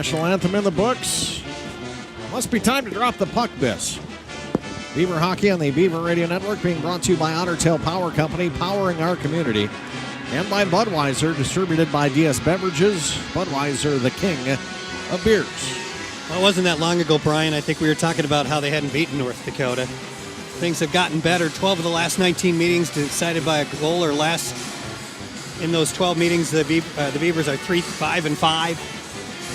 national anthem in the books. Must be time to drop the puck, Biss. Beaver Hockey on the Beaver Radio Network being brought to you by Otter Tail Power Company, powering our community. And by Budweiser, distributed by DS Beverages. Budweiser, the king of beers. Well, it wasn't that long ago, Brian. I think we were talking about how they hadn't beaten North Dakota. Things have gotten better. 12 of the last 19 meetings decided by a goal or less. In those 12 meetings, the Beavers are 3-5-5.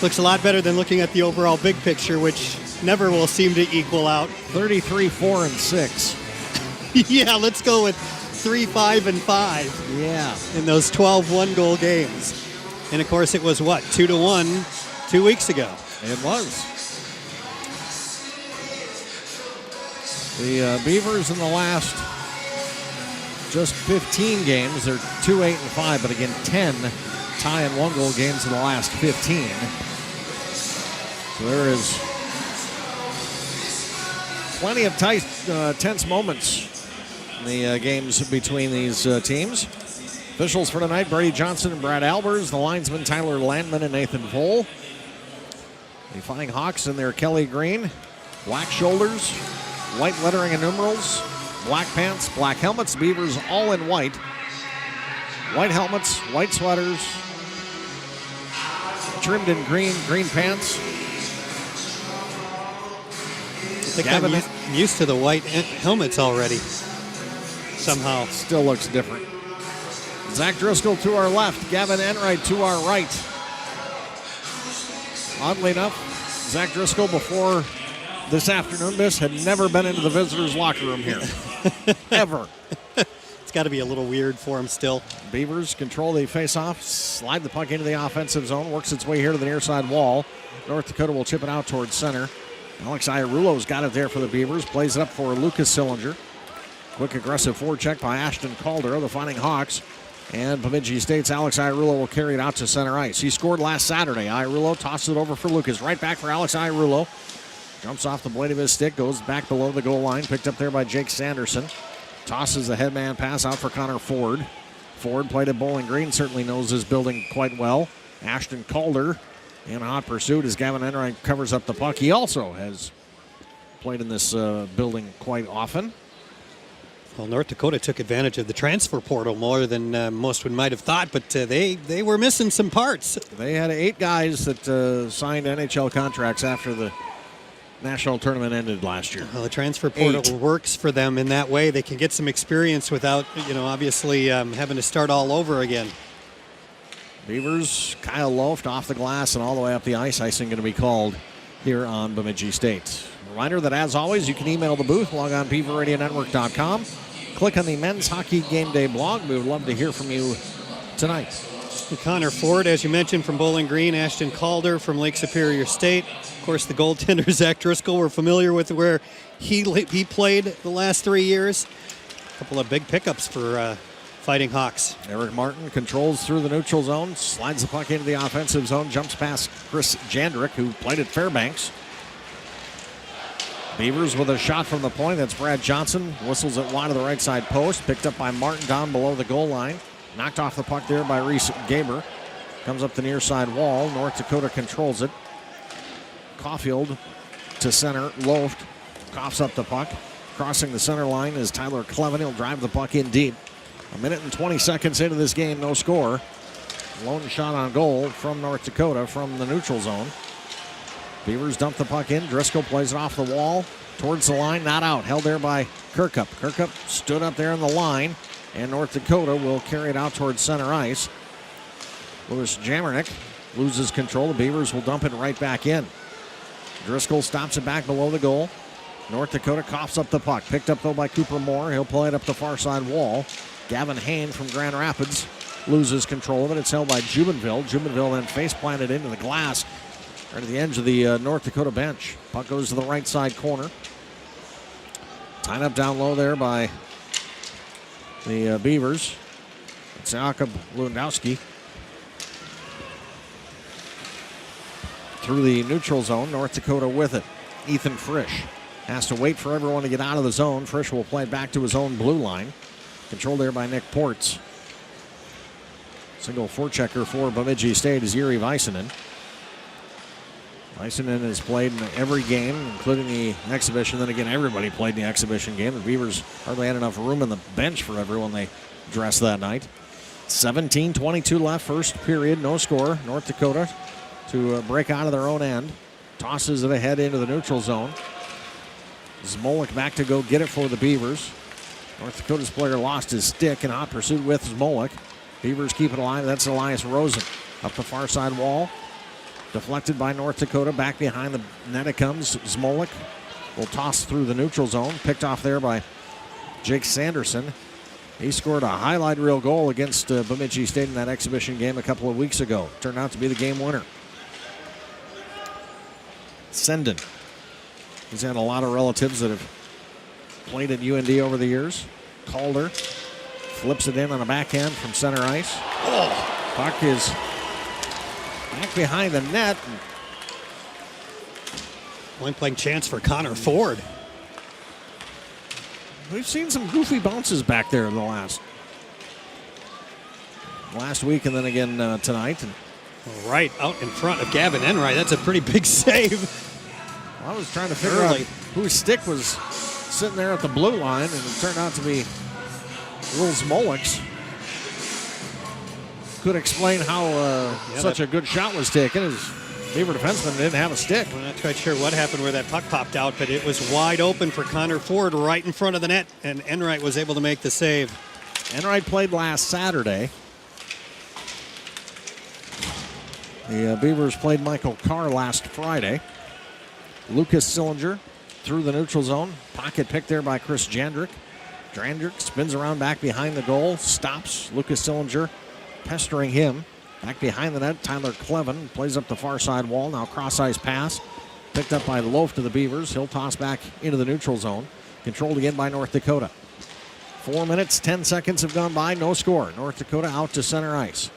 Looks a lot better than looking at the overall big picture, which never will seem to equal out. 33-4-6. Yeah, let's go with 3-5-5. Yeah. In those 12 one-goal games. And, of course, it was, 2-1 2 weeks ago. It was. The Beavers in the last just 15 games, they're 2-8-5, but again, 10 tie and one-goal games in the last 15. So there is plenty of tight, tense moments in the games between these teams. Officials for tonight, Brady Johnson and Brad Albers. The linesmen, Tyler Landman and Nathan Vole. The Fighting Hawks in their Kelly green, black shoulders, white lettering and numerals, black pants, black helmets. Beavers all in white. White helmets, white sweaters, trimmed in green, green pants. I think I'm used to the white helmets already, somehow. Still looks different. Zach Driscoll to our left, Gavin Enright to our right. Oddly enough, Zach Driscoll before this afternoon, had never been into the visitors' locker room here. Ever. It's got to be a little weird for him still. Beavers control the face-off, slide the puck into the offensive zone, works its way here to the near side wall. North Dakota will chip it out towards center. Alex Iarulo's got it there for the Beavers, plays it up for Lucas Sillinger. Quick aggressive forecheck by Ashton Calder of the Fighting Hawks. And Bemidji State's Alex Iarulo will carry it out to center ice. He scored last Saturday. Iarulo tosses it over for Lucas. Right back for Alex Iarulo. Jumps off the blade of his stick, goes back below the goal line. Picked up there by Jake Sanderson. Tosses the headman pass out for Connor Ford. Ford played at Bowling Green, certainly knows his building quite well. Ashton Calder in hot pursuit as Gavin Enright covers up the puck. He also has played in this building quite often. Well, North Dakota took advantage of the transfer portal more than most might have thought, but they were missing some parts. They had 8 guys that signed NHL contracts after the national tournament ended last year. Well, the transfer portal works for them in that way. They can get some experience without, obviously having to start all over again. Beavers, Kyle Loft off the glass and all the way up the ice. Icing going to be called here on Bemidji State. Reminder that, as always, you can email the booth, log on beaverradionetwork.com. Click on the Men's Hockey Game Day blog. We would love to hear from you tonight. Connor Ford, as you mentioned, from Bowling Green. Ashton Calder from Lake Superior State. Of course, the goaltender, Zach Driscoll, we're familiar with where he played the last 3 years. A couple of big pickups for Fighting Hawks. Eric Martin controls through the neutral zone, slides the puck into the offensive zone, jumps past Chris Jandrick, who played at Fairbanks. Beavers with a shot from the point. That's Brad Johnson. Whistles it wide of the right side post. Picked up by Martin down below the goal line. Knocked off the puck there by Reese Gaber. Comes up the near side wall. North Dakota controls it. Caulfield to center. Loft coughs up the puck. Crossing the center line is Tyler Clevin. He'll drive the puck in deep. 1:20 into this game, no score. Lone shot on goal from North Dakota from the neutral zone. Beavers dump the puck in. Driscoll plays it off the wall towards the line. Not out. Held there by Kirkup. Kirkup stood up there in the line, and North Dakota will carry it out towards center ice. Lewis Jamernick loses control. The Beavers will dump it right back in. Driscoll stops it back below the goal. North Dakota coughs up the puck. Picked up, though, by Cooper Moore. He'll play it up the far side wall. Gavin Hain from Grand Rapids loses control of it. It's held by Jubenville. Jubenville then face planted into the glass right at the edge of the North Dakota bench. Puck goes to the right side corner. Tied up down low there by the Beavers. It's Jakob Lewandowski. Through the neutral zone, North Dakota with it. Ethan Frisch has to wait for everyone to get out of the zone. Frisch will play it back to his own blue line. Controlled there by Nick Ports. Single forechecker for Bemidji State is Yuri Väisänen. Lysanen has played in every game, including the exhibition. Then again, everybody played in the exhibition game. The Beavers hardly had enough room in the bench for everyone they dressed that night. 17:22 left, first period, no score. North Dakota to break out of their own end. Tosses it ahead into the neutral zone. Zmolik back to go get it for the Beavers. North Dakota's player lost his stick in hot pursuit with Zmolik. Beavers keep it alive. That's Elias Rosen. Up the far side wall. Deflected by North Dakota. Back behind the net it comes. Zmolik will toss through the neutral zone. Picked off there by Jake Sanderson. He scored a highlight reel goal against Bemidji State in that exhibition game a couple of weeks ago. Turned out to be the game winner. Senden. He's had a lot of relatives that have played at UND over the years. Calder flips it in on a backhand from center ice. Oh, puck is back behind the net. Point blank chance for Connor Ford. We've seen some goofy bounces back there in the last week and then again tonight. And right out in front of Gavin Enright. That's a pretty big save. I was trying to figure out whose stick was sitting there at the blue line, and it turned out to be Will Zmolik's. Could explain how such a good shot was taken, as Beaver defenseman didn't have a stick. We're not quite sure what happened where that puck popped out, but it was wide open for Connor Ford right in front of the net, and Enright was able to make the save. Enright played last Saturday. The Beavers played Michael Carr last Friday. Lucas Sillinger through the neutral zone. Pocket pick there by Chris Jandrick. Jandrick spins around back behind the goal. Stops Lucas Sillinger, pestering him. Back behind the net, Tyler Clevin plays up the far side wall. Now cross-ice pass. Picked up by Loaf to the Beavers. He'll toss back into the neutral zone. Controlled again by North Dakota. 4 minutes, 10 seconds have gone by. No score. North Dakota out to center ice.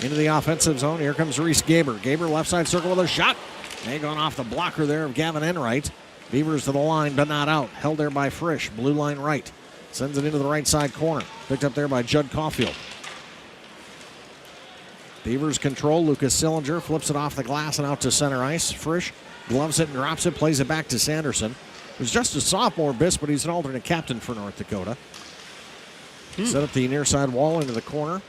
Into the offensive zone. Here comes Reese Gaber. Gaber left side circle with a shot. They gone off the blocker there of Gavin Enright. Beavers to the line, but not out. Held there by Frisch. Blue line right. Sends it into the right side corner. Picked up there by Judd Caulfield. Beavers control. Lucas Sillinger flips it off the glass and out to center ice. Frisch gloves it and drops it. Plays it back to Sanderson. It was just a sophomore Biss, but he's an alternate captain for North Dakota. Set up the near side wall into the corner.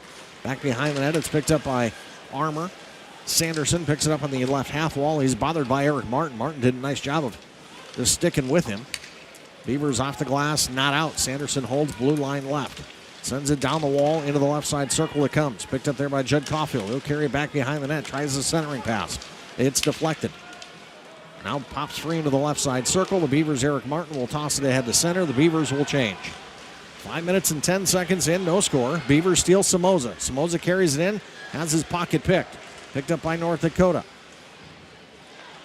Back behind the net, it's picked up by Armour. Sanderson picks it up on the left half wall. He's bothered by Eric Martin. Martin did a nice job of just sticking with him. Beavers off the glass, not out. Sanderson holds blue line left. Sends it down the wall into the left side circle it comes. Picked up there by Judd Caulfield. He'll carry it back behind the net. Tries the centering pass. It's deflected. Now pops free into the left side circle. The Beavers' Eric Martin will toss it ahead to center. The Beavers will change. 5 minutes and 10 seconds in, no score. Beavers steal Somoza. Somoza carries it in, has his pocket picked. Picked up by North Dakota.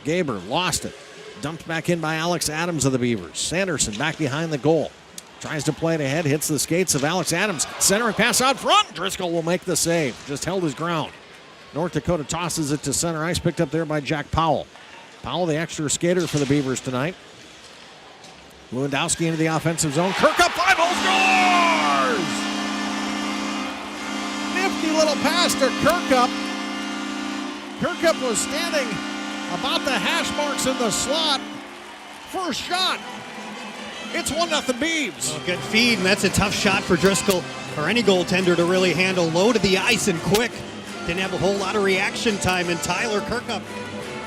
Gaber lost it. Dumped back in by Alex Adams of the Beavers. Sanderson back behind the goal. Tries to play it ahead, hits the skates of Alex Adams. Centering pass out front. Driscoll will make the save. Just held his ground. North Dakota tosses it to center ice, picked up there by Jack Powell. Powell, the extra skater for the Beavers tonight. Lewandowski into the offensive zone. Kirkup, 5-0 scores! Nifty little pass to Kirkup. Kirkup was standing about the hash marks in the slot. First shot. It's 1-0 Beavs. Well, good feed, and that's a tough shot for Driscoll or any goaltender to really handle. Low to the ice and quick. Didn't have a whole lot of reaction time, and Tyler Kirkup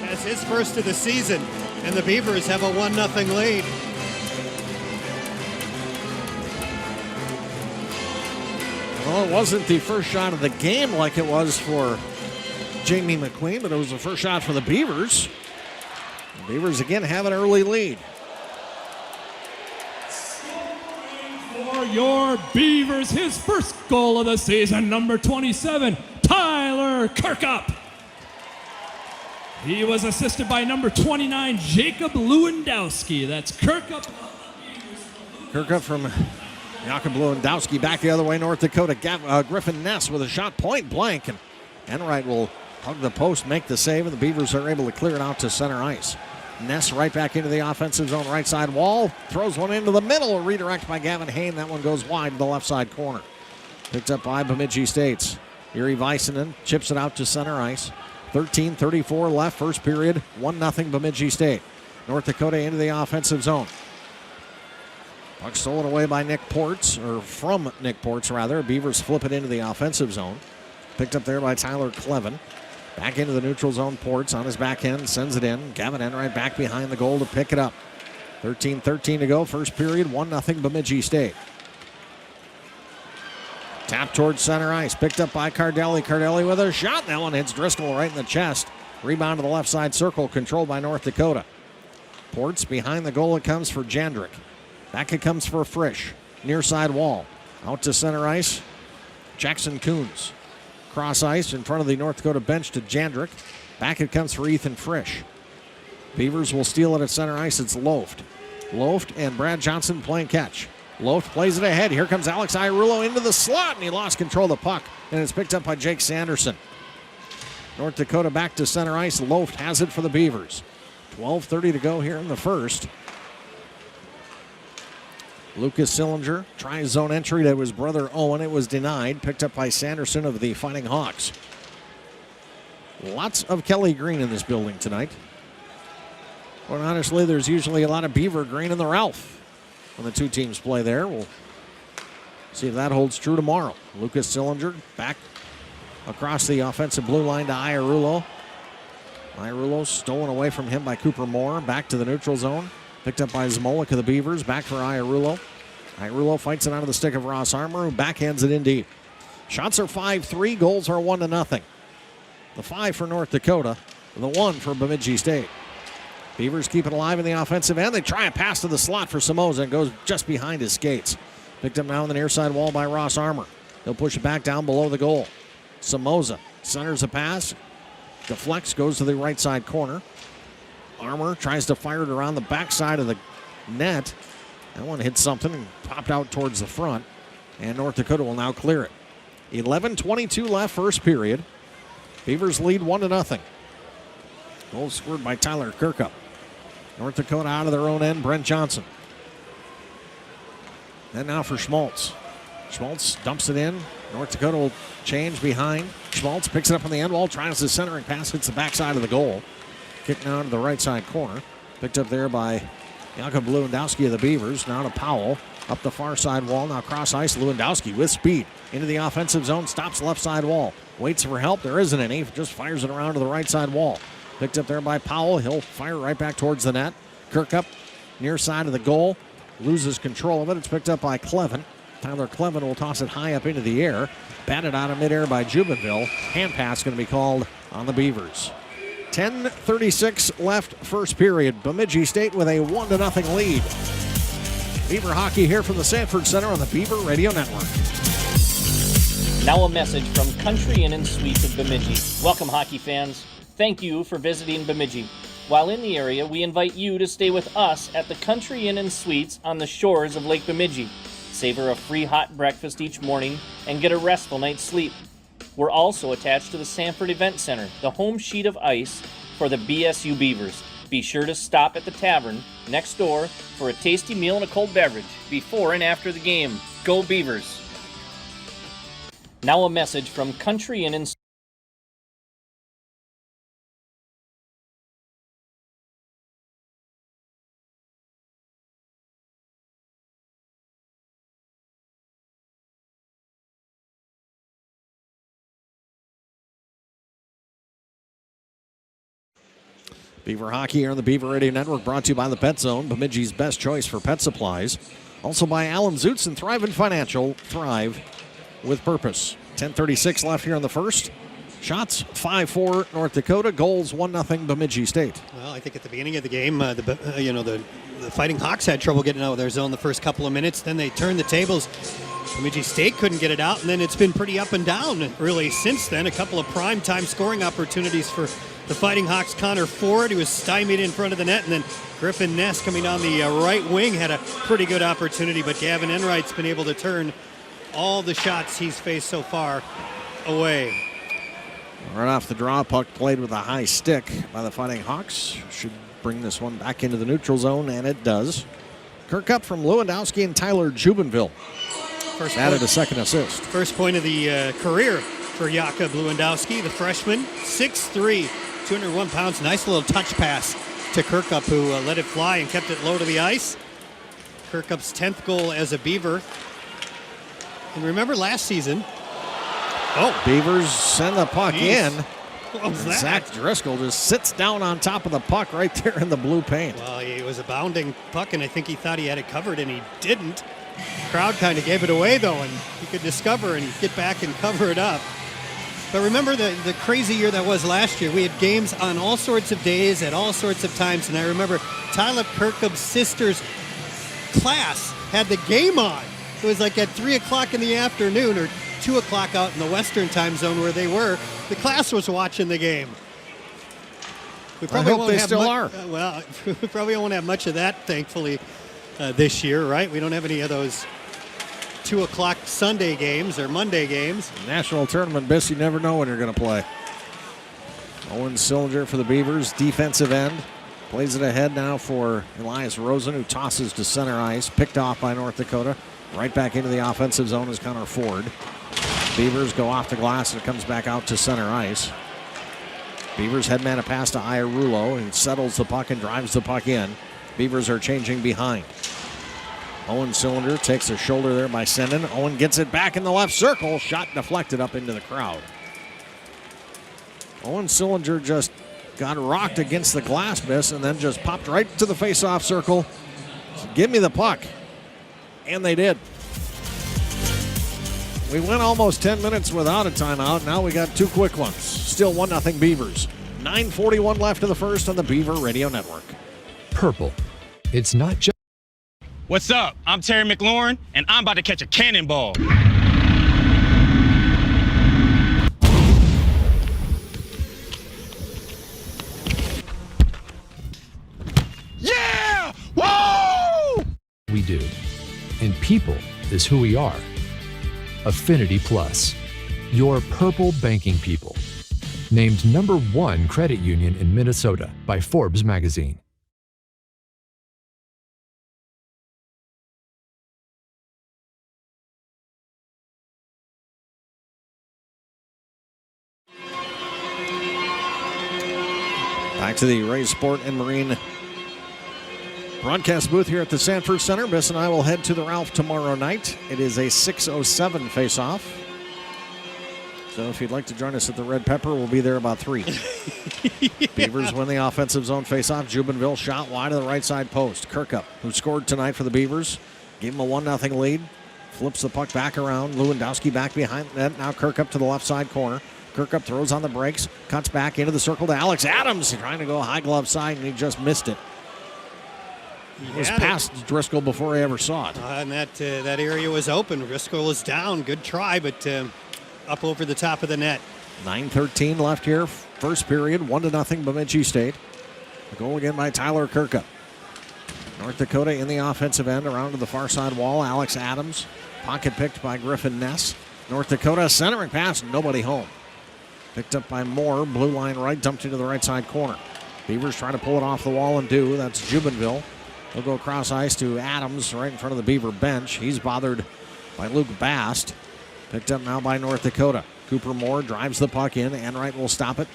has his first of the season, and the Beavers have a 1-0 lead. Well, it wasn't the first shot of the game like it was for Jamie McQueen, but it was the first shot for the Beavers. The Beavers again have an early lead. For your Beavers, his first goal of the season, number 27, Tyler Kirkup. He was assisted by number 29, Jacob Lewandowski. That's Kirkup. Kirkup from Jakob Lewandowski back the other way. North Dakota. Griffin Ness with a shot point blank. And Enright will hug the post, make the save, and the Beavers are able to clear it out to center ice. Ness right back into the offensive zone, right side wall. Throws one into the middle. A redirect by Gavin Hain. That one goes wide to the left side corner. Picked up by Bemidji State's Yuri Väisänen chips it out to center ice. 13:34 left, first period, 1-0 Bemidji State. North Dakota into the offensive zone. Puck stolen away by Nick Ports, or from Nick Ports rather. Beavers flip it into the offensive zone. Picked up there by Tyler Clevin. Back into the neutral zone. Ports on his back end, sends it in. Gavin Enright back behind the goal to pick it up. 13:13 to go, first period, 1-0 Bemidji State. Tap towards center ice, picked up by Cardelli. Cardelli with a shot. That one hits Driscoll right in the chest. Rebound to the left side circle, controlled by North Dakota. Ports behind the goal, it comes for Jandrick. Back it comes for Frisch. Near side wall. Out to center ice. Jackson Coons. Cross ice in front of the North Dakota bench to Jandrick. Back it comes for Ethan Frisch. Beavers will steal it at center ice. It's Loft. Loft and Brad Johnson playing catch. Loft plays it ahead. Here comes Alex Iarulo into the slot, and he lost control of the puck, and it's picked up by Jake Sanderson. North Dakota back to center ice. Loft has it for the Beavers. 12:30 to go here in the first. Lucas Sillinger tries zone entry to his brother Owen. It was denied. Picked up by Sanderson of the Fighting Hawks. Lots of Kelly green in this building tonight. But honestly, there's usually a lot of Beaver green in the Ralph when the two teams play there. We'll see if that holds true tomorrow. Lucas Sillinger back across the offensive blue line to Iarulo. Iarulo stolen away from him by Cooper Moore. Back to the neutral zone. Picked up by Zmolik of the Beavers. Back for Iarulo. Iarulo fights it out of the stick of Ross Armour, who backhands it in deep. Shots are 5-3. Goals are 1-0. The 5 for North Dakota. The 1 for Bemidji State. Beavers keep it alive in the offensive end. They try a pass to the slot for Somoza and goes just behind his skates. Picked up now on the near side wall by Ross Armour. He'll push it back down below the goal. Somoza centers a pass. Deflects, goes to the right side corner. Armour tries to fire it around the backside of the net. That one hit something and popped out towards the front. And North Dakota will now clear it. 11:22 left, first period. Beavers lead 1-0. Goal scored by Tyler Kirkup. North Dakota out of their own end, Brent Johnson. And now for Schmaltz. Schmaltz dumps it in. North Dakota will change behind. Schmaltz picks it up on the end wall, tries the centering pass, hits the backside of the goal. Kicked now to the right side corner. Picked up there by Jakub Lewandowski of the Beavers. Now to Powell. Up the far side wall. Now cross ice. Lewandowski with speed. Into the offensive zone. Stops left side wall. Waits for help. There isn't any. Just fires it around to the right side wall. Picked up there by Powell. He'll fire right back towards the net. Kirkup near side of the goal. Loses control of it. It's picked up by Clevin. Tyler Clevin will toss it high up into the air. Batted out of midair by Jubenville. Hand pass going to be called on the Beavers. 10:36 left, first period. Bemidji State with a 1-0 lead. Beaver hockey here from the Sanford Center on the Beaver Radio Network. Now a message from Country Inn and Suites of Bemidji. Welcome, hockey fans. Thank you for visiting Bemidji. While in the area, we invite you to stay with us at the Country Inn and Suites on the shores of Lake Bemidji. Savor a free hot breakfast each morning and get a restful night's sleep. We're also attached to the Sanford Event Center, the home sheet of ice for the BSU Beavers. Be sure to stop at the tavern next door for a tasty meal and a cold beverage before and after the game. Go Beavers! Now a message from Country Inn and Beaver hockey here on the Beaver Radio Network, brought to you by the Pet Zone, Bemidji's best choice for pet supplies. Also by Alan Zutz and Thrive and Financial. Thrive with purpose. 10:36 left here in the first. Shots 5-4 North Dakota. Goals 1-0 Bemidji State. Well, I think at the beginning of the game, the Fighting Hawks had trouble getting out of their zone the first couple of minutes. Then they turned the tables. Bemidji State couldn't get it out, and then it's been pretty up and down really since then. A couple of prime-time scoring opportunities for the Fighting Hawks. Connor Ford, who was stymied in front of the net, and then Griffin Ness coming down the right wing had a pretty good opportunity, but Gavin Enright's been able to turn all the shots he's faced so far away. Right off the draw, puck played with a high stick by the Fighting Hawks. Should bring this one back into the neutral zone, and it does. Kirkup from Lewandowski and Tyler Jubenville. Added a second assist. First point of the career for Jakob Lewandowski, the freshman. 6'3", 201 pounds. Nice little touch pass to Kirkup, who let it fly and kept it low to the ice. Kirkup's 10th goal as a Beaver. And remember last season. Oh, Beavers send the puck in. What was that? Zach Driscoll just sits down on top of the puck right there in the blue paint. Well, it was a bounding puck, and I think he thought he had it covered, and he didn't. Crowd kind of gave it away, though, and he could discover and get back and cover it up. But remember the crazy year that was last year. We had games on all sorts of days at all sorts of times, and I remember Tyler Kirkup's sister's class had the game on. It was like at 3 o'clock in the afternoon or 2 o'clock out in the Western time zone where they were. The class was watching the game. We I hope they still are. Well, we probably won't have much of that, thankfully, this year, right? We don't have any of those 2 o'clock Sunday games or Monday games. National tournament, Biss, you never know when you're going to play. Owen Sillinger for the Beavers, defensive end. Plays it ahead now for Elias Rosen, who tosses to center ice. Picked off by North Dakota. Right back into the offensive zone is Connor Ford. Beavers go off the glass and it comes back out to center ice. Beavers headman a pass to Iarulo, and settles the puck and drives the puck in. Beavers are changing behind. Owen Sillinger takes a shoulder there by Senden. Owen gets it back in the left circle. Shot deflected up into the crowd. Owen Sillinger just got rocked against the glass, miss, and then just popped right to the face-off circle. So give me the puck. And they did. We went almost 10 minutes without a timeout. Now we got 2 quick ones. Still 1-0 Beavers. 9:41 left of the first on the Beaver Radio Network. Purple. It's not just. What's up? I'm Terry McLaurin, and I'm about to catch a cannonball. Yeah! Woo! We do. And people is who we are. Affinity Plus. Your purple banking people. Named #1 credit union in Minnesota by Forbes magazine. Back to the Ray Sport and Marine broadcast booth here at the Sanford Center. Biss and I will head to the Ralph tomorrow night. It is a 6:07 face-off. So if you'd like to join us at the Red Pepper, we'll be there about 3. Yeah. Beavers win the offensive zone face-off. Jubenville shot wide of the right side post. Kirkup, who scored tonight for the Beavers, gave him a 1-0 lead. Flips the puck back around. Lewandowski back behind the net. Now Kirkup to the left side corner. Kirkup throws on the brakes, cuts back into the circle to Alex Adams. Trying to go high glove side, and he just missed it. It was past Driscoll before he ever saw it. And that area was open. Driscoll was down. Good try, but up over the top of the net. 9:13 left here. First period, 1-0 Bemidji State. A goal again by Tyler Kirkup. North Dakota in the offensive end around to the far side wall. Alex Adams. Pocket picked by Griffin Ness. North Dakota centering pass. Nobody home. Picked up by Moore. Blue line right. Dumped into the right side corner. Beavers trying to pull it off the wall and do. That's Jubenville. They'll go across ice to Adams right in front of the Beaver bench. He's bothered by Luke Bast. Picked up now by North Dakota. Cooper Moore drives the puck in. Enright will stop it.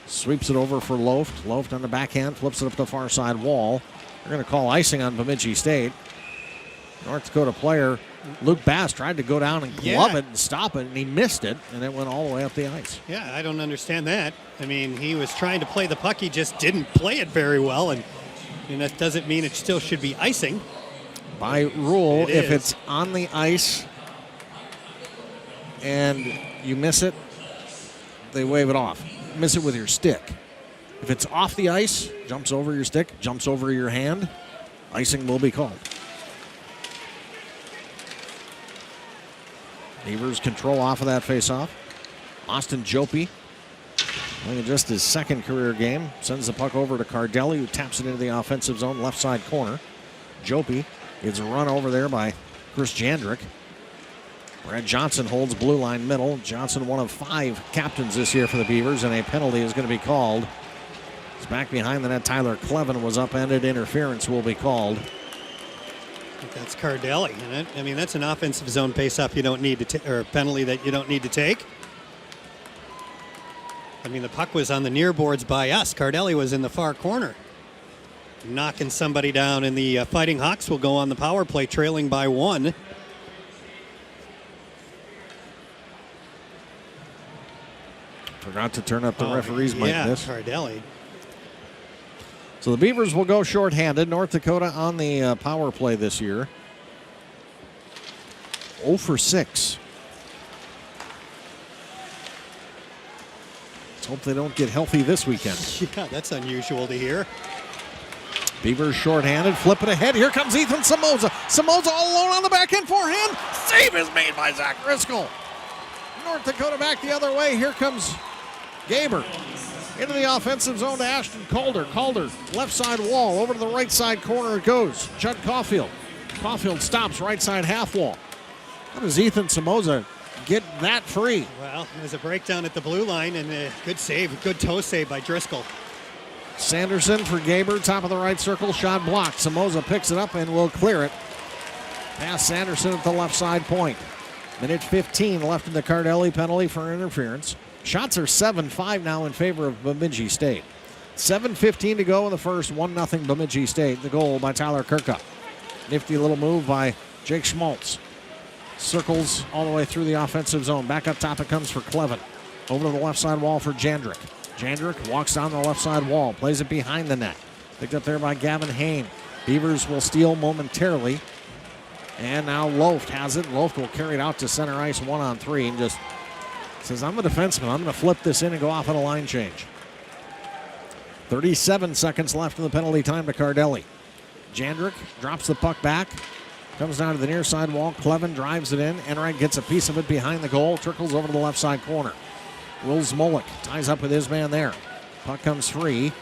Sweeps it over for Loft. Loft on the backhand. Flips it up the far side wall. They're going to call icing on Bemidji State. North Dakota player Luke Bast tried to go down and glove it and stop it, and he missed it, and it went all the way up the ice. Yeah, I don't understand that. I mean, he was trying to play the puck. He just didn't play it very well, and that doesn't mean it still should be icing. By rule, if it's on the ice and you miss it, they wave it off. Miss it with your stick. If it's off the ice, jumps over your stick, jumps over your hand, icing will be called. Beavers control off of that faceoff. Austin Jopi, I think just his second career game, sends the puck over to Cardelli, who taps it into the offensive zone, left side corner. Jopi gets run over there by Chris Jandrick. Brad Johnson holds blue line middle. Johnson, one of 5 captains this year for the Beavers, and a penalty is going to be called. It's back behind the net. Tyler Clevin was upended. Interference will be called. That's Cardelli. And I mean, that's an offensive zone face-off you don't need to or a penalty that you don't need to take. I mean, the puck was on the near boards by us. Cardelli was in the far corner, knocking somebody down, and the Fighting Hawks will go on the power play, trailing by 1. Forgot to turn up the referee's mic. Yeah, This. Cardelli. So the Beavers will go shorthanded. North Dakota on the power play this year. 0 for 6. Let's hope they don't get healthy this weekend. Yeah, that's unusual to hear. Beavers shorthanded, flip it ahead. Here comes Ethan Samoza. Samoza all alone on the back end forehand. Save is made by Zach Driscoll. North Dakota back the other way. Here comes Gaber. Into the offensive zone to Ashton Calder. Calder, left side wall. Over to the right side corner it goes. Judd Caulfield. Caulfield stops right side half wall. How does Ethan Samoza get that free? Well, there's a breakdown at the blue line, and a good save, good toe save by Driscoll. Sanderson for Gaber, top of the right circle, shot blocked. Samoza picks it up and will clear it. Past Sanderson at the left side point. Minute 15 left in the Cardelli penalty for interference. Shots are 7-5 now in favor of Bemidji State. 7:15 to go in the first, 1-0 Bemidji State. The goal by Tyler Kirkup. Nifty little move by Jake Schmaltz. Circles all the way through the offensive zone. Back up top it comes for Clevin. Over to the left side wall for Jandrick. Jandrick walks down the left side wall, plays it behind the net. Picked up there by Gavin Hain. Beavers will steal momentarily. And now Loft has it. Loft will carry it out to center ice 1-on-3 and just says, I'm a defenseman. I'm going to flip this in and go off on a line change. 37 seconds left in the penalty time to Cardelli. Jandrick drops the puck back. Comes down to the near side wall. Clevin drives it in. Enright gets a piece of it behind the goal. Trickles over to the left side corner. Will Smolik ties up with his man there. Puck comes free.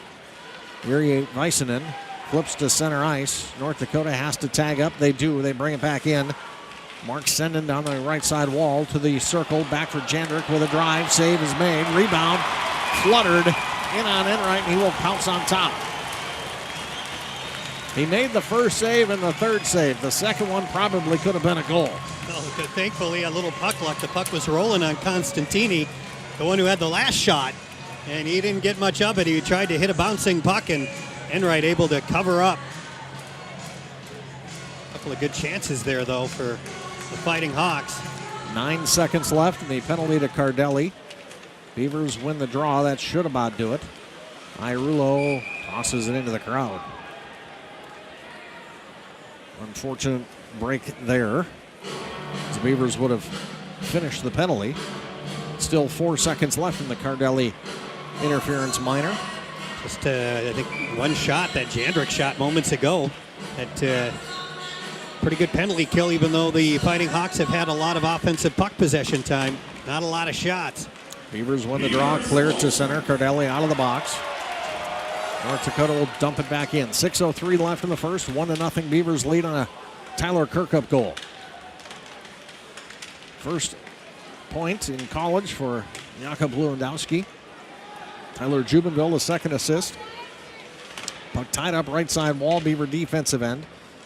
Yuri Väisänen flips to center ice. North Dakota has to tag up. They do. They bring it back in. Mark Senden down the right side wall to the circle. Back for Jandrick with a drive. Save is made. Rebound. Fluttered in on Enright, and he will pounce on top. He made the first save and the third save. The second one probably could have been a goal. Oh, thankfully, a little puck luck. The puck was rolling on Constantini, the one who had the last shot, and he didn't get much of it. He tried to hit a bouncing puck, and Enright able to cover up. A couple of good chances there, though, for the Fighting Hawks. 9 seconds left in the penalty to Cardelli. Beavers win the draw. That should about do it. Irulo tosses it into the crowd. Unfortunate break there. The Beavers would have finished the penalty. Still 4 seconds left in the Cardelli interference minor. Just, I think, one shot, that Jandrick shot moments ago. That pretty good penalty kill, even though the Fighting Hawks have had a lot of offensive puck possession time. Not a lot of shots. Beavers win the draw, clear it to center. Cardelli out of the box. North Dakota will dump it back in. 6:03 left in the first. 1-0 Beavers lead on a Tyler Kirkup goal. First point in college for Jakub Lewandowski. Tyler Jubinville, the second assist. Puck tied up right side wall, Beaver defensive end.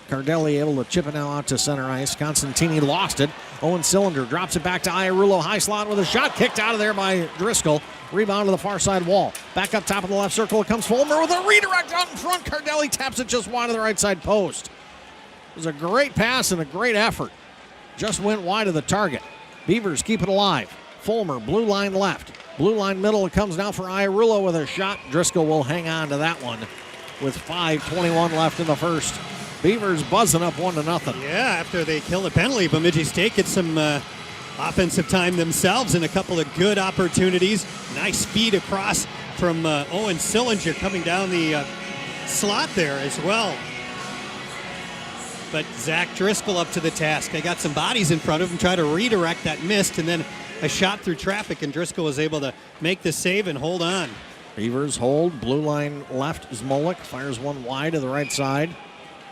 Cardelli able to chip it now out to center ice. Constantini lost it. Owen Cylinder drops it back to Irulo. High slot with a shot kicked out of there by Driscoll. Rebound to the far side wall. Back up top of the left circle. It comes Fulmer with a redirect out in front. Cardelli taps it just wide of the right side post. It was a great pass and a great effort. Just went wide of the target. Beavers keep it alive. Fulmer, blue line left. Blue line middle. It comes now for Irulo with a shot. Driscoll will hang on to that one with 5:21 left in the first. Beavers buzzing up 1-0. Yeah, after they kill the penalty, Bemidji State gets some offensive time themselves and a couple of good opportunities. Nice feed across from Owen Sillinger coming down the slot there as well. But Zach Driscoll up to the task. They got some bodies in front of him, try to redirect that missed, and then a shot through traffic, and Driscoll was able to make the save and hold on. Beavers hold. Blue line left. Smolik fires one wide to the right side.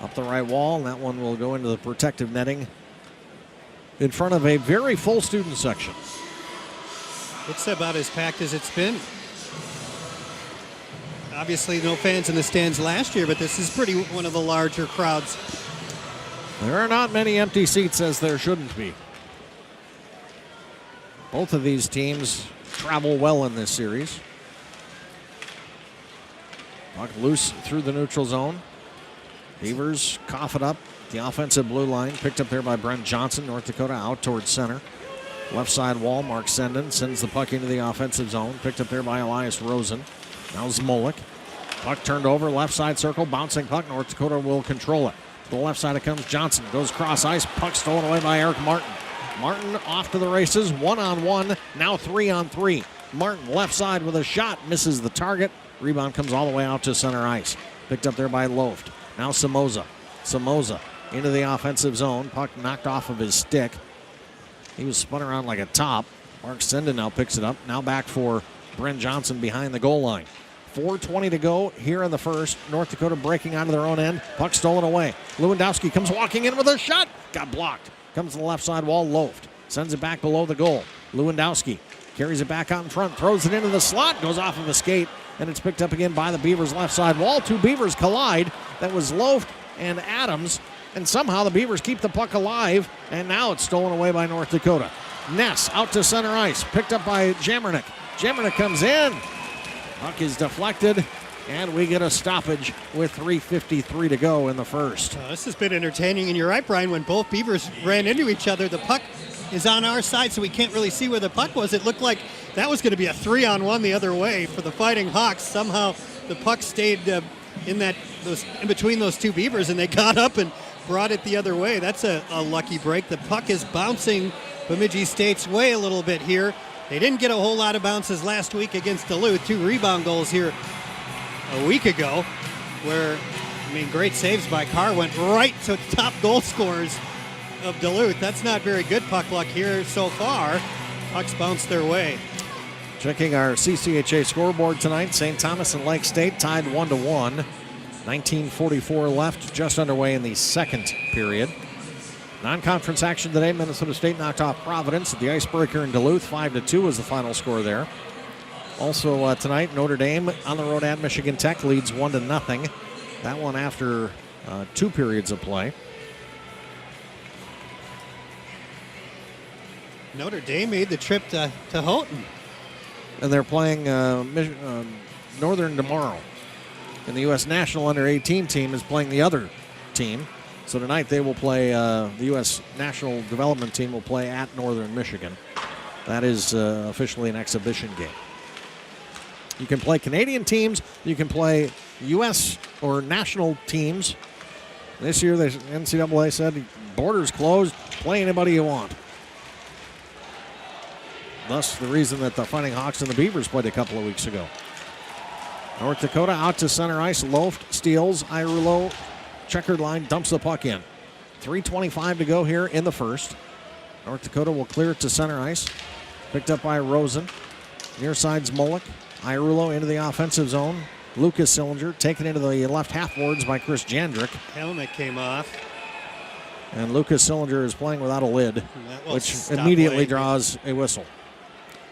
Up the right wall, and that one will go into the protective netting in front of a very full student section. It's about as packed as it's been. Obviously no fans in the stands last year, but this is pretty one of the larger crowds. There are not many empty seats, as there shouldn't be. Both of these teams travel well in this series. Puck loose through the neutral zone. Beavers cough it up. The offensive blue line picked up there by Brent Johnson. North Dakota out towards center. Left side wall, Mark Senden sends the puck into the offensive zone. Picked up there by Elias Rosen. Now Zmolik. Puck turned over, left side circle, bouncing puck. North Dakota will control it. To the left side it comes Johnson. Goes cross ice. Puck stolen away by Eric Martin. Martin off to the races. 1-on-1. Now 3-on-3. Martin left side with a shot. Misses the target. Rebound comes all the way out to center ice. Picked up there by Loft. Now Somoza. Somoza into the offensive zone. Puck knocked off of his stick. He was spun around like a top. Mark Senden now picks it up. Now back for Brent Johnson behind the goal line. 4:20 to go here in the first. North Dakota breaking onto their own end. Puck stolen away. Lewandowski comes walking in with a shot. Got blocked. Comes to the left side wall. Loft sends it back below the goal. Lewandowski carries it back out in front. Throws it into the slot. Goes off of a skate. And it's picked up again by the Beavers left side wall. Two Beavers collide. That was Loft and Adams. And somehow the Beavers keep the puck alive. And now it's stolen away by North Dakota. Ness out to center ice. Picked up by Jamernick. Jamernick comes in. Puck is deflected. And we get a stoppage with 3:53 to go in the first. This has been entertaining. And you're right, Brian. When both Beavers ran into each other, the puck is on our side, so we can't really see where the puck was. It looked like that was going to be a 3-on-1 the other way for the Fighting Hawks. Somehow the puck stayed in between those two Beavers, and they got up and brought it the other way. That's a lucky break. The puck is bouncing Bemidji State's way a little bit here. They didn't get a whole lot of bounces last week against Duluth. 2 rebound goals here a week ago where, great saves by Carr went right to top goal scorers of Duluth. That's not very good puck luck here so far. Pucks bounced their way. Checking our CCHA scoreboard tonight, St. Thomas and Lake State tied 1-1. 19:44 left, just underway in the second period. Non-conference action today, Minnesota State knocked off Providence at the Icebreaker in Duluth. 5-2 was the final score there. Also tonight, Notre Dame on the road at Michigan Tech leads 1-0. That one after 2 periods of play. Notre Dame made the trip to Houghton. And they're playing Northern tomorrow. And the U.S. National Under-18 team is playing the other team. So tonight they will play, the U.S. National Development team will play at Northern Michigan. That is officially an exhibition game. You can play Canadian teams. You can play U.S. or national teams. This year the NCAA said borders closed. Play anybody you want. Thus the reason that the Fighting Hawks and the Beavers played a couple of weeks ago. North Dakota out to center ice. Loft steals. Irulo, checkered line, dumps the puck in. 3:25 to go here in the first. North Dakota will clear it to center ice. Picked up by Rosen. Near side Zmolik. Irulo into the offensive zone. Lucas Sillinger taken into the left half boards by Chris Jandrick. Helmet came off. And Lucas Sillinger is playing without a lid, which stop immediately playing. draws a whistle.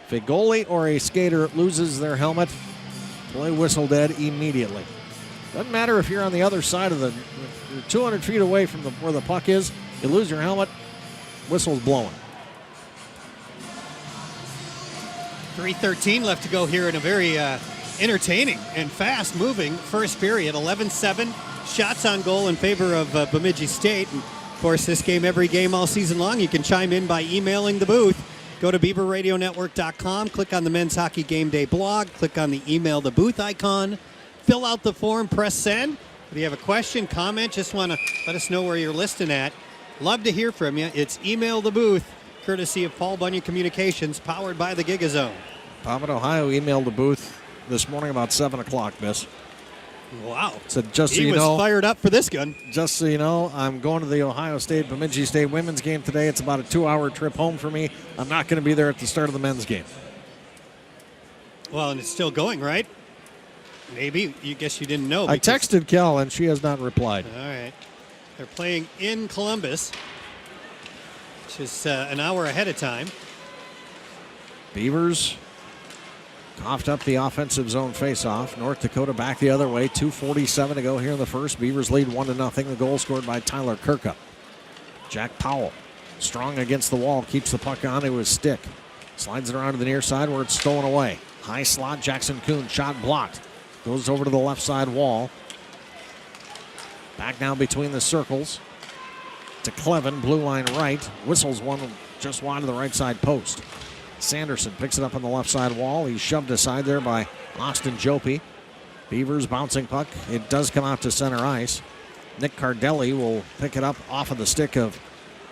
If a goalie or a skater loses their helmet, play whistle dead immediately. Doesn't matter if you're on the other side of you're 200 feet away from where the puck is, you lose your helmet, whistle's blowing. 3:13 left to go here in a very entertaining and fast-moving first period. 11-7 shots on goal in favor of Bemidji State. And of course, this game, every game all season long, you can chime in by emailing the booth. Go to BeaverRadioNetwork.com, click on the Men's Hockey Game Day blog, click on the Email the Booth icon, fill out the form, press send. If you have a question, comment, just want to let us know where you're listening at. Love to hear from you. It's Email the Booth, courtesy of Paul Bunyan Communications, powered by the GigaZone. Palmet, Ohio emailed the booth this morning about 7 o'clock, Miss. Wow. Said, just so he you was know, fired up for this gun. just so you know, I'm going to the Ohio State Bemidji State women's game today. It's about a 2-hour trip home for me. I'm not going to be there at the start of the men's game. Well, and it's still going, right? Maybe. You guess you didn't know. I texted Kel, and she has not replied. All right. They're playing in Columbus, which is an hour ahead of time. Beavers coughed up the offensive zone faceoff. North Dakota back the other way. 2:47 to go here in the first. Beavers lead 1-0. The goal scored by Tyler Kirkup. Jack Powell, strong against the wall, keeps the puck onto his stick. Slides it around to the near side where it's stolen away. High slot, Jackson Kuhn, shot blocked. Goes over to the left side wall. Back now between the circles to Clevin, blue line right. Whistles one just wide of the right side post. Sanderson picks it up on the left side wall. He's shoved aside there by Austin Jopi. Beavers bouncing puck. It does come out to center ice. Nick Cardelli will pick it up off of the stick of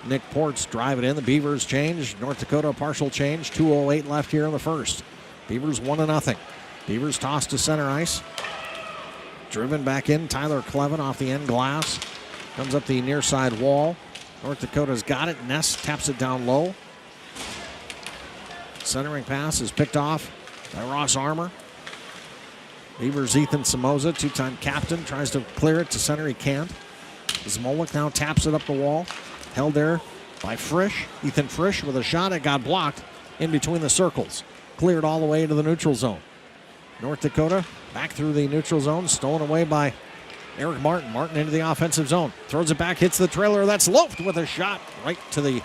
Nick Ports, drive it in. The Beavers change. North Dakota partial change. 2:08 left here in the first. Beavers 1-0. Beavers tossed to center ice. Driven back in. Tyler Clevin off the end glass. Comes up the near side wall. North Dakota's got it. Ness taps it down low. Centering pass is picked off by Ross Armour. Beavers' Ethan Samoza, two-time captain, tries to clear it to center. He can't. Zmolik now taps it up the wall. Held there by Frisch. Ethan Frisch with a shot. It got blocked in between the circles. Cleared all the way into the neutral zone. North Dakota back through the neutral zone. Stolen away by Eric Martin. Martin into the offensive zone. Throws it back, hits the trailer. That's Loft with a shot right to the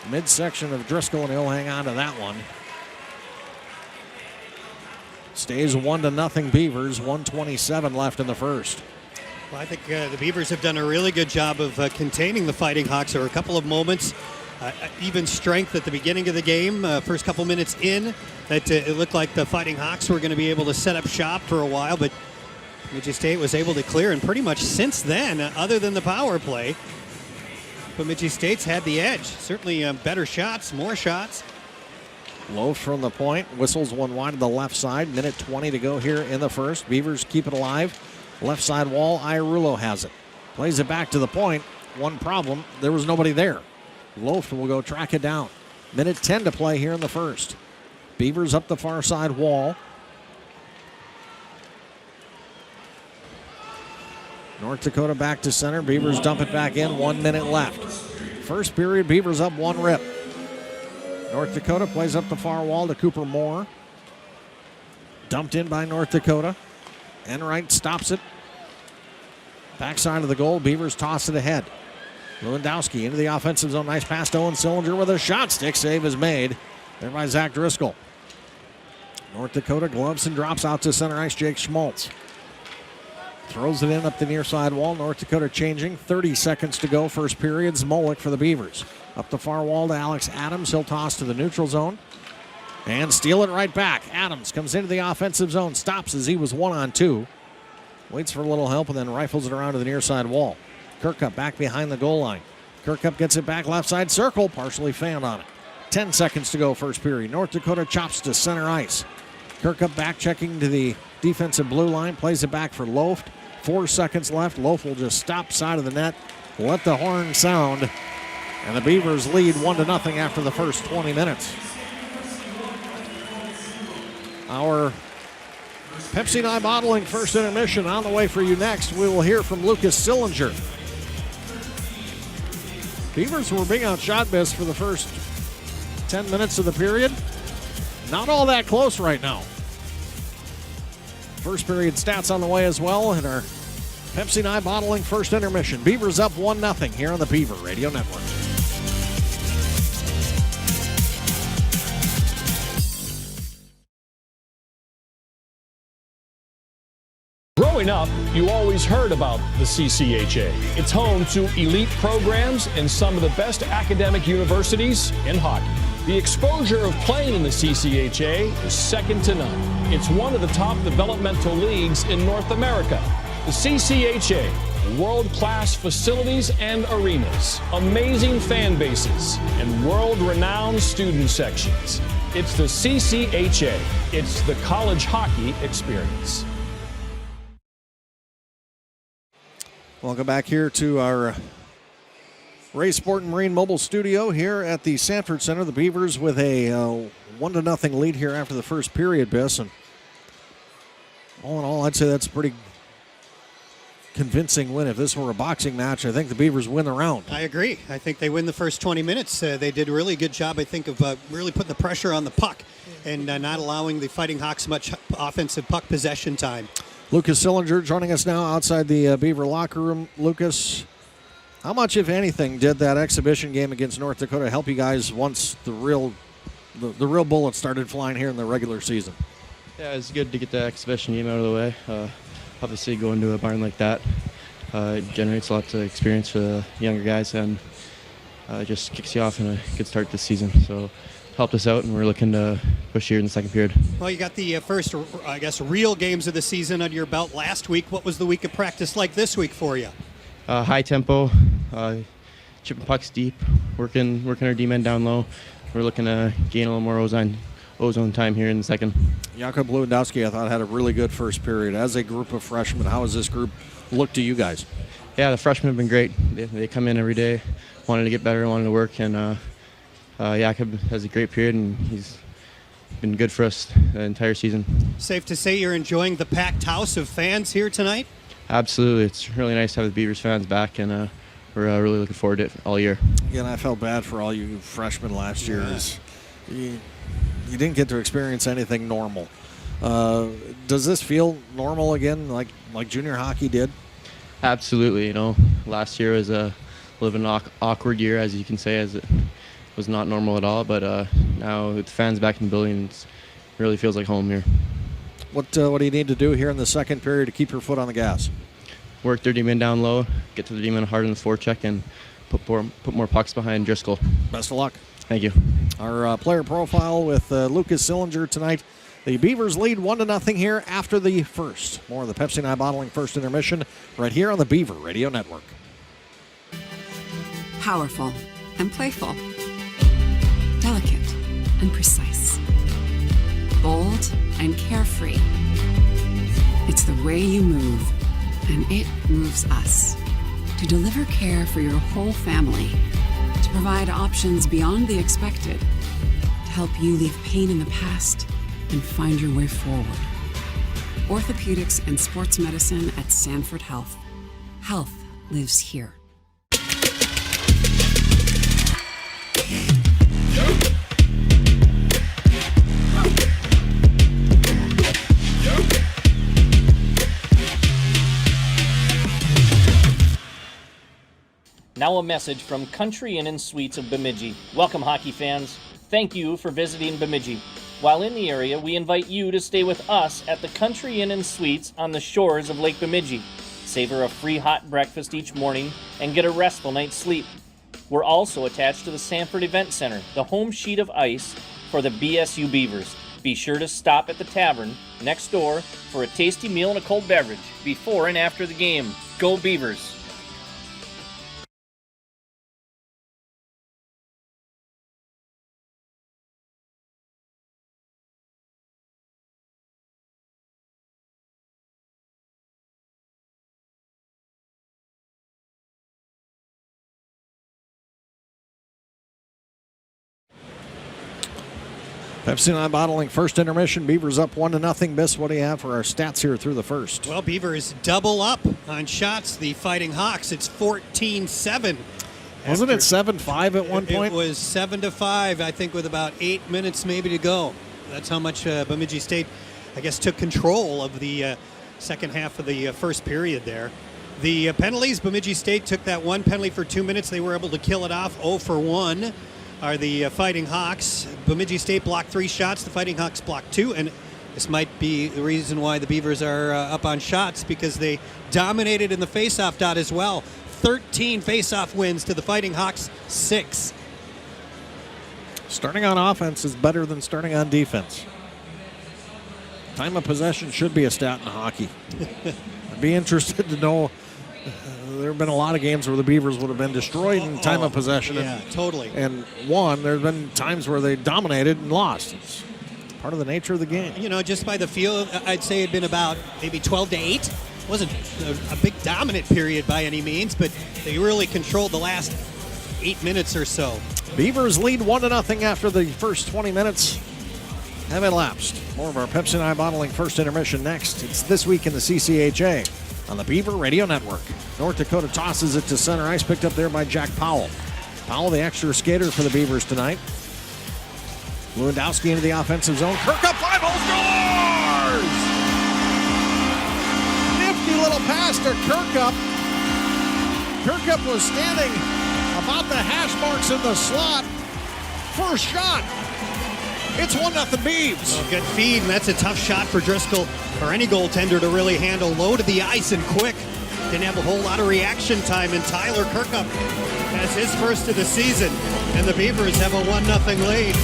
midsection of Driscoll, and he'll hang on to that one. Stays 1-0 Beavers. 1:27 left in the first. Well, I think the Beavers have done a really good job of containing the Fighting Hawks. There were a couple of moments, even strength at the beginning of the game, first couple minutes in, that it looked like the Fighting Hawks were going to be able to set up shop for a while, but Bemidji State was able to clear, and pretty much since then, other than the power play, Bemidji State's had the edge. Certainly better shots, more shots. Low from the point. Whistles one wide to the left side. Minute 20 to go here in the first. Beavers keep it alive. Left side wall. Iarulo has it. Plays it back to the point. One problem, there was nobody there. Loaf will go track it down. Minute 10 to play here in the first. Beavers up the far side wall. North Dakota back to center. Beavers dump it back in. 1 minute left. First period, Beavers up one rip. North Dakota plays up the far wall to Cooper Moore. Dumped in by North Dakota. Enright stops it. Backside of the goal. Beavers toss it ahead. Lewandowski into the offensive zone. Nice pass to Owen Sillinger with a shot. Stick save is made there by Zach Driscoll. North Dakota gloves and drops out to center ice. Jake Schmaltz throws it in up the near side wall. North Dakota changing. 30 seconds to go. First period. Zmolik for the Beavers. Up the far wall to Alex Adams. He'll toss to the neutral zone and steal it right back. Adams comes into the offensive zone. Stops as he was 1-on-2. Waits for a little help and then rifles it around to the near side wall. Kirkup back behind the goal line. Kirkup gets it back left side circle. Partially fanned on it. 10 seconds to go first period. North Dakota chops to center ice. Kirkup back checking to the defensive blue line. Plays it back for Loft. 4 seconds left. Loaf will just stop side of the net. Let the horn sound. And the Beavers lead 1-0 after the first 20 minutes. Our Pepsi Nine Bottling first intermission on the way for you next. We will hear from Lucas Sillinger. Beavers were being outshot missed for the first 10 minutes of the period. Not all that close right now. First period stats on the way as well, and our Pepsi Nine Bottling first intermission. Beavers up 1-0 here on the Beaver Radio Network. Growing up, you always heard about the CCHA. It's home to elite programs and some of the best academic universities in hockey. The exposure of playing in the CCHA is second to none. It's one of the top developmental leagues in North America. The CCHA, world-class facilities and arenas, amazing fan bases, and world-renowned student sections. It's the CCHA. It's the college hockey experience. Welcome back here to our Ray Sport and Marine Mobile Studio here at the Sanford Center. The Beavers with a 1-0 lead here after the first period, Biss. And all in all, I'd say that's a pretty convincing win. If this were a boxing match, I think the Beavers win the round. I agree. I think they win the first 20 minutes. They did a really good job, I think, of really putting the pressure on the puck and not allowing the Fighting Hawks much offensive puck possession time. Lucas Sillinger joining us now outside the Beaver locker room. Lucas, how much, if anything, did that exhibition game against North Dakota help you guys once the real bullets started flying here in the regular season? Yeah, it's good to get the exhibition game out of the way. Obviously, going to a barn like that generates lots of experience for the younger guys, and just kicks you off in a good start this season. So helped us out, and we're looking to push here in the second period. Well, you got the first, I guess, real games of the season under your belt last week. What was the week of practice like this week for you? High tempo, chipping pucks deep, working our D-men down low. We're looking to gain a little more ozone time here in the second. Jakub Lewandowski, I thought, had a really good first period. As a group of freshmen, how has this group looked to you guys? Yeah, the freshmen have been great. They come in every day, wanting to get better, wanting to work, and Jakub has a great period, and he's been good for us the entire season. Safe to say you're enjoying the packed house of fans here tonight? Absolutely. It's really nice to have the Beavers fans back, and we're really looking forward to it all year. Again, I felt bad for all you freshmen last year. You didn't get to experience anything normal. Does this feel normal again, like junior hockey did? Absolutely. You know, last year was a little bit of an awkward year, as you can say, as it was not normal at all. But now with the fans back in the building, it really feels like home here. What do you need to do here in the second period to keep your foot on the gas? Work their D-men down low, get to the D-men hard in the forecheck, and put more pucks behind Driscoll. Best of luck. Thank you. Our player profile with Lucas Sillinger tonight. The Beavers lead 1-0 here after the first. More of the Pepsi and I Bottling first intermission right here on the Beaver Radio Network. Powerful and playful. Delicate and precise. Bold and carefree. It's the way you move, and it moves us. To deliver care for your whole family. To provide options beyond the expected. To help you leave pain in the past and find your way forward. Orthopedics and sports medicine at Sanford Health. Health lives here. Now a message from Country Inn and Suites of Bemidji. Welcome, hockey fans. Thank you for visiting Bemidji. While in the area, we invite you to stay with us at the Country Inn and Suites on the shores of Lake Bemidji. Savor a free hot breakfast each morning and get a restful night's sleep. We're also attached to the Sanford Event Center, the home sheet of ice for the BSU Beavers. Be sure to stop at the tavern next door for a tasty meal and a cold beverage before and after the game. Go Beavers! Pepsi and I Bottling first intermission. Beavers up 1-0. Biss, what do you have for our stats here through the first? Well, Beavers double up on shots. The Fighting Hawks, it's 14-7. Wasn't it 7-5 at one point? It was 7-5, I think, with about 8 minutes maybe to go. That's how much Bemidji State, I guess, took control of the second half of the first period there. The penalties, Bemidji State took that one penalty for 2 minutes. They were able to kill it off 0 for 1. Are the Fighting Hawks. Bemidji State blocked 3 shots. The Fighting Hawks blocked 2. And this might be the reason why the Beavers are up on shots, because they dominated in the faceoff dot as well. 13 faceoff wins to the Fighting Hawks 6. Starting on offense is better than starting on defense. Time of possession should be a stat in hockey. I'd be interested to know. There have been a lot of games where the Beavers would have been destroyed in time of possession. Yeah, totally. And won. There have been times where they dominated and lost. It's part of the nature of the game. You know, just by the feel, I'd say it'd been about maybe 12-8. It wasn't a big dominant period by any means, but they really controlled the last 8 minutes or so. Beavers lead 1-0 after the first 20 minutes have elapsed. More of our Pepsi and I Bottling first intermission next. It's This Week in the CCHA on the Beaver Radio Network. North Dakota tosses it to center ice, picked up there by Jack Powell. Powell, the extra skater for the Beavers tonight. Lewandowski into the offensive zone. Kirkup, 5-hole scores! Nifty little pass to Kirkup. Kirkup was standing about the hash marks in the slot. First shot. It's 1-0 Beavs. Oh, good feed, and that's a tough shot for Driscoll or any goaltender to really handle. Low to the ice and quick. Didn't have a whole lot of reaction time, and Tyler Kirkup has his first of the season, and the Beavers have a 1-0 lead.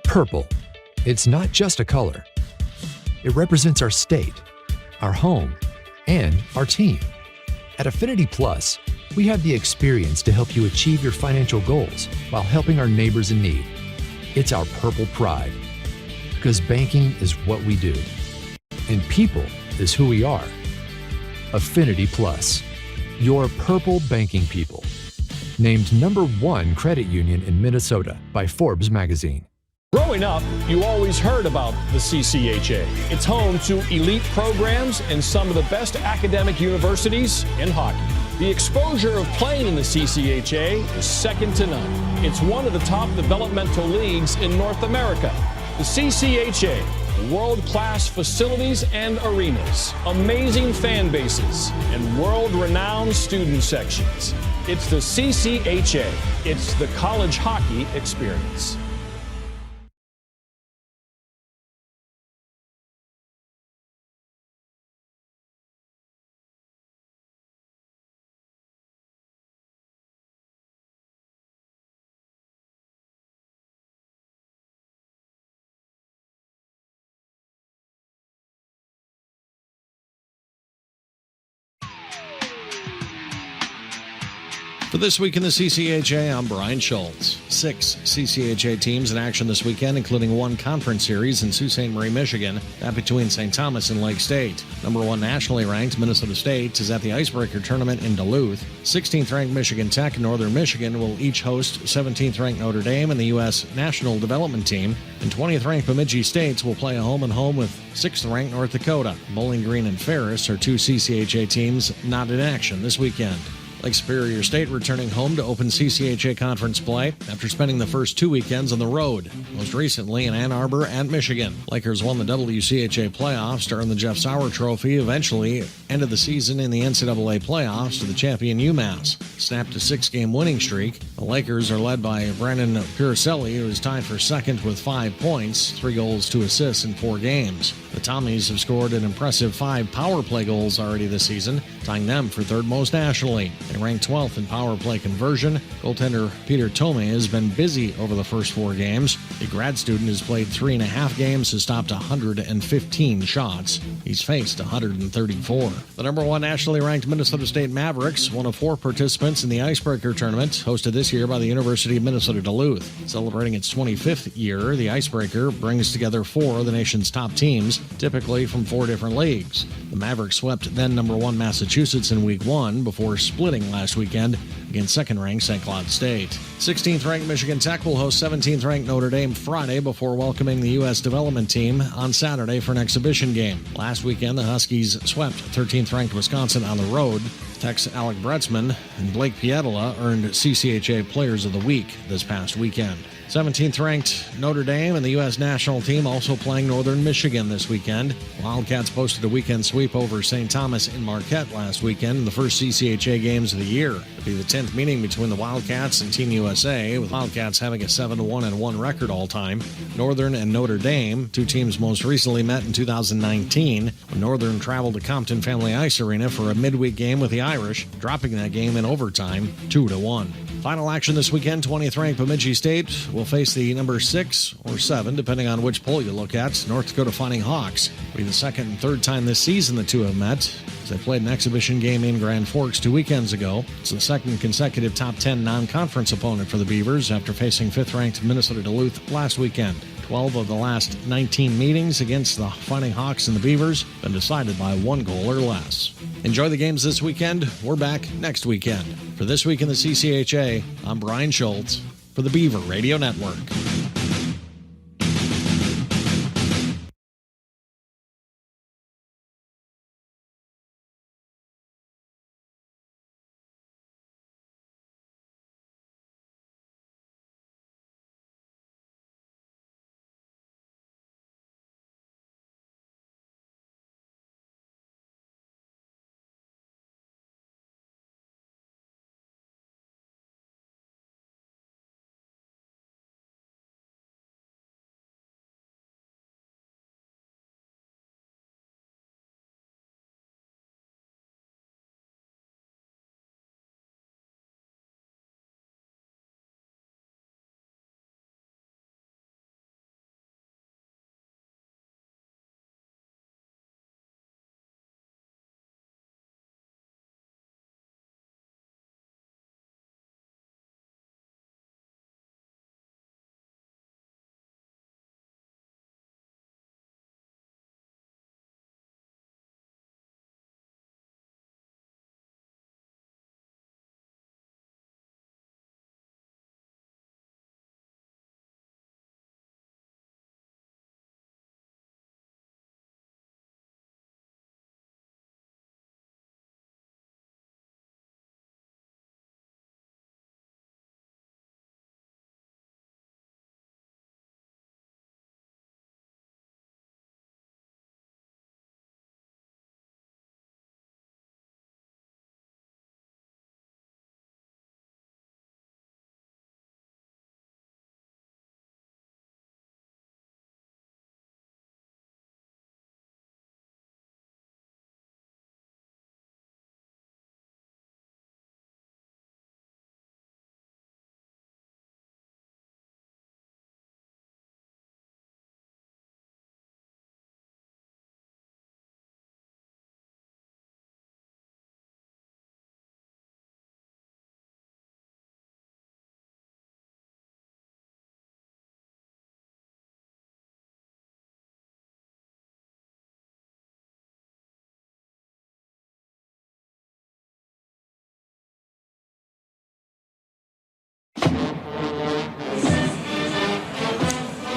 Purple. It's not just a color. It represents our state, our home, and our team. At Affinity Plus, we have the experience to help you achieve your financial goals while helping our neighbors in need. It's our purple pride, because banking is what we do, and people is who we are. Affinity Plus, your purple banking people. Named #1 credit union in Minnesota by Forbes magazine. Growing up, you always heard about the CCHA. It's home to elite programs and some of the best academic universities in hockey. The exposure of playing in the CCHA is second to none. It's one of the top developmental leagues in North America. The CCHA, world-class facilities and arenas, amazing fan bases, and world-renowned student sections. It's the CCHA. It's the college hockey experience. For This Week in the CCHA, I'm Brian Schultz. 6 CCHA teams in action this weekend, including one conference series in Sault Ste. Marie, Michigan, that between St. Thomas and Lake State. #1 nationally ranked Minnesota State is at the Icebreaker Tournament in Duluth. 16th ranked Michigan Tech and Northern Michigan will each host 17th ranked Notre Dame and the U.S. National Development Team. And 20th ranked Bemidji States will play a home-and-home with 6th ranked North Dakota. Bowling Green and Ferris are 2 CCHA teams not in action this weekend. Lake Superior State returning home to open CCHA conference play after spending the first 2 weekends on the road, most recently in Ann Arbor and Michigan. Lakers won the WCHA playoffs to earn the Jeff Sauer Trophy, eventually ended the season in the NCAA playoffs to the champion UMass. Snapped a 6-game winning streak. The Lakers are led by Brandon Puricelli, who is tied for second with 5 points, 3 goals, 2 assists in 4 games. The Tommies have scored an impressive 5 power play goals already this season, tying them for third most nationally. They ranked 12th in power play conversion. Goaltender Peter Tome has been busy over the first 4 games. The grad student has played 3.5 games, has stopped 115 shots. He's faced 134. The #1 nationally ranked Minnesota State Mavericks, one of 4 participants in the Icebreaker Tournament, hosted this year by the University of Minnesota Duluth. Celebrating its 25th year, the Icebreaker brings together 4 of the nation's top teams, typically from 4 different leagues. The Mavericks swept then #1 Massachusetts in Week 1 before splitting last weekend against second-ranked St. Cloud State. 16th-ranked Michigan Tech will host 17th-ranked Notre Dame Friday before welcoming the U.S. Development Team on Saturday for an exhibition game. Last weekend, the Huskies swept 13th-ranked Wisconsin on the road. Tech's Alec Bretzman and Blake Pietola earned CCHA Players of the Week this past weekend. 17th-ranked Notre Dame and the U.S. national team also playing Northern Michigan this weekend. Wildcats posted a weekend sweep over St. Thomas in Marquette last weekend in the first CCHA games of the year. It'll be the 10th meeting between the Wildcats and Team USA, with Wildcats having a 7-1-1 record all-time. Northern and Notre Dame, 2 teams most recently met in 2019, when Northern traveled to Compton Family Ice Arena for a midweek game with the Irish, dropping that game in overtime 2-1. Final action this weekend, 20th-ranked Bemidji State will will face the number 6 or 7, depending on which poll you look at, North Dakota Fighting Hawks. It'll be the second and third time this season the two have met, as they played an exhibition game in Grand Forks 2 weekends ago. It's the second consecutive top 10 non-conference opponent for the Beavers after facing 5th-ranked Minnesota Duluth last weekend. 12 of the last 19 meetings against the Fighting Hawks and the Beavers been decided by 1 goal or less. Enjoy the games this weekend. We're back next weekend. For This Week in the CCHA, I'm Brian Schultz for the Beaver Radio Network.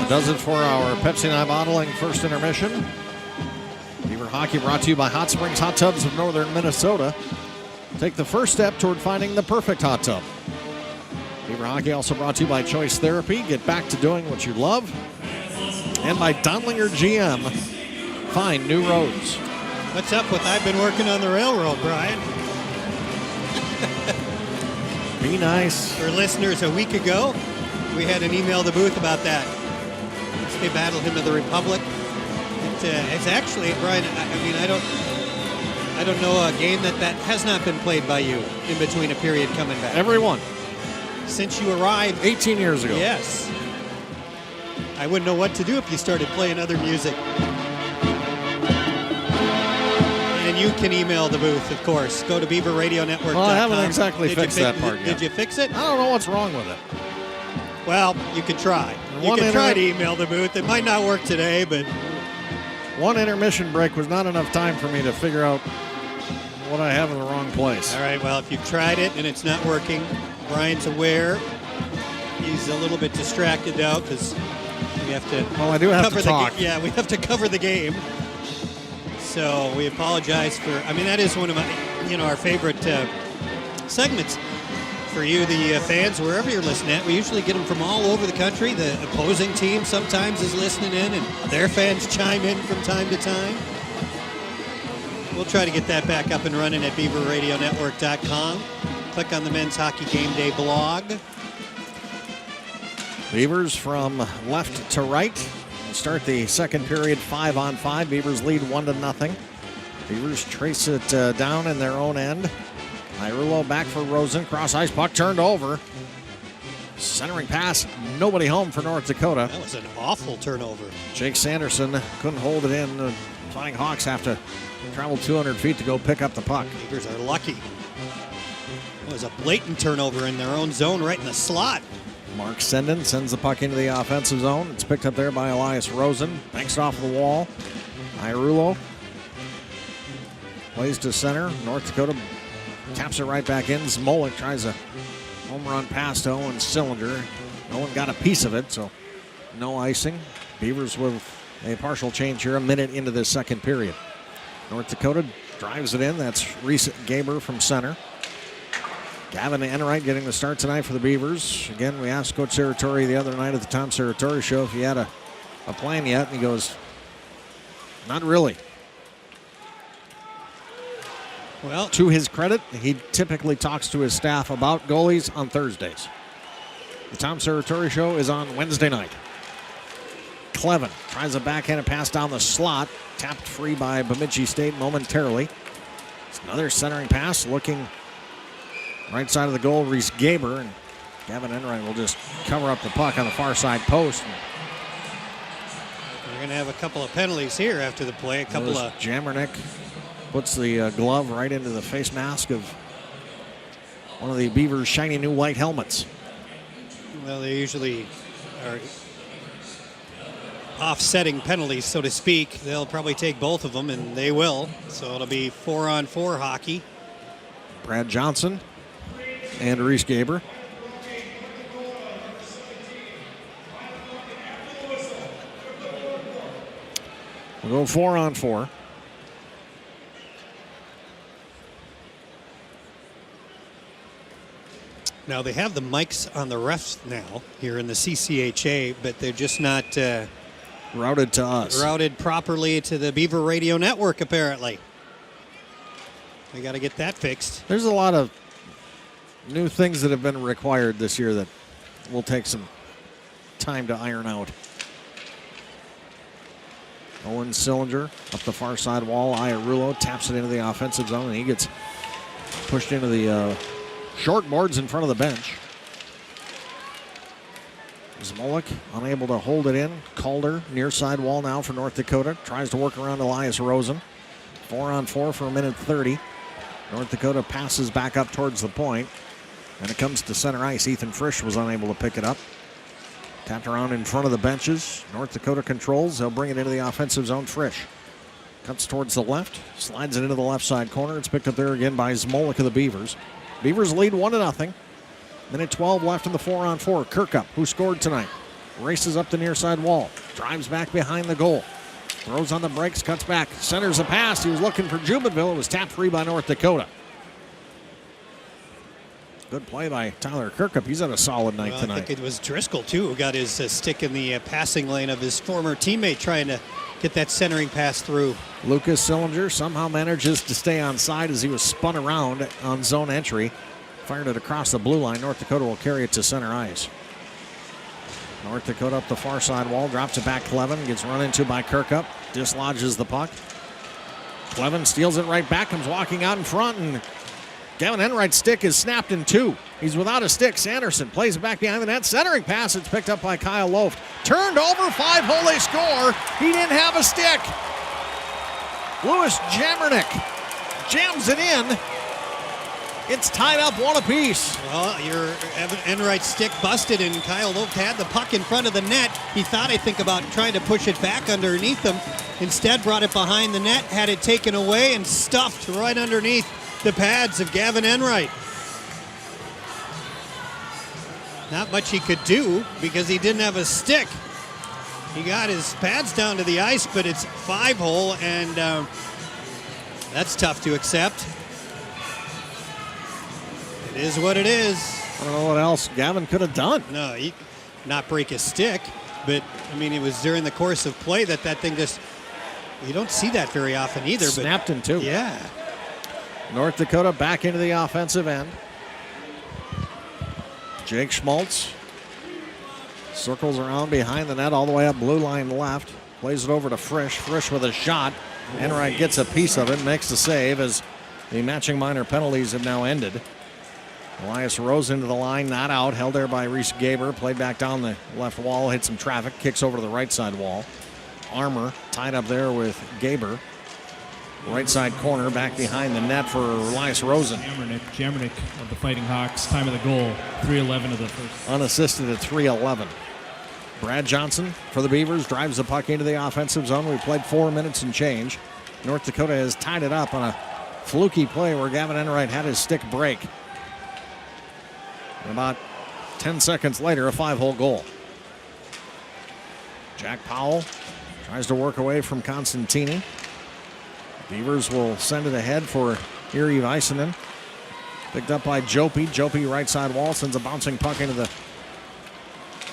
Does it for our Pepsi Night bottling first intermission. Beaver Hockey brought to you by Hot Springs Hot Tubs of Northern Minnesota. Take the first step toward finding the perfect hot tub. Beaver Hockey also brought to you by Choice Therapy. Get back to doing what you love. And by Donlinger GM. Find new roads. What's up with I've been working on the railroad, Brian? Be nice. For listeners, a week ago, we had an email to the booth about that. They battled him of the Republic. It's actually, Brian, I don't know a game that has not been played by you in between a period coming back. Every one. Since you arrived. 18 years ago. Yes. I wouldn't know what to do if you started playing other music. And you can email the booth, of course. Go to BeaverRadioNetwork.com. Well, I haven't exactly fixed that part yet. Did you fix it? I don't know what's wrong with it. Well, you could try. You can try to email the booth. It might not work today, but... One intermission break was not enough time for me to figure out what I have in the wrong place. All right, well, if you've tried it and it's not working, Brian's aware. He's a little bit distracted now because we have to... Well, I do have to talk. Yeah, we have to cover the game. So we apologize for... that is one of my, our favorite segments. For you, the fans, wherever you're listening at, we usually get them from all over the country. The opposing team sometimes is listening in, and their fans chime in from time to time. We'll try to get that back up and running at BeaverRadioNetwork.com. Click on the Men's Hockey Game Day blog. Beavers from left to right. Start the second period 5-on-5. Beavers lead 1-0. Beavers trace it down in their own end. Irulo back for Rosen. Cross ice puck turned over. Centering pass, nobody home for North Dakota. That was an awful turnover. Jake Sanderson couldn't hold it in. The Flying Hawks have to travel 200 feet to go pick up the puck. Beavers are lucky. It was a blatant turnover in their own zone right in the slot. Mark Senden sends the puck into the offensive zone. It's picked up there by Elias Rosen. Banks off the wall. Iarulo plays to center. North Dakota taps it right back in. Smolik tries a home run pass to Owen Sillinger. Owen got a piece of it, so no icing. Beavers with a partial change here a minute into the second period. North Dakota drives it in. That's Reese Gaber from center. Gavin Enright getting the start tonight for the Beavers. Again, we asked Coach Serratori the other night at the Tom Serratori show if he had a plan yet, and he goes, not really. Well, to his credit, he typically talks to his staff about goalies on Thursdays. The Tom Serratori show is on Wednesday night. Clevin tries a backhanded pass down the slot, tapped free by Bemidji State momentarily. It's another centering pass, looking right side of the goal, Reese Gaber, and Gavin Enright will just cover up the puck on the far side post. We're going to have a couple of penalties here after the play. Jamernick puts the glove right into the face mask of one of the Beavers' shiny new white helmets. Well, they usually are offsetting penalties, so to speak. They'll probably take both of them, and they will. So it'll be 4-on-4 hockey. Brad Johnson and Reese Gaber. We'll go 4-on-4. Now, they have the mics on the refs now here in the CCHA, but they're just not routed to us. Routed properly to the Beaver Radio Network, apparently. We got to get that fixed. There's a lot of new things that have been required this year that will take some time to iron out. Owen Sillinger up the far side wall. Iarulo taps it into the offensive zone, and he gets pushed into the short boards in front of the bench. Smolik unable to hold it in. Calder near side wall now for North Dakota. Tries to work around Elias Rosen. 4-on-4 for a minute 30. North Dakota passes back up towards the point. And it comes to center ice. Ethan Frisch was unable to pick it up. Tapped around in front of the benches. North Dakota controls. They'll bring it into the offensive zone. Frisch cuts towards the left. Slides it into the left side corner. It's picked up there again by Smolik of the Beavers. Beavers lead 1-0. Minute 12 left in the 4-on-4. Kirkup, who scored tonight, races up the near side wall. Drives back behind the goal. Throws on the brakes, cuts back. Centers a pass. He was looking for Jubenville. It was tapped free by North Dakota. Good play by Tyler Kirkup. He's had a solid night tonight. I think it was Driscoll, too, who got his stick in the passing lane of his former teammate trying to get that centering pass through. Lucas Sillinger somehow manages to stay on side as he was spun around on zone entry. Fired it across the blue line. North Dakota will carry it to center ice. North Dakota up the far side wall. Drops it back. Clevin gets run into by Kirkup. Dislodges the puck. Clevin steals it right back. Comes walking out in front, and Gavin Enright's stick is snapped in two. He's without a stick. Sanderson plays it back behind the net. Centering pass. It's picked up by Kyle Loft. Turned over. 5-hole. They score. He didn't have a stick. Lewis Jamernick jams it in. It's tied up 1 apiece. Well, your Enright's stick busted, and Kyle Loft had the puck in front of the net. He thought, I think, about trying to push it back underneath him. Instead, brought it behind the net, had it taken away, and stuffed right underneath the pads of Gavin Enright. Not much he could do because he didn't have a stick. He got his pads down to the ice, but it's 5-hole, and that's tough to accept. It is what it is. I don't know what else Gavin could have done. No, he not break his stick, but I mean, it was during the course of play that thing just, you don't see that very often either. Snapped in two. Yeah. North Dakota back into the offensive end. Jake Schmaltz circles around behind the net all the way up blue line left. Plays it over to Frisch. Frisch with a shot. Enright gets a piece of it, makes the save as the matching minor penalties have now ended. Elias Rose into the line, not out. Held there by Reese Gaber. Played back down the left wall, hit some traffic, kicks over to the right side wall. Armour tied up there with Gaber. Right side corner, back behind the net for Elias Rosen. Jamernick of the Fighting Hawks. Time of the goal, 3:11 of the first. Unassisted at 3:11. Brad Johnson for the Beavers drives the puck into the offensive zone. We played 4 minutes and change. North Dakota has tied it up on a fluky play where Gavin Enright had his stick break. And about 10 seconds later, a 5-hole goal. Jack Powell tries to work away from Constantini. Beavers will send it ahead for Erie Väisänen. Picked up by Jopi. Jopi right side wall sends a bouncing puck into the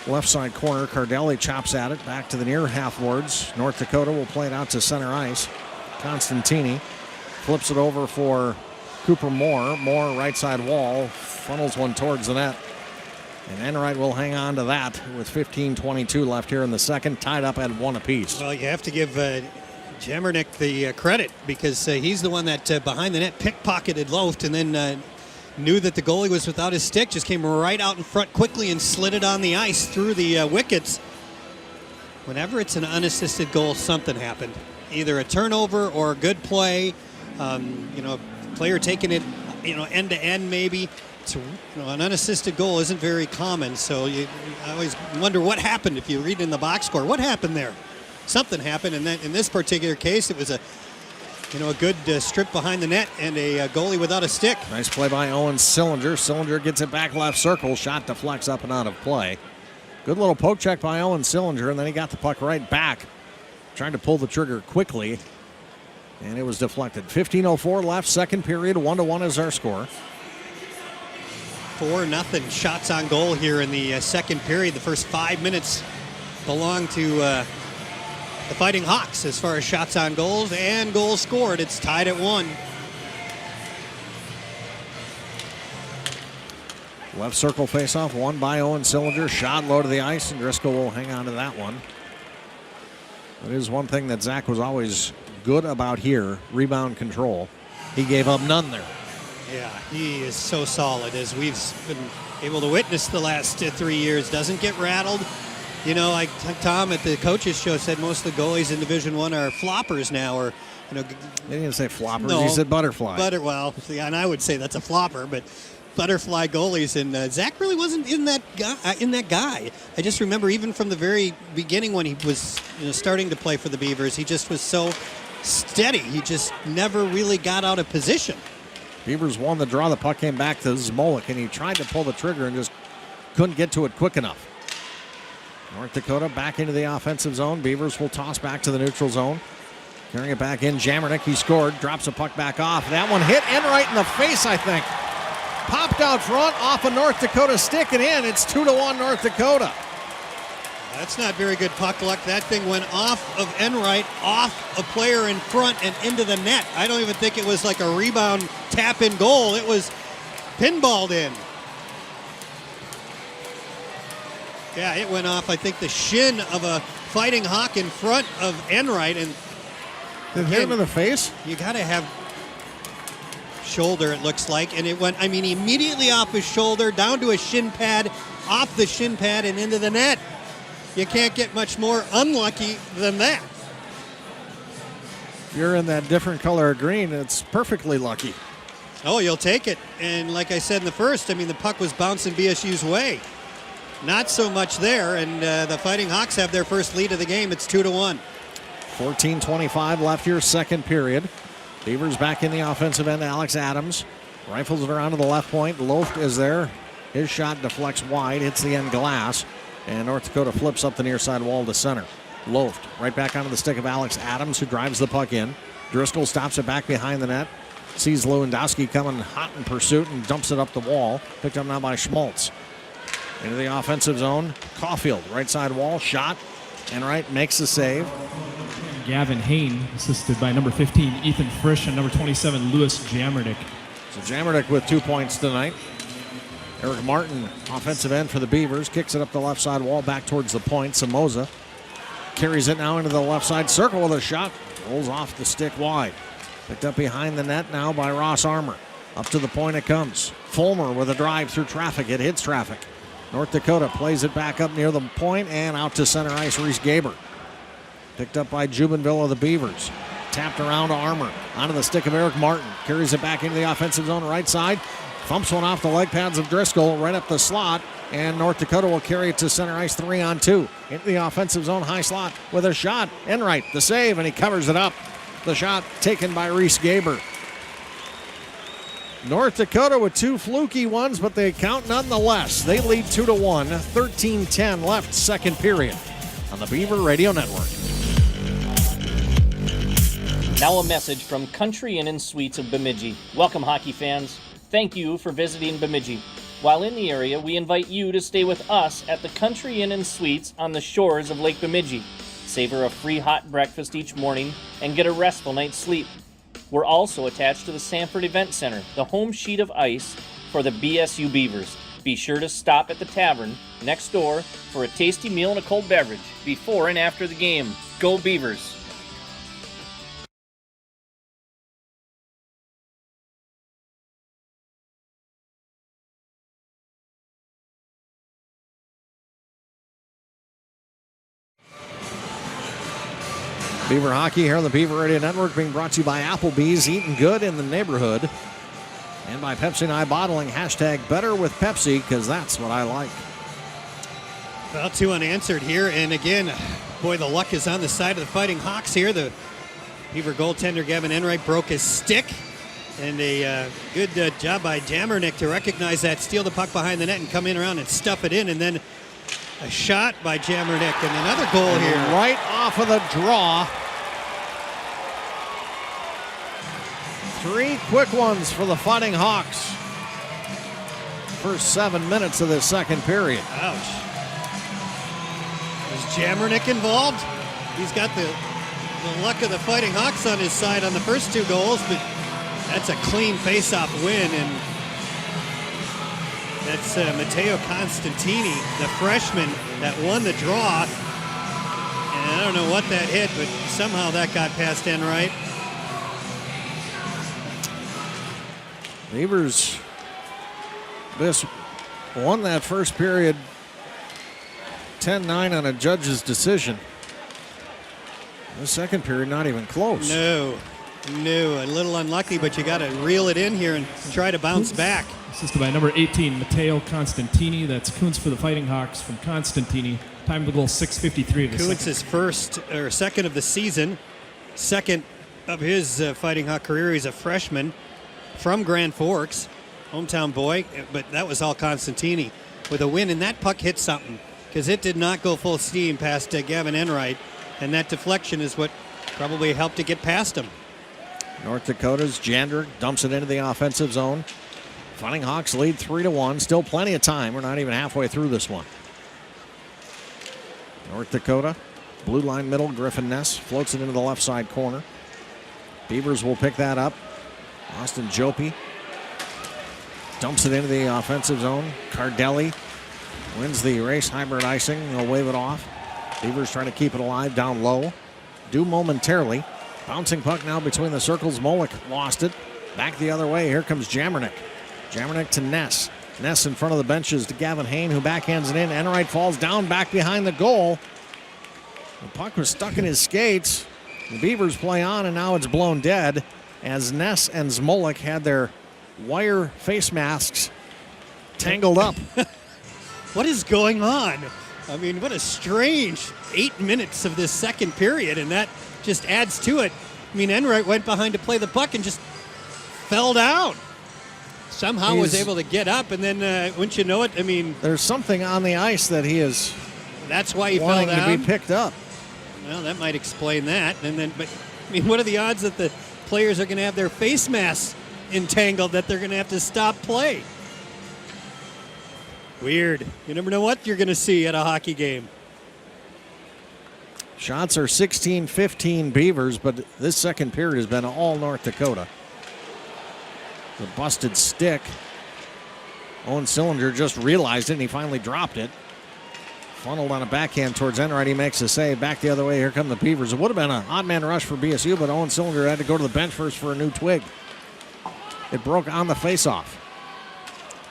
left side corner. Cardelli chops at it back to the near half boards. North Dakota will play it out to center ice. Constantini flips it over for Cooper Moore. Moore right side wall funnels one towards the net. And Enright will hang on to that with 15:22 left here in the second, tied up at 1 apiece. Well, you have to give Jamernick the credit because he's the one that behind the net pickpocketed Loft and then knew that the goalie was without his stick, just came right out in front quickly and slid it on the ice through the wickets. Whenever it's an unassisted goal, something happened. Either a turnover or a good play. Player taking it, end to end maybe. An unassisted goal isn't very common, so I always wonder what happened if you read in the box score. What happened there? Something happened, and then in this particular case, it was a good strip behind the net and a goalie without a stick. Nice play by Owen Sillinger. Sillinger gets it back left circle. Shot deflects up and out of play. Good little poke check by Owen Sillinger, and then he got the puck right back. Trying to pull the trigger quickly, and it was deflected. 15:04 left, second period. 1-1 is our score. 4-0 shots on goal here in the second period. The first 5 minutes belong to the Fighting Hawks as far as shots on goals and goals scored. It's tied at 1. Left circle faceoff won by Owen Sillinger. Shot low to the ice, and Driscoll will hang on to that one. It is one thing that Zach was always good about here, rebound control. He gave up none there. Yeah, he is so solid, as we've been able to witness the last 3 years. Doesn't get rattled. Like Tom at the coaches show said, most of the goalies in Division I are floppers now, or He didn't say floppers. No, he said butterfly. And I would say that's a flopper, but butterfly goalies. And Zach really wasn't in that guy. I just remember even from the very beginning when he was starting to play for the Beavers, he just was so steady. He just never really got out of position. Beavers won the draw. The puck came back to Zmolik, and he tried to pull the trigger and just couldn't get to it quick enough. North Dakota back into the offensive zone. Beavers will toss back to the neutral zone. Carrying it back in. Jamernick, he scored. Drops the puck back off. That one hit Enright in the face, I think. Popped out front off a North Dakota stick and in. It's 2-1 North Dakota. That's not very good puck luck. That thing went off of Enright, off a player in front and into the net. I don't even think it was like a rebound tap-in goal. It was pinballed in. Yeah, it went off, I think, the shin of a Fighting Hawk in front of Enright. And did it hit him in the face? You got to have shoulder, it looks like. And it went, immediately off his shoulder, down to a shin pad, off the shin pad, and into the net. You can't get much more unlucky than that. If you're in that different color of green, it's perfectly lucky. Oh, you'll take it. And like I said in the first, the puck was bouncing BSU's way. Not so much there, and the Fighting Hawks have their first lead of the game. It's 2-1. 14:25 left here, second period. Beavers back in the offensive end. Alex Adams rifles it around to the left point. Loft is there. His shot deflects wide, hits the end glass, and North Dakota flips up the near side wall to center. Loft right back onto the stick of Alex Adams, who drives the puck in. Driscoll stops it back behind the net. Sees Lewandowski coming hot in pursuit and dumps it up the wall. Picked up now by Schmaltz. Into the offensive zone. Caulfield, right side wall, shot. Enright makes the save. Gavin Hain, assisted by number 15, Ethan Frisch, and number 27, Lewis Jamernick. So Jamernick with 2 points tonight. Eric Martin, offensive end for the Beavers, kicks it up the left side wall back towards the point. Samoza carries it now into the left side circle with a shot. Rolls off the stick wide. Picked up behind the net now by Ross Armour. Up to the point it comes. Fulmer with a drive through traffic. It hits traffic. North Dakota plays it back up near the point and out to center ice, Reese Gaber. Picked up by Jubenville of the Beavers. Tapped around to Armour. Onto the stick of Eric Martin. Carries it back into the offensive zone right side. Thumps one off the leg pads of Driscoll right up the slot. And North Dakota will carry it to center ice 3-on-2. Into the offensive zone high slot with a shot. Enright, the save, and he covers it up. The shot taken by Reese Gaber. North Dakota with two fluky ones, but they count nonetheless. They lead 2-1, 13-10 left, second period on the Beaver Radio Network. Now a message from Country Inn and Suites of Bemidji. Welcome, hockey fans. Thank you for visiting Bemidji. While in the area, we invite you to stay with us at the Country Inn and Suites on the shores of Lake Bemidji. Savor a free hot breakfast each morning and get a restful night's sleep. We're also attached to the Sanford Event Center, the home sheet of ice for the BSU Beavers. Be sure to stop at the tavern next door for a tasty meal and a cold beverage before and after the game. Go Beavers! Beaver Hockey here on the Beaver Radio Network, being brought to you by Applebee's, eating good in the neighborhood. And by Pepsi and I Bottling, hashtag better with Pepsi, because that's what I like. Well, two unanswered here, and again, boy, the luck is on the side of the Fighting Hawks here. The Beaver goaltender Gavin Enright broke his stick, and a good job by Jamernick to recognize that, steal the puck behind the net, and come in around and stuff it in, and then a shot by Jamernick, and another goal here. Right off of the draw. Three quick ones for the Fighting Hawks. First 7 minutes of the second period. Ouch. Is Jamernick involved? He's got the luck of the Fighting Hawks on his side on the first two goals, but that's a clean face-off win, and that's Matteo Constantini, the freshman that won the draw. And I don't know what that hit, but somehow that got past Enright. Beavers this won that first period 10-9 on a judge's decision. The second period, not even close. No, a little unlucky, but you got to reel it in here and try to bounce back. Assisted by number 18, Matteo Constantini. That's Kuntz for the Fighting Hawks from Constantini. Time of the goal, 6:53. Kuntz's first or second of the season, second of his Fighting Hawk career. He's a freshman from Grand Forks, hometown boy, but that was all Constantini with a win, and that puck hit something because it did not go full steam past Gavin Enright, and that deflection is what probably helped to get past him. North Dakota's Jandrick dumps it into the offensive zone. Fighting Hawks lead 3-1. Still plenty of time. We're not even halfway through this one. North Dakota, blue line middle, Griffin Ness floats it into the left side corner. Beavers will pick that up. Austin Jopi dumps it into the offensive zone. Cardelli wins the race, hybrid icing. They'll wave it off. Beavers trying to keep it alive down low. Do momentarily. Bouncing puck now between the circles. Molick lost it. Back the other way. Here comes Jamernick. Jamernick to Ness. Ness in front of the benches to Gavin Hain, who backhands it in. Enright falls down back behind the goal. The puck was stuck in his skates. The Beavers play on, and now it's blown dead as Ness and Zmolik had their wire face masks tangled up. What is going on? I mean, what a strange 8 minutes of this second period, and that just adds to it. I mean, Enright went behind to play the puck and just fell down. Somehow was able to get up, and then wouldn't you know it, I mean... There's something on the ice that he is... That's why he fell down? Wanting to be picked up. Well, that might explain that. And then, but I mean, what are the odds that the players are going to have their face masks entangled, that they're going to have to stop play? Weird. You never know what you're going to see at a hockey game. Shots are 16-15 Beavers, but this second period has been all North Dakota. The busted stick. Owen Sillinger just realized it, and he finally dropped it. Funneled on a backhand towards Enright. He makes a save. Back the other way. Here come the Beavers. It would have been an odd man rush for BSU, but Owen Sillinger had to go to the bench first for a new twig. It broke on the faceoff.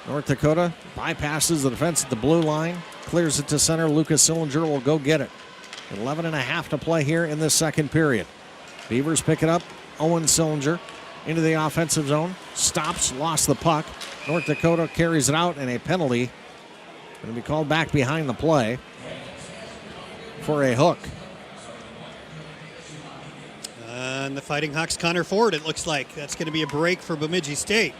North Dakota bypasses the defense at the blue line, clears it to center. Lucas Sillinger will go get it. 11.5 to play here in this second period. Beavers pick it up. Owen Sillinger into the offensive zone. Stops, lost the puck. North Dakota carries it out, and a penalty going to be called back behind the play for a hook. And the Fighting Hawks Connor Ford, it looks like. That's going to be a break for Bemidji State.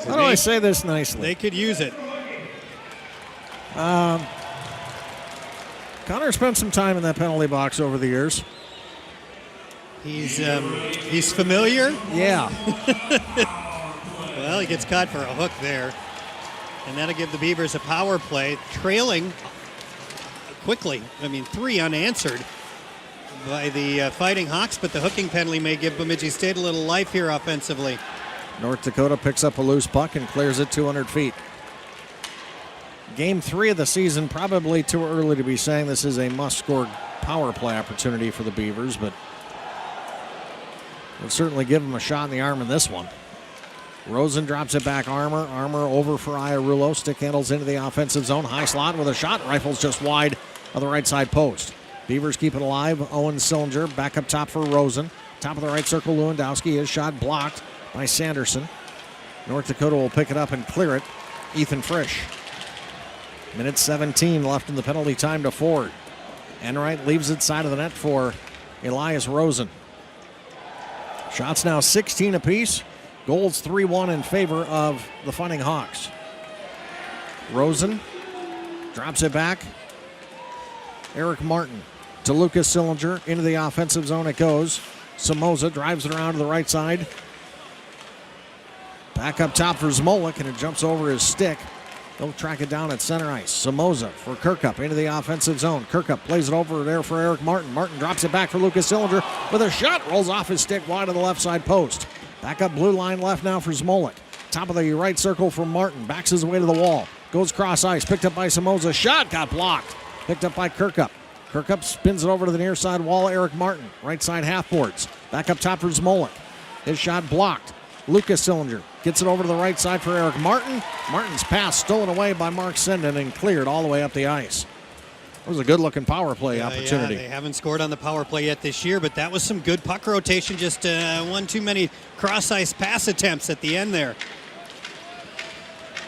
How do I say this nicely? They could use it. Connor spent some time in that penalty box over the years. He's familiar. Yeah. Well, he gets caught for a hook there. And that'll give the Beavers a power play, trailing quickly. 3 unanswered by the Fighting Hawks, but the hooking penalty may give Bemidji State a little life here offensively. North Dakota picks up a loose puck and clears it 200 feet. Game 3 of the season, probably too early to be saying this is a must-score power play opportunity for the Beavers, but we'll certainly give them a shot in the arm in this one. Rosen drops it back. Armour over for Iarulo. Stick handles into the offensive zone. High slot with a shot. Rifles just wide of the right side post. Beavers keep it alive. Owen Sillinger back up top for Rosen. Top of the right circle, Lewandowski. His shot blocked by Sanderson. North Dakota will pick it up and clear it. Ethan Frisch. Minute 17 left in the penalty time to Ford. Enright leaves it side of the net for Elias Rosen. Shots now 16 apiece. Goals 3-1 in favor of the Fighting Hawks. Rosen drops it back. Eric Martin to Lucas Sillinger. Into the offensive zone it goes. Somoza drives it around to the right side. Back up top for Zmolik, and it jumps over his stick. They'll track it down at center ice. Somoza for Kirkup into the offensive zone. Kirkup plays it over there for Eric Martin. Martin drops it back for Lucas Sillinger with a shot. Rolls off his stick wide of the left side post. Back up blue line left now for Zmolik. Top of the right circle for Martin. Backs his way to the wall. Goes cross ice. Picked up by Somoza. Shot got blocked. Picked up by Kirkup. Kirkup spins it over to the near side wall. Eric Martin. Right side half boards. Back up top for Zmolik. His shot blocked. Lucas Sillinger gets it over to the right side for Eric Martin. Martin's pass stolen away by Mark Senden and cleared all the way up the ice. It was a good-looking power play opportunity. Yeah, they haven't scored on the power play yet this year, but that was some good puck rotation. Just one too many cross-ice pass attempts at the end there.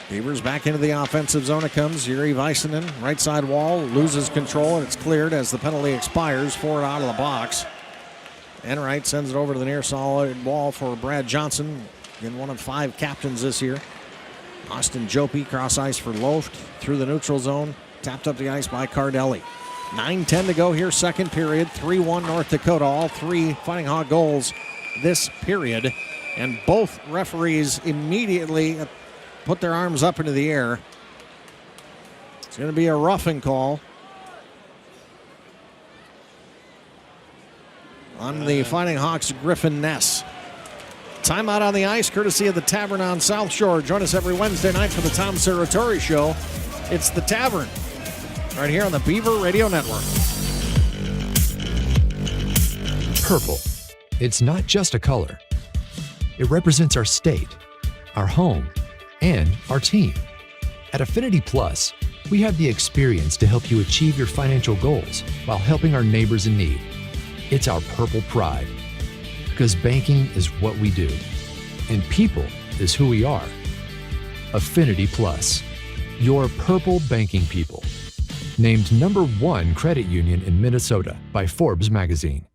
Beavers back into the offensive zone it comes. Yuri Väisänen, right side wall, loses control, and it's cleared as the penalty expires. Forward out of the box. Enright sends it over to the near solid wall for Brad Johnson. Again, one of 5 captains this year. Austin Jopi, cross ice for Loft. Through the neutral zone. Tapped up the ice by Cardelli. 9:10 to go here, second period. 3-1 North Dakota. All 3 Fighting Hawk goals this period. And both referees immediately put their arms up into the air. It's going to be a roughing call on the Fighting Hawks' Griffin Ness. Timeout on the ice, courtesy of the Tavern on South Shore. Join us every Wednesday night for the Tom Serratori Show. It's the Tavern, right here on the Beaver Radio Network. Purple. It's not just a color. It represents our state, our home, and our team. At Affinity Plus, we have the experience to help you achieve your financial goals while helping our neighbors in need. It's our purple pride, because banking is what we do, and people is who we are. Affinity Plus, your purple banking people. Named #1 credit union in Minnesota by Forbes magazine.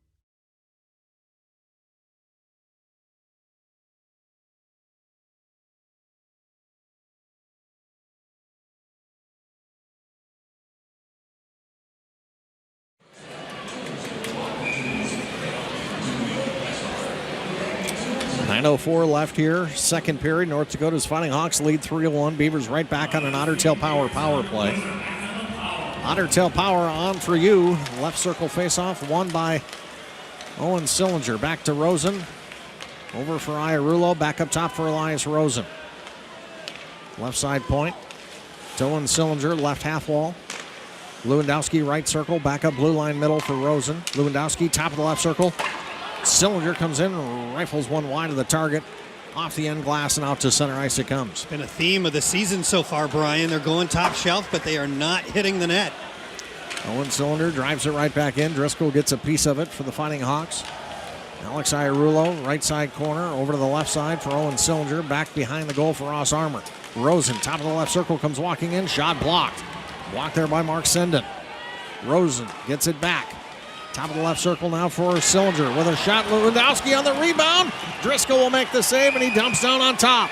.904 left here, second period. North Dakota's Fighting Hawks lead 3-1. Beavers right back on an Ottertail power play. Ottertail Power on for you. Left circle faceoff won by Owen Sillinger. Back to Rosen. Over for Iarulo. Back up top for Elias Rosen. Left side point. To Owen Sillinger, left half wall. Lewandowski right circle. Back up blue line middle for Rosen. Lewandowski top of the left circle. Sillinger comes in and rifles one wide of the target. Off the end glass and out to center ice it comes. Been a theme of the season so far, Brian. They're going top shelf, but they are not hitting the net. Owen Cylinder drives it right back in. Driscoll gets a piece of it for the Fighting Hawks. Alex Iarulo, right side corner, over to the left side for Owen Cylinder. Back behind the goal for Ross Armour. Rosen, top of the left circle, comes walking in. Shot blocked. Blocked there by Mark Senden. Rosen gets it back. Top of the left circle now for Sillinger with a shot. Lewandowski on the rebound. Driscoll will make the save, and he dumps down on top.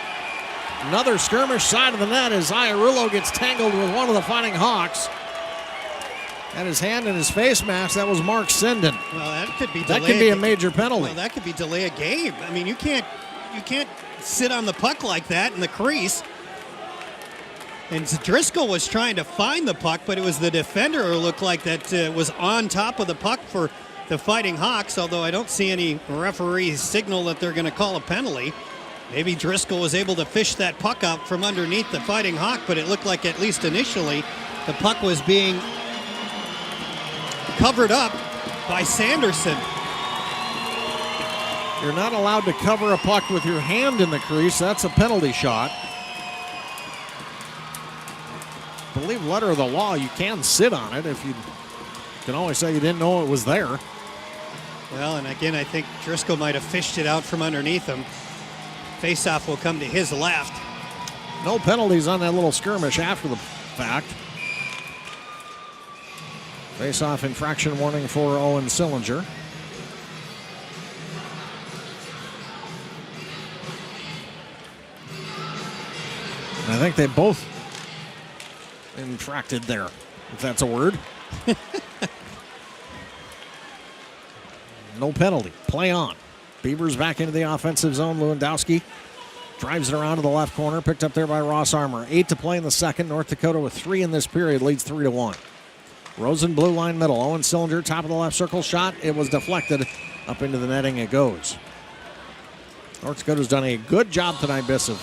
Another skirmish side of the net as Iarulo gets tangled with one of the Fighting Hawks. Had his hand in his face mask. That was Mark Senden. Well, that could be that could be a major penalty. Well, that could be delay a game. I mean, you can't sit on the puck like that in the crease. And Driscoll was trying to find the puck, but it was the defender who looked like that was on top of the puck for the Fighting Hawks, although I don't see any referee signal that they're going to call a penalty. Maybe Driscoll was able to fish that puck up from underneath the Fighting Hawk, but it looked like, at least initially, the puck was being covered up by Sanderson. You're not allowed to cover a puck with your hand in the crease. That's a penalty shot. I believe letter of the law, you can sit on it. If you can always say you didn't know it was there. Well, and again, I think Driscoll might have fished it out from underneath him. Faceoff will come to his left. No penalties on that little skirmish after the fact. Faceoff infraction warning for Owen Sillinger. I think they both infracted there, if that's a word. No penalty. Play on. Beavers back into the offensive zone. Lewandowski drives it around to the left corner. Picked up there by Ross Armour. 8 to play in the second. North Dakota with 3 in this period leads 3-1. Rosen, blue line middle. Owen Sillinger, top of the left circle shot. It was deflected. Up into the netting it goes. North Dakota's done a good job tonight, Biss, of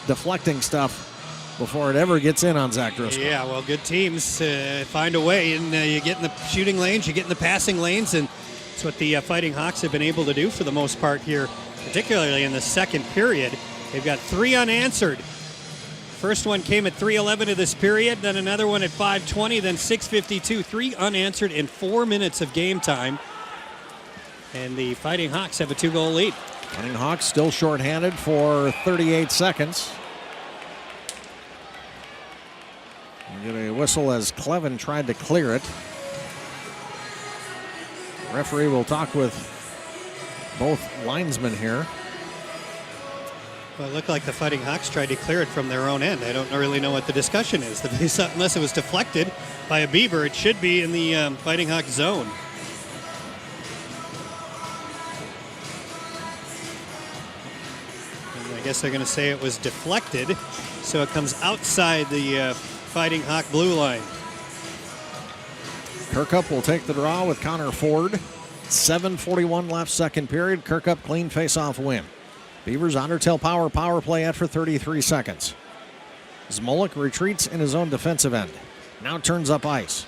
deflecting stuff before it ever gets in on Zach Driscoll. Yeah, well, good teams find a way, and you get in the shooting lanes, you get in the passing lanes, and it's what the Fighting Hawks have been able to do for the most part here, particularly in the second period. They've got 3 unanswered. First one came at 3:11 of this period, then another one at 5:20, then 6:52. 3 unanswered in 4 minutes of game time. And the Fighting Hawks have a 2-goal lead. Fighting Hawks still shorthanded for 38 seconds. We get a whistle as Clevin tried to clear it. Referee will talk with both linesmen here. Well, it looked like the Fighting Hawks tried to clear it from their own end. I don't really know what the discussion is. Unless it was deflected by a Beaver, it should be in the Fighting Hawks zone. And I guess they're going to say it was deflected, so it comes outside the Fighting Hawk blue line. Kirkup will take the draw with Connor Ford. 7:41 left, second period. Kirkup clean face-off win. Beavers Undertale power play at for 33 seconds. Zmolik retreats in his own defensive end. Now turns up ice.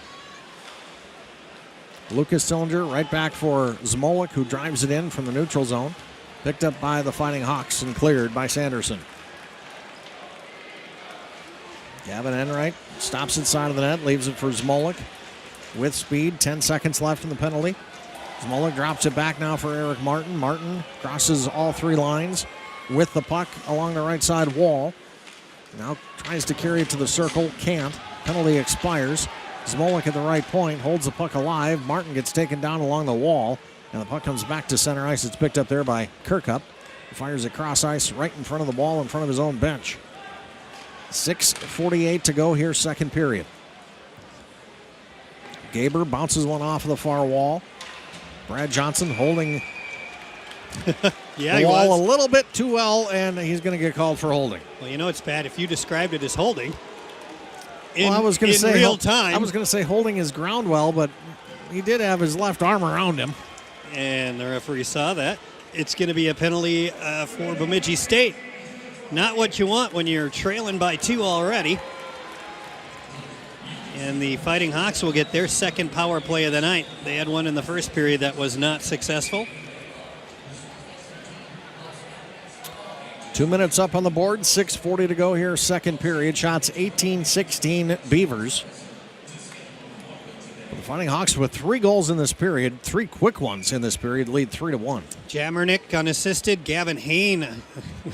Lucas Sillinger right back for Zmolik, who drives it in from the neutral zone. Picked up by the Fighting Hawks and cleared by Sanderson. Gavin Enright stops inside of the net, leaves it for Zmolik. With speed, 10 seconds left in the penalty. Zmolik drops it back now for Eric Martin. Martin crosses all 3 lines with the puck along the right side wall. Now tries to carry it to the circle, can't. Penalty expires. Zmolik at the right point, holds the puck alive. Martin gets taken down along the wall, and the puck comes back to center ice. It's picked up there by Kirkup. Fires it cross ice right in front of the ball, in front of his own bench. 6:48 to go here, second period. Gaber bounces one off of the far wall. Brad Johnson holding the wall a little bit too well, and he's going to get called for holding. Well, you know it's bad if you described it as holding in, I was going to say real time. I was going to say holding his ground well, but he did have his left arm around him. And the referee saw that. It's going to be a penalty for Bemidji State. Not what you want when you're trailing by 2 already. And the Fighting Hawks will get their second power play of the night. They had one in the first period that was not successful. 2 minutes up on the board, 6:40 to go here, second period. Shots 18-16 Beavers. The Fighting Hawks with 3 goals in this period, 3 quick ones in this period, lead 3-1. Jamernick unassisted. Gavin Hain,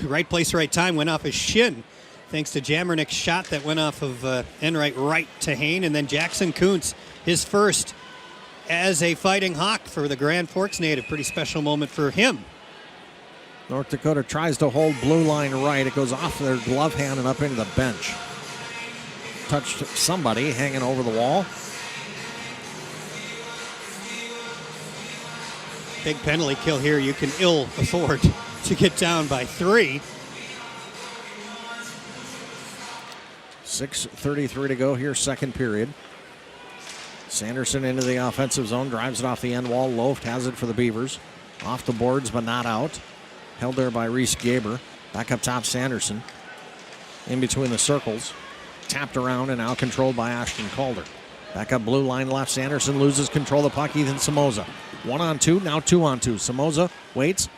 right place, right time, went off his shin thanks to Jamernick's shot that went off of Enright right to Hain. And then Jackson Kuntz, his first as a Fighting Hawk for the Grand Forks native. Pretty special moment for him. North Dakota tries to hold blue line right. It goes off their glove hand and up into the bench. Touched somebody hanging over the wall. Big penalty kill here. You can ill afford to get down by 3. 6:33 to go here, second period. Sanderson into the offensive zone, drives it off the end wall. Loft has it for the Beavers. Off the boards, but not out. Held there by Reese Gaber. Back up top, Sanderson. In between the circles. Tapped around and now controlled by Ashton Calder. Back up blue line left. Sanderson loses control of the puck. Ethan Somoza. 1-on-2, now 2-on-2. Somoza waits,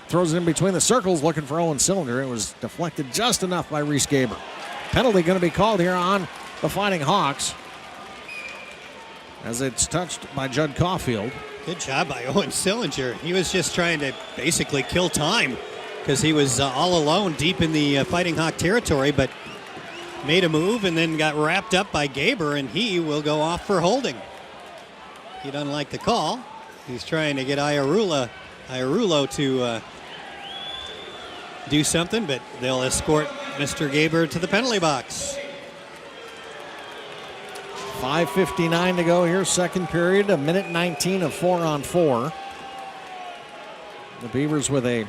throws it in between the circles looking for Owen Cylinder. It was deflected just enough by Reese Gaber. Penalty going to be called here on the Fighting Hawks as it's touched by Judd Caulfield. Good job by Owen Sillinger. He was just trying to basically kill time because he was all alone deep in the Fighting Hawk territory, but made a move and then got wrapped up by Gaber, and he will go off for holding. He doesn't like the call. He's trying to get Iarulo to do something, but they'll escort Mr. Gaber to the penalty box. 5:59 to go here, second period. 1:19 of 4-on-4. The Beavers with a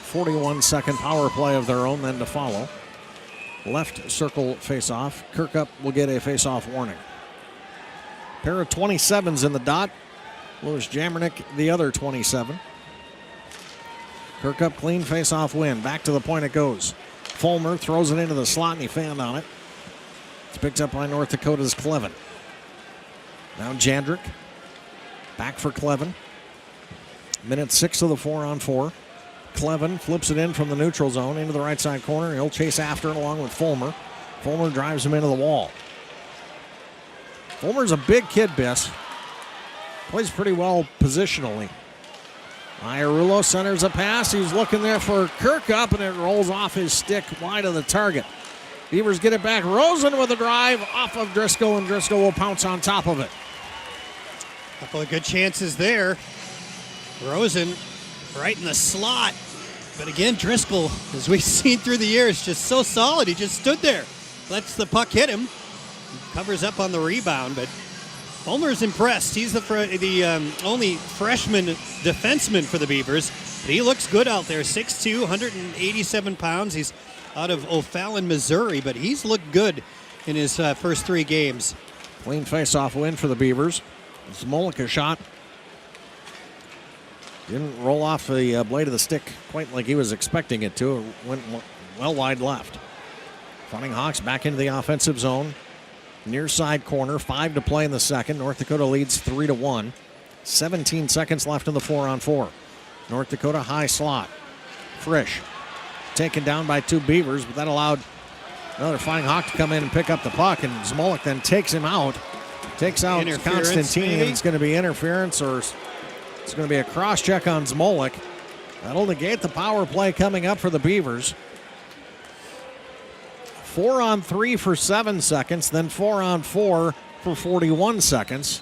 41-second power play of their own then to follow. Left circle face-off. Kirkup will get a face-off warning. Pair of 27s in the dot. Lewis Jamernick, the other 27. Kirkup clean face-off win. Back to the point it goes. Fulmer throws it into the slot and he fanned on it. It's picked up by North Dakota's Clevin. Now Jandrick. Back for Clevin. Minute 6 of the 4-on-4. Clevin flips it in from the neutral zone into the right side corner. He'll chase after it along with Fulmer. Fulmer drives him into the wall. Fulmer's a big kid, Biss. Plays pretty well positionally. Iarulo centers a pass. He's looking there for Kirkup, and it rolls off his stick wide of the target. Beavers get it back. Rosen with a drive off of Driscoll, and Driscoll will pounce on top of it. Couple of good chances there. Rosen right in the slot. But again, Driscoll, as we've seen through the years, just so solid. He just stood there. Lets the puck hit him. Covers up on the rebound, but Fulmer's impressed. He's the only freshman defenseman for the Beavers. But he looks good out there. 6'2", 187 pounds. He's out of O'Fallon, Missouri, but he's looked good in his first 3 games. Clean face-off win for the Beavers. Zmolik a shot. Didn't roll off the blade of the stick quite like he was expecting it to. It went well wide left. Fighting Hawks back into the offensive zone. Near side corner, 5 to play in the second. North Dakota leads 3-1. 17 seconds left in the 4-on-4. North Dakota high slot. Frisch taken down by 2 Beavers, but that allowed another Fighting Hawk to come in and pick up the puck, and Zmolik then takes him out. Takes out Constantine, and it's going to be interference, or it's going to be a cross-check on Zmolik. That'll negate the power play coming up for the Beavers. 4-on-3 for 7 seconds, then 4-on-4 for 41 seconds.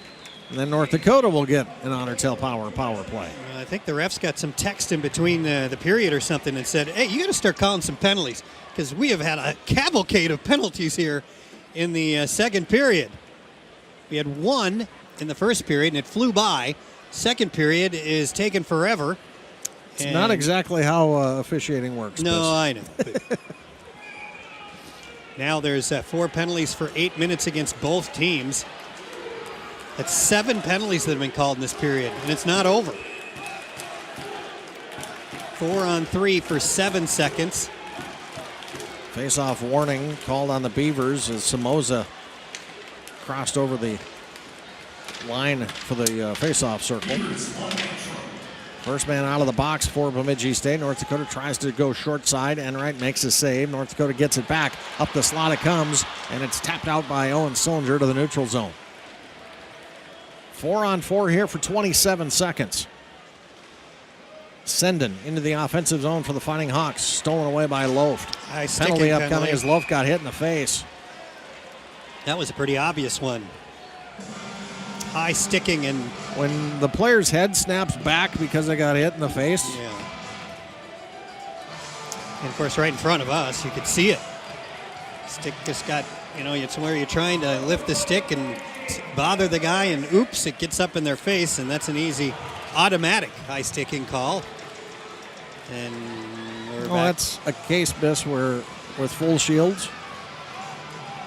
And then North Dakota will get an Honor Tail power play. I think the refs got some text in between the period or something and said, hey, you got to start calling some penalties because we have had a cavalcade of penalties here in the second period. We had 1 in the first period, and it flew by. Second period is taking forever. It's not exactly how officiating works. No, I know. Now there's 4 penalties for 8 minutes against both teams. That's 7 penalties that have been called in this period, and it's not over. 4-on-3 for 7 seconds. Face-off warning called on the Beavers as Somoza crossed over the line for the face-off circle. First man out of the box for Bemidji State. North Dakota tries to go short side. Enright makes a save. North Dakota gets it back. Up the slot it comes, and it's tapped out by Owen Sillinger to the neutral zone. 4-on-4 here for 27 seconds. Senden into the offensive zone for the Fighting Hawks. Stolen away by Loft. Penalty upcoming as Loft got hit in the face. That was a pretty obvious one. High sticking, and when the player's head snaps back because they got hit in the face. Yeah. And of course, right in front of us, you could see it. Stick just got, it's where you're trying to lift the stick and bother the guy, and oops, it gets up in their face, and that's an easy automatic high sticking call. And we're back. That's a case, Biss, where with full shields,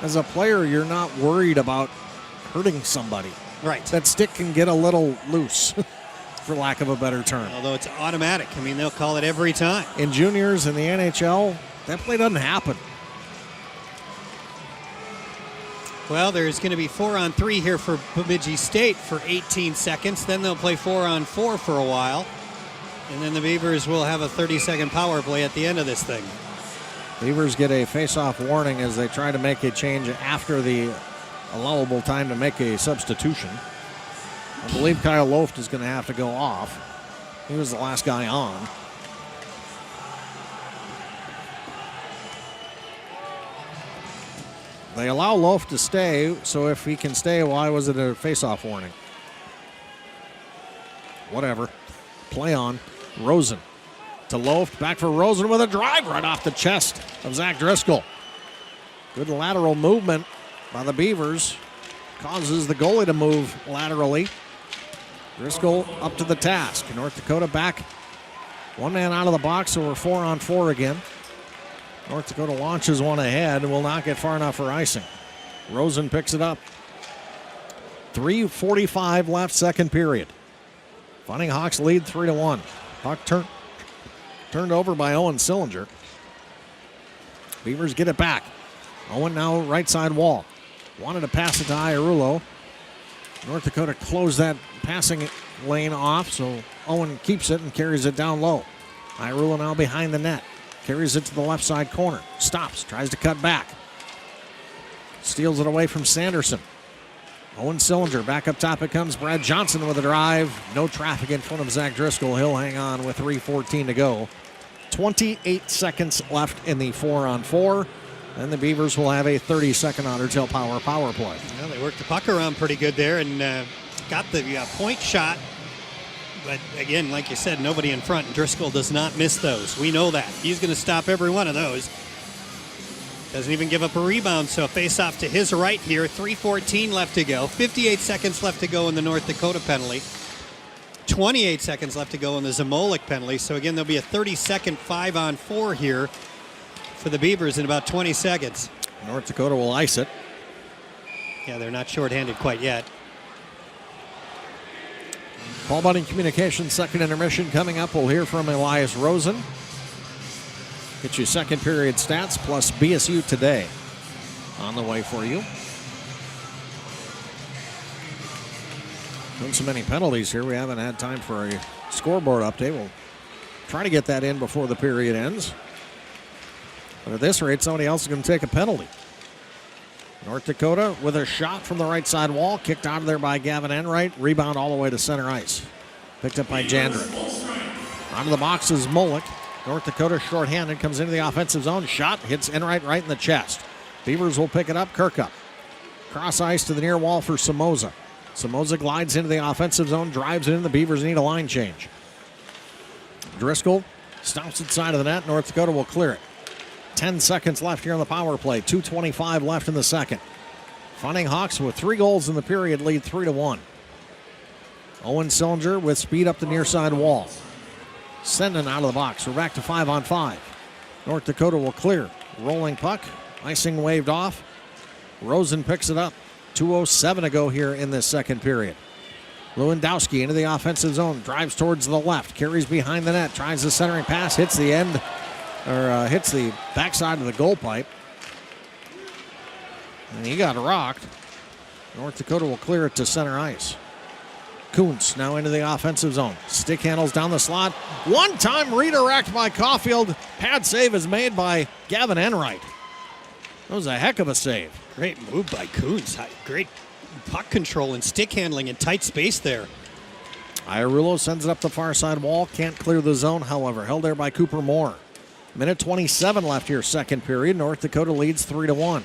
as a player, you're not worried about hurting somebody. Right. That stick can get a little loose, for lack of a better term. Although it's automatic. They'll call it every time. In juniors in the NHL, that play doesn't happen. Well, there's going to be 4-on-3 here for Bemidji State for 18 seconds. Then they'll play 4-on-4 for a while. And then the Beavers will have a 30-second power play at the end of this thing. Beavers get a face-off warning as they try to make a change after the allowable time to make a substitution. I believe Kyle Loft is going to have to go off. He was the last guy on. They allow Loft to stay, so if he can stay, why was it a face-off warning? Whatever. Play on. Rosen to Loft. Back for Rosen with a drive right off the chest of Zach Driscoll. Good lateral movement by the Beavers. Causes the goalie to move laterally. Driscoll up to the task. North Dakota back. One man out of the box, so we're 4-on-4 again. North Dakota launches one ahead and will not get far enough for icing. Rosen picks it up. 3:45 left, second period. Fighting Hawks lead 3-1. Puck turned over by Owen Sillinger. Beavers get it back. Owen now right side wall. Wanted to pass it to Iarulo. North Dakota closed that passing lane off, so Owen keeps it and carries it down low. Iarulo now behind the net. Carries it to the left side corner. Stops, tries to cut back. Steals it away from Sanderson. Owen Sillinger, back up top it comes. Brad Johnson with a drive. No traffic in front of Zach Driscoll. He'll hang on with 3:14 to go. 28 seconds left in the 4-on-4. And the Beavers will have a 30-second Otter Tail power play. Well, they worked the puck around pretty good there and got the point shot. But again, like you said, nobody in front. And Driscoll does not miss those. We know that. He's going to stop every one of those. Doesn't even give up a rebound, so a face-off to his right here. 3:14 left to go. 58 seconds left to go in the North Dakota penalty. 28 seconds left to go in the Zamolik penalty. So again, there'll be a 30-second 5-on-4 here for the Beavers in about 20 seconds. North Dakota will ice it. Yeah, they're not shorthanded quite yet. Paul Bunting Communications second intermission coming up. We'll hear from Elias Rosen. Get you second period stats plus BSU today on the way for you. Doing so many penalties here, we haven't had time for a scoreboard update. We'll try to get that in before the period ends. But at this rate, somebody else is going to take a penalty. North Dakota with a shot from the right side wall. Kicked out of there by Gavin Enright. Rebound all the way to center ice. Picked up by Jandrick. Onto the box is Molick. North Dakota shorthanded. Comes into the offensive zone. Shot. Hits Enright right in the chest. Beavers will pick it up. Kirkup. Cross ice to the near wall for Somoza. Somoza glides into the offensive zone. Drives it in. The Beavers need a line change. Driscoll stomps inside of the net. North Dakota will clear it. 10 seconds left here on the power play. 2:25 left in the second. Fighting Hawks with 3 goals in the period lead 3-1. Owen Sillinger with speed up the near side wall. Sending out of the box. We're back to 5-on-5. North Dakota will clear. Rolling puck. Icing waved off. Rosen picks it up. 2:07 to go here in this second period. Lewandowski into the offensive zone. Drives towards the left. Carries behind the net. Tries the centering pass. Hits the end. Hits the backside of the goal pipe. And he got rocked. North Dakota will clear it to center ice. Kuntz now into the offensive zone. Stick handles down the slot. One-time redirect by Caulfield. Pad save is made by Gavin Enright. That was a heck of a save. Great move by Kuntz. Great puck control and stick handling in tight space there. Iarulo sends it up the far side wall. Can't clear the zone, however. Held there by Cooper Moore. Minute 27 left here, second period. North Dakota leads 3-1.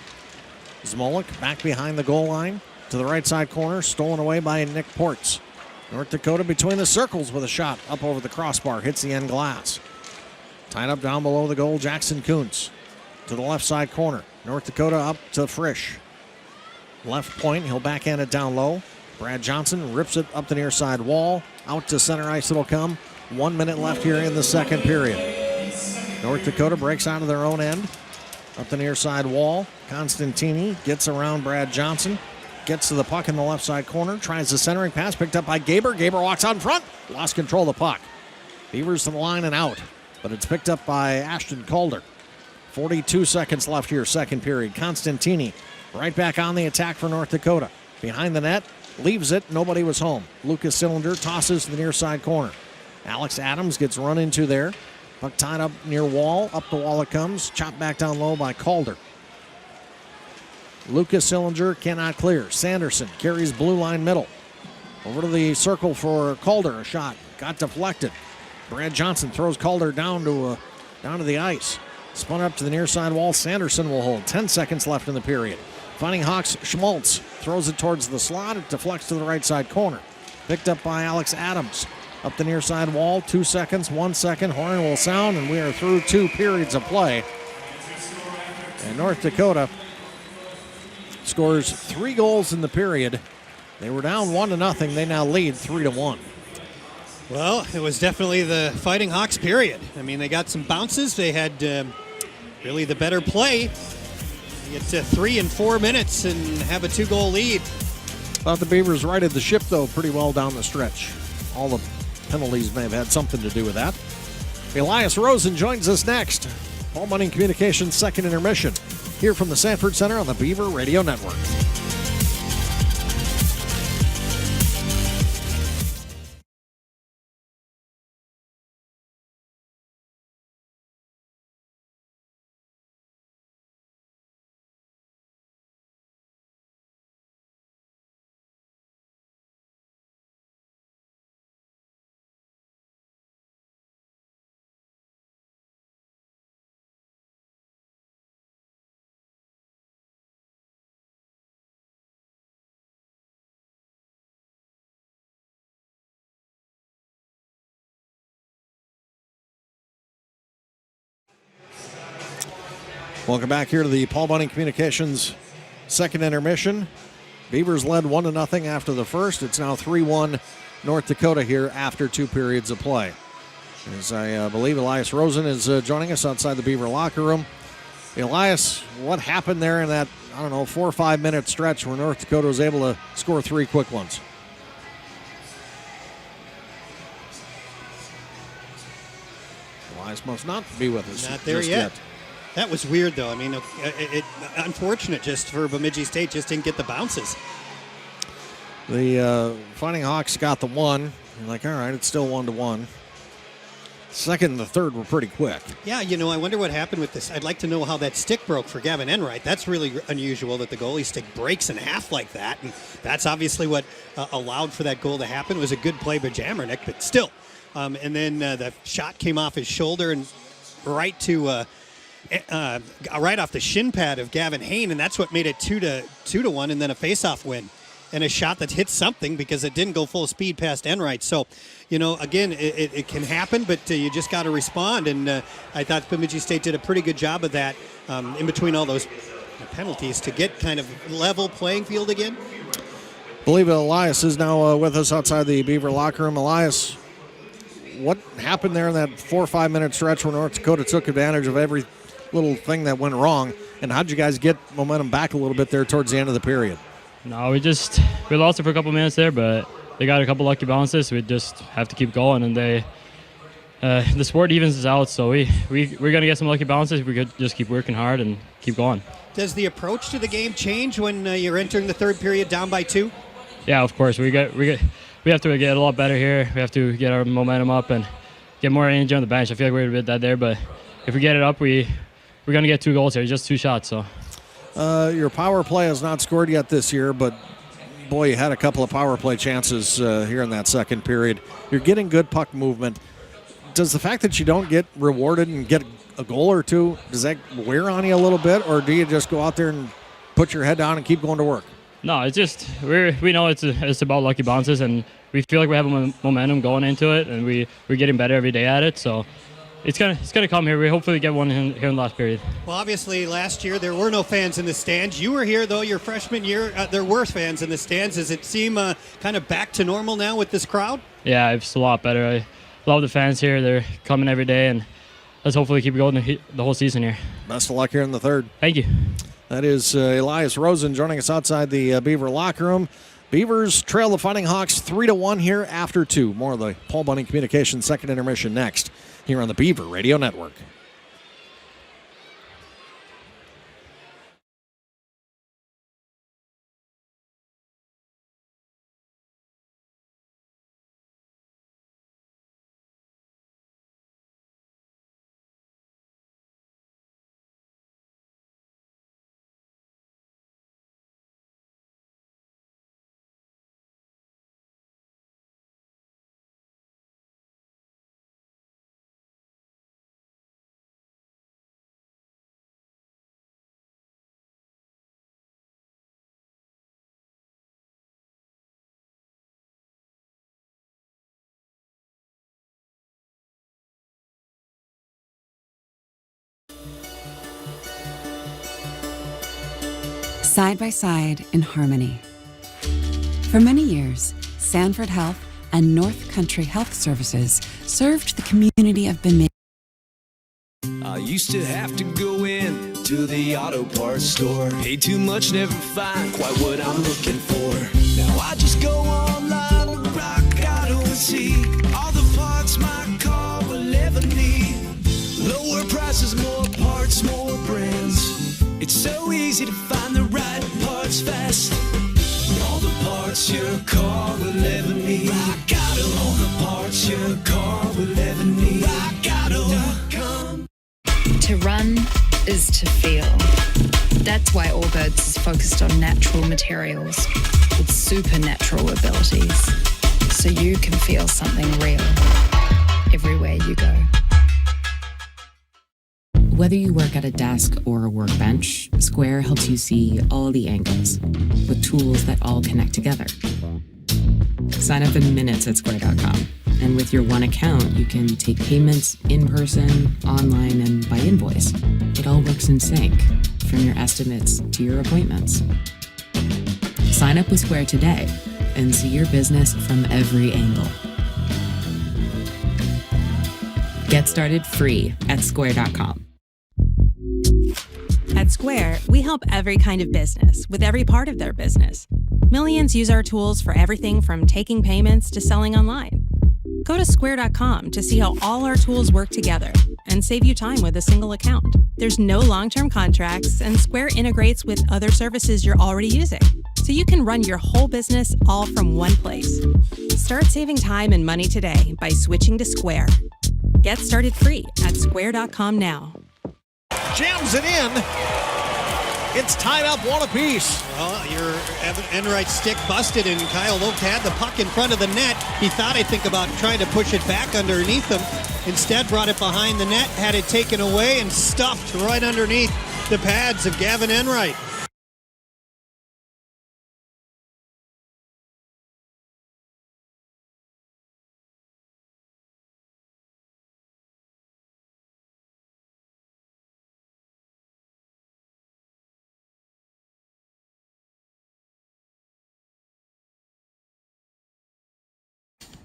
Zmolik back behind the goal line to the right side corner. Stolen away by Nick Ports. North Dakota between the circles with a shot up over the crossbar. Hits the end glass. Tied up down below the goal, Jackson Kuntz. To the left side corner. North Dakota up to Frisch. Left point, he'll backhand it down low. Brad Johnson rips it up the near side wall. Out to center ice it'll come. 1 minute left here in the second period. North Dakota breaks out of their own end. Up the near side wall. Constantini gets around Brad Johnson. Gets to the puck in the left side corner. Tries the centering pass, picked up by Gaber. Gaber walks out in front. Lost control of the puck. Beavers to the line and out. But it's picked up by Ashton Calder. 42 seconds left here, second period. Constantini right back on the attack for North Dakota. Behind the net, leaves it, nobody was home. Lucas Cylinder tosses to the near side corner. Alex Adams gets run into there. Puck tied up near wall, up the wall it comes. Chopped back down low by Calder. Lucas Cylinder cannot clear. Sanderson carries blue line middle. Over to the circle for Calder, a shot. Got deflected. Brad Johnson throws Calder down to the ice. Spun up to the near side wall. Sanderson will hold. 10 seconds left in the period. Fighting Hawks, Schmaltz throws it towards the slot. It deflects to the right side corner. Picked up by Alex Adams. Up the near side wall. 2 seconds, 1 second. Horn will sound, and we are through 2 periods of play. And North Dakota scores 3 goals in the period. They were down 1-0. They now lead 3-1. Well, it was definitely the Fighting Hawks period. I mean, they got some bounces. They had really the better play. You get to 3 and 4 minutes and have a 2-goal lead. Thought the Beavers righted the ship, though, pretty well down the stretch. All the penalties may have had something to do with that. Elias Rosen joins us next. Paul Bunning Communications second intermission. Here from the Sanford Center on the Beaver Radio Network. Welcome back here to the Paul Bunning Communications second intermission. Beavers led 1-0 after the first. It's now 3-1 North Dakota here after 2 periods of play. As I believe Elias Rosen is joining us outside the Beaver locker room. Elias, what happened there in that, 4 or 5 minute stretch where North Dakota was able to score 3 quick ones? Elias must not be with us. Not there yet. That was weird, though. I mean, unfortunate just for Bemidji State, just didn't get the bounces. The Fighting Hawks got the one. You're like, all right, it's still 1-1. Second and the third were pretty quick. Yeah, I wonder what happened with this. I'd like to know how that stick broke for Gavin Enright. That's really unusual that the goalie stick breaks in half like that. And that's obviously what allowed for that goal to happen. It was a good play by Jammernick, but still. And then the shot came off his shoulder and right to... right off the shin pad of Gavin Hain, and that's what made it 2-1, and then a face-off win, and a shot that hit something because it didn't go full speed past Enright. So, again, it can happen, but you just got to respond. And I thought Bemidji State did a pretty good job of that in between all those penalties to get kind of level playing field again. I believe Elias is now with us outside the Beaver locker room. Elias, what happened there in that 4 or 5 minute stretch where North Dakota took advantage of every little thing that went wrong, and how'd you guys get momentum back a little bit there towards the end of the period? No, we lost it for a couple minutes there, but they got a couple lucky bounces. We just have to keep going, and the sport evens us out, so we're gonna get some lucky bounces. We could just keep working hard and keep going. Does the approach to the game change when you're entering the third period down by 2? Yeah, of course. We we have to get a lot better here. We have to get our momentum up and get more energy on the bench. I feel like we're a bit that there, but if we get it up, we're going to get 2 goals here, just 2 shots. So your power play has not scored yet this year, but boy, you had a couple of power play chances here in that second period. You're getting good puck movement. Does the fact that you don't get rewarded and get a goal or two, does that wear on you a little bit, or do you just go out there and put your head down and keep going to work? No, it's just we know it's about lucky bounces, and we feel like we have a momentum going into it, and we're getting better every day at it. So it's gonna come here. We hopefully get one here in the last period. Well, obviously last year there were no fans in the stands. You were here though your freshman year. There were fans in the stands. Does it seem kind of back to normal now with this crowd? Yeah, it's a lot better. I love the fans here. They're coming every day, and let's hopefully keep going the whole season here. Best of luck here in the third. Thank you. That is Elias Rosen joining us outside the Beaver locker room. Beavers trail the Fighting Hawks 3-1 here after 2. More of the Paul Bunning Communications second intermission next here on the Beaver Radio Network. Side by side in harmony. For many years, Sanford Health and North Country Health Services served the community of Bemidji. I used to have to go in to the auto parts store. Pay too much, never find quite what I'm looking for. Now I just go online to Rock Auto and see all the parts my car will ever need. Lower prices, more parts, more brands. It's so easy to find the right parts fast. All the parts your car will ever need. Rock Auto. All the parts your car will ever need. RockAuto.com. To run is to feel. That's why Allbirds is focused on natural materials with supernatural abilities, so you can feel something real everywhere you go. Whether you work at a desk or a workbench, Square helps you see all the angles with tools that all connect together. Sign up in minutes at Square.com. And with your one account, you can take payments in person, online, and by invoice. It all works in sync, from your estimates to your appointments. Sign up with Square today and see your business from every angle. Get started free at Square.com. At Square, we help every kind of business with every part of their business. Millions use our tools for everything from taking payments to selling online. Go to Square.com to see how all our tools work together and save you time with a single account. There's no long-term contracts, and Square integrates with other services you're already using, so you can run your whole business all from one place. Start saving time and money today by switching to Square. Get started free at Square.com now. Jams it in. It's tied up 1 apiece. Well, your Evan Enright stick busted, and Kyle Loft had the puck in front of the net. He thought, I think, about trying to push it back underneath him. Instead, brought it behind the net, had it taken away, and stuffed right underneath the pads of Gavin Enright.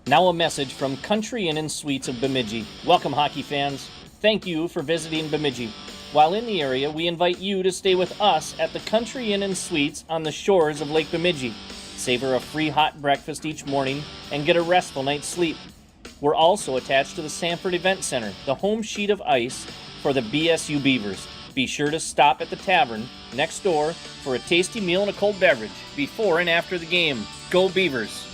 Now a message from Country Inn and Suites of Bemidji. Welcome, hockey fans. Thank you for visiting Bemidji. While in the area, we invite you to stay with us at the Country Inn and Suites on the shores of Lake Bemidji. Savor a free hot breakfast each morning and get a restful night's sleep. We're also attached to the Sanford Event Center, the home sheet of ice for the BSU Beavers. Be sure to stop at the tavern next door for a tasty meal and a cold beverage before and after the game. Go Beavers!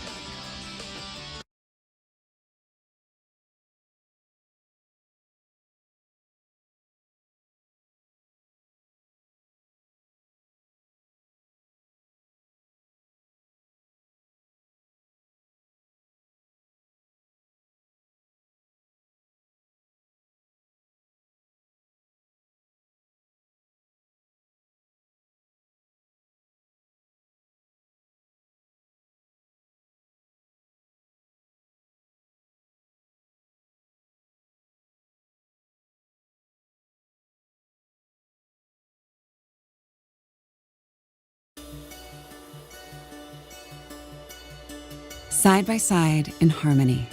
side by side in harmony.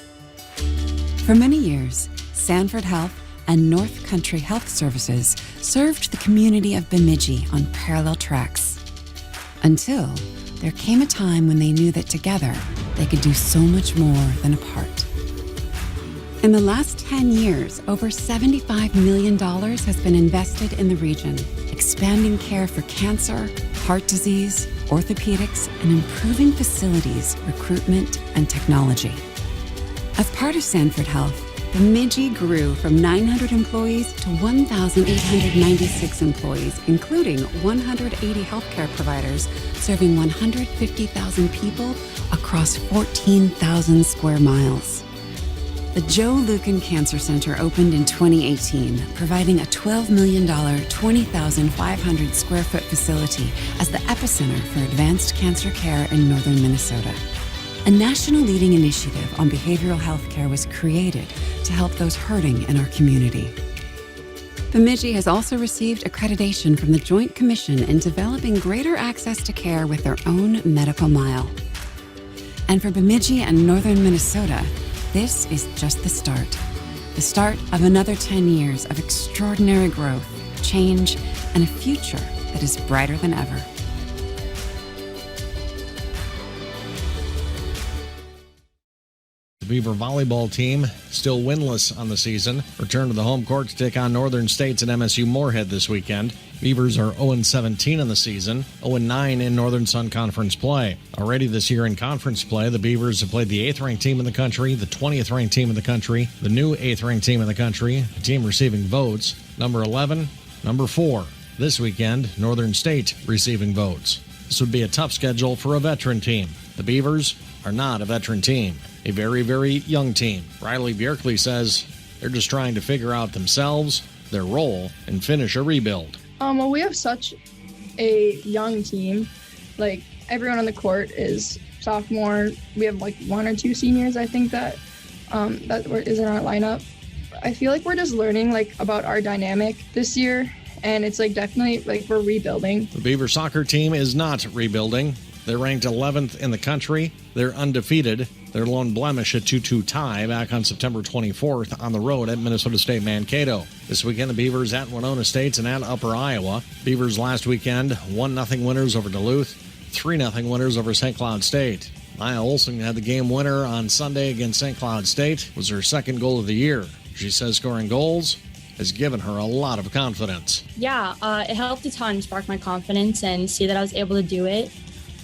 For many years, Sanford Health and North Country Health Services served the community of Bemidji on parallel tracks. Until there came a time when they knew that together they could do so much more than apart. In the last 10 years, over $75 million has been invested in the region, expanding care for cancer, heart disease, orthopedics, and improving facilities, recruitment, and technology. As part of Sanford Health, Bemidji grew from 900 employees to 1,896 employees, including 180 healthcare providers serving 150,000 people across 14,000 square miles. The Joe Lucan Cancer Center opened in 2018, providing a $12 million, 20,500 square foot facility as the epicenter for advanced cancer care in northern Minnesota. A national leading initiative on behavioral health care was created to help those hurting in our community. Bemidji has also received accreditation from the Joint Commission in developing greater access to care with their own medical mile. And for Bemidji and northern Minnesota, this is just the start of another 10 years of extraordinary growth, change, and a future that is brighter than ever. The Beaver volleyball team, still winless on the season, return to the home court to take on Northern States at MSU Moorhead this weekend. Beavers are 0-17 in the season, 0-9 in Northern Sun Conference play. Already this year in conference play, the Beavers have played the 8th-ranked team in the country, the 20th-ranked team in the country, the new 8th-ranked team in the country, the team receiving votes, number 11, number 4. This weekend, Northern State receiving votes. This would be a tough schedule for a veteran team. The Beavers are not a veteran team. A very, very young team. Riley Bjerkley says they're just trying to figure out themselves, their role, and finish a rebuild. Well, we have such a young team. Like, everyone on the court is sophomore. We have like 1 or 2 seniors, I think, that is in our lineup. I feel like we're just learning like about our dynamic this year, and it's like definitely like we're rebuilding. The Beaver soccer team is not rebuilding. They're ranked 11th in the country. They're undefeated. Their lone blemish, a 2-2 tie back on September 24th on the road at Minnesota State Mankato. This weekend, the Beavers at Winona State and at Upper Iowa. Beavers last weekend, 1-0 winners over Duluth, 3-0 winners over St. Cloud State. Nia Olsen had the game winner on Sunday against St. Cloud State. It was her second goal of the year. She says scoring goals has given her a lot of confidence. Yeah, it helped a ton spark my confidence and see that I was able to do it.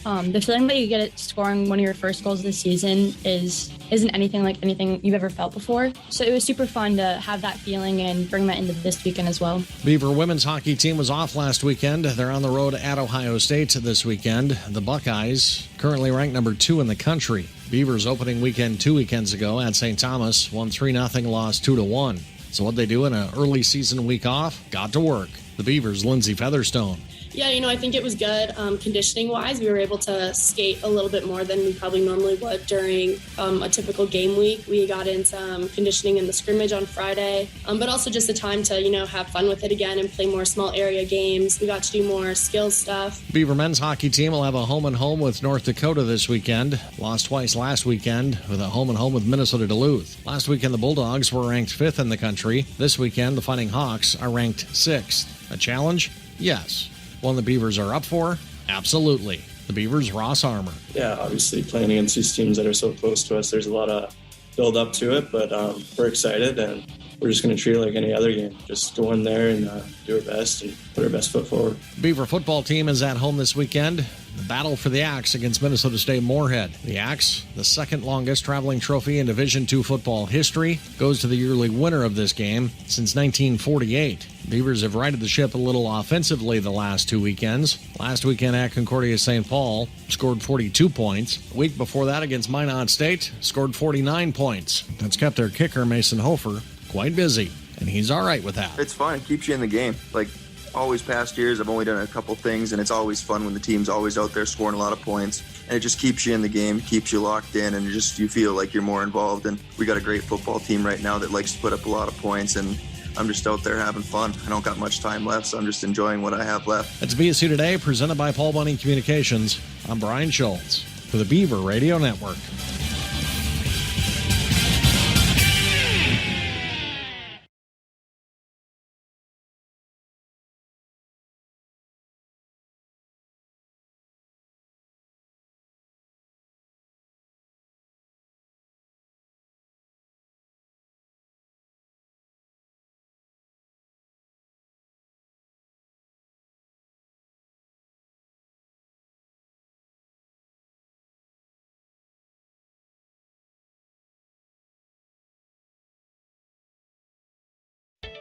The feeling that you get at scoring one of your first goals of the season isn't anything like anything you've ever felt before. So it was super fun to have that feeling and bring that into this weekend as well. Beaver women's hockey team was off last weekend. They're on the road at Ohio State this weekend. The Buckeyes, currently ranked number 2 in the country. Beavers opening weekend 2 weekends ago at St. Thomas, won 3-0, lost 2-1. So what'd they do in an early season week off? Got to work. The Beavers' Lindsay Featherstone. Yeah, I think it was good. Conditioning-wise, we were able to skate a little bit more than we probably normally would during a typical game week. We got in some conditioning in the scrimmage on Friday, but also just a time to, have fun with it again and play more small area games. We got to do more skills stuff. Beaver men's hockey team will have a home-and-home with North Dakota this weekend. Lost twice last weekend with a home-and-home with Minnesota Duluth. Last weekend, the Bulldogs were ranked 5th in the country. This weekend, the Fighting Hawks are ranked 6th. A challenge? Yes. One the Beavers are up for? Absolutely. The Beavers' Ross Armour. Yeah, obviously playing against these teams that are so close to us, there's a lot of build up to it, but we're excited and we're just going to treat it like any other game. Just go in there and do our best and put our best foot forward. Beaver football team is at home this weekend. The battle for the Axe against Minnesota State Moorhead. The Axe, the second longest traveling trophy in Division II football history, goes to the yearly winner of this game since 1948. Beavers have righted the ship a little offensively the last 2 weekends. Last weekend at Concordia St. Paul, scored 42 points. The week before that against Minot State, scored 49 points. That's kept their kicker, Mason Hofer, quite busy, and he's all right with that. It's fun. It keeps you in the game. Like always past years, I've only done a couple things, and it's always fun when the team's always out there scoring a lot of points. And it just keeps you in the game, keeps you locked in, and you feel like you're more involved. And we got a great football team right now that likes to put up a lot of points, and I'm just out there having fun. I don't got much time left, so I'm just enjoying what I have left. That's BSU Today, presented by Paul Bunning Communications. I'm Brian Schultz for the Beaver Radio Network.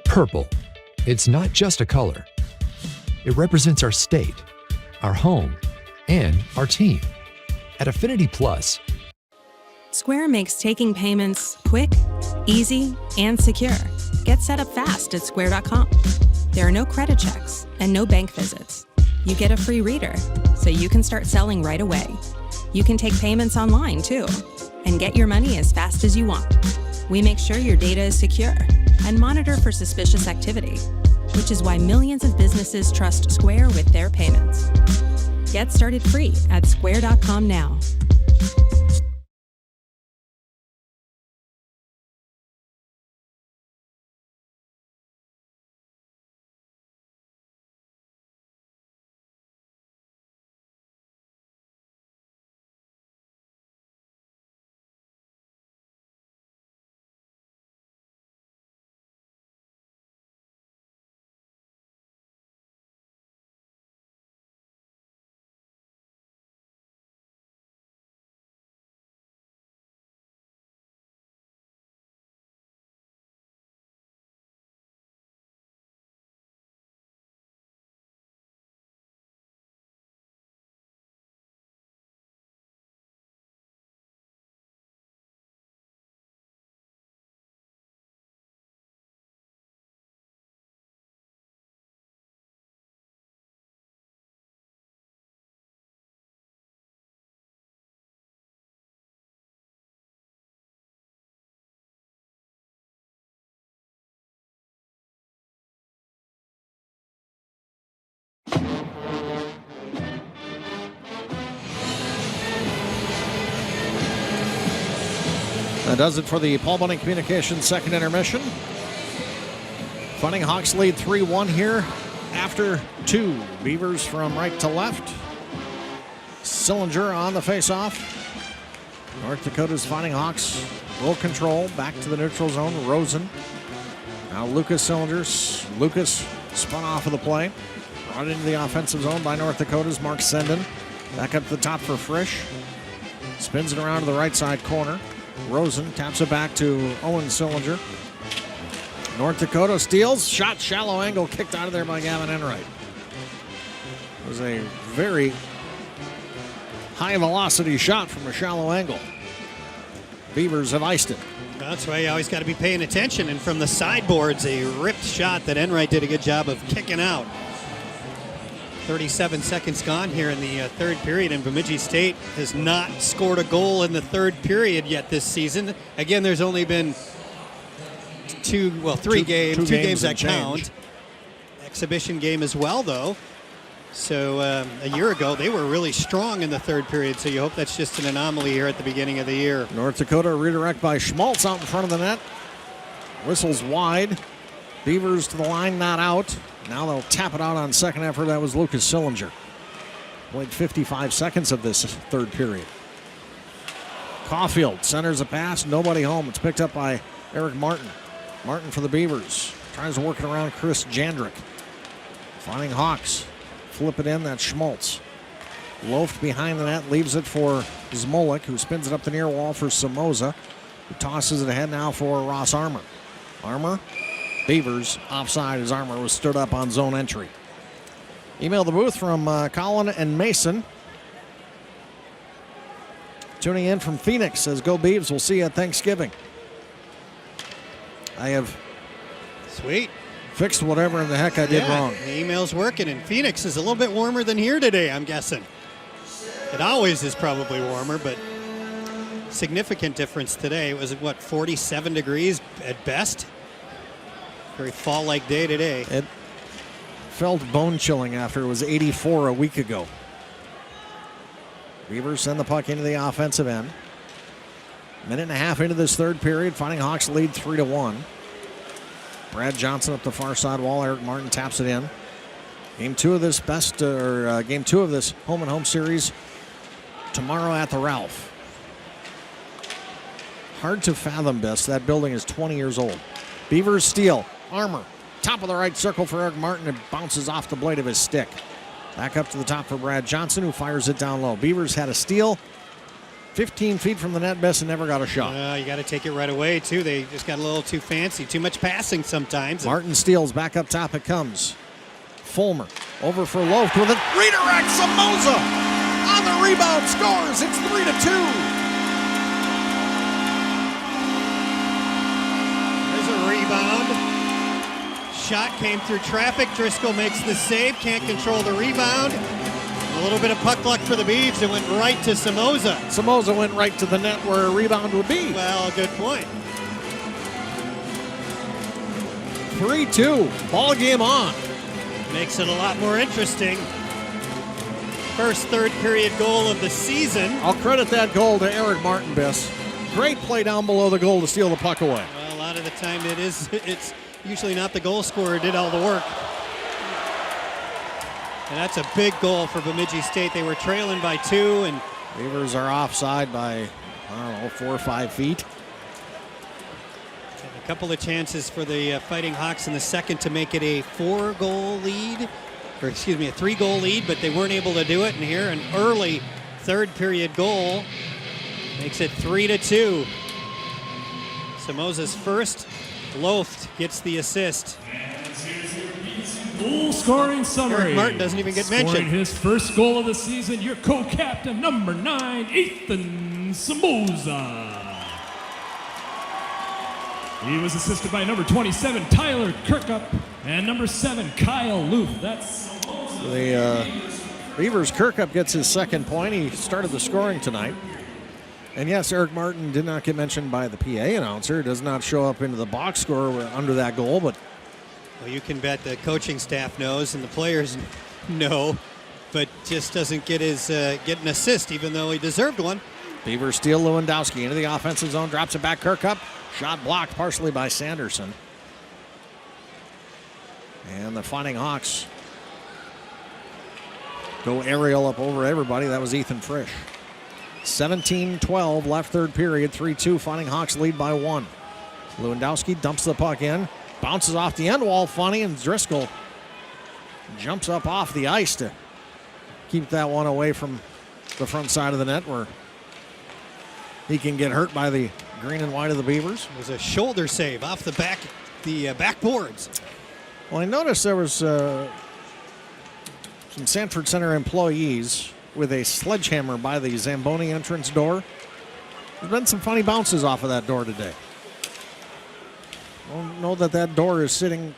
Purple. It's not just a color. It represents our state, our home, and our team. At Affinity Plus, Square makes taking payments quick, easy, and secure. Get set up fast at square.com. There are no credit checks and no bank visits. You get a free reader, so you can start selling right away. You can take payments online, too, and get your money as fast as you want. We make sure your data is secure and monitor for suspicious activity, which is why millions of businesses trust Square with their payments. Get started free at square.com now. That does it for the Paul Bunning Communications second intermission. Fighting Hawks lead 3-1 here after 2. Beavers from right to left. Sillinger on the faceoff. North Dakota's Fighting Hawks will control back to the neutral zone. Rosen. Now Lucas Sillinger. Lucas spun off of the play. Brought into the offensive zone by North Dakota's Mark Senden. Back up to the top for Frisch. Spins it around to the right side corner. Rosen taps it back to Owen Sillinger. North Dakota steals. Shot shallow angle kicked out of there by Gavin Enright. It was a very high velocity shot from a shallow angle. Beavers have iced it. That's why you always got to be paying attention. And from the sideboards, a ripped shot that Enright did a good job of kicking out. 37 seconds gone here in the third period, and Bemidji State has not scored a goal in the third period yet this season. Again, there's only been two games that count. Exhibition game as well, though. So a year ago, they were really strong in the third period, so you hope that's just an anomaly here at the beginning of the year. North Dakota redirect by Schmaltz out in front of the net. Whistles wide. Beavers to the line, not out. Now they'll tap it out on second effort. That was Lucas Sillinger. Played 55 seconds of this third period. Caulfield centers a pass. Nobody home. It's picked up by Eric Martin. Martin for the Beavers. Tries to work it around Chris Jandrick. Fighting Hawks. Flip it in. That's Schmaltz. Loafed behind the net. Leaves it for Zmolik, who spins it up the near wall for Somoza, who tosses it ahead now for Ross Armour. Armour. Beavers offside as Armour was stood up on zone entry. Email the booth from Colin and Mason. Tuning in from Phoenix says, "Go Beavs, we'll see you at Thanksgiving." I have fixed whatever in the heck I did wrong. The email's working, and Phoenix is a little bit warmer than here today, I'm guessing. It always is probably warmer, but significant difference today. It was, 47 degrees at best? Very fall-like day today. It felt bone-chilling after it was 84 a week ago. Beavers send the puck into the offensive end. Minute and a half into this third period, Fighting Hawks lead 3-1. Brad Johnson up the far side wall. Eric Martin taps it in. Game two of this home and home series tomorrow at the Ralph. Hard to fathom, Bess. That building is 20 years old. Beavers steal. Armour. Top of the right circle for Eric Martin. It bounces off the blade of his stick. Back up to the top for Brad Johnson, who fires it down low. Beavers had a steal. 15 feet from the net, Besson never got a shot. You got to take it right away, too. They just got a little too fancy. Too much passing sometimes. Martin steals. Back up top it comes. Fulmer over for Loft with a redirect. Somoza on the rebound scores. It's 3-2. There's a rebound. Shot came through traffic. Driscoll makes the save. Can't control the rebound. A little bit of puck luck for the Beavs. It went right to Somoza. Somoza went right to the net where a rebound would be. Well, good point. 3-2. Ball game on. Makes it a lot more interesting. First third period goal of the season. I'll credit that goal to Eric Martin, Biss. Great play down below the goal to steal the puck away. Well, a lot of the time it's usually not the goal scorer who did all the work. And that's a big goal for Bemidji State. They were trailing by 2, and Beavers are offside by, 4 or 5 feet. A couple of chances for the Fighting Hawks in the second to make it a 4-goal lead, or excuse me, a 3-goal lead, but they weren't able to do it. And here, an early third period goal makes it 3-2. Somoza's first. Loft gets the assist. Goal scoring summary. Eric Martin doesn't even get mentioned. Scoring his first goal of the season, your co-captain, number 9, Ethan Somoza. He was assisted by number 27, Tyler Kirkup, and number 7, Kyle Luth. That's The Beavers, Kirkup gets his second point. He started the scoring tonight. And yes, Eric Martin did not get mentioned by the PA announcer. Does not show up into the box score under that goal, but well, you can bet the coaching staff knows and the players know, but just doesn't get get an assist, even though he deserved one. Beavers steal. Lewandowski into the offensive zone, drops it back. Kirkup, shot blocked partially by Sanderson. And the Fighting Hawks go aerial up over everybody. That was Ethan Frisch. 17-12 left third period. 3-2. Fighting Hawks lead by 1. Lewandowski dumps the puck in. Bounces off the end wall, funny, and Driscoll jumps up off the ice to keep that one away from the front side of the net where he can get hurt by the green and white of the Beavers. It was a shoulder save off the backboards. Well, I noticed there was some Sanford Center employees with a sledgehammer by the Zamboni entrance door. There's been some funny bounces off of that door today. I don't know that door is sitting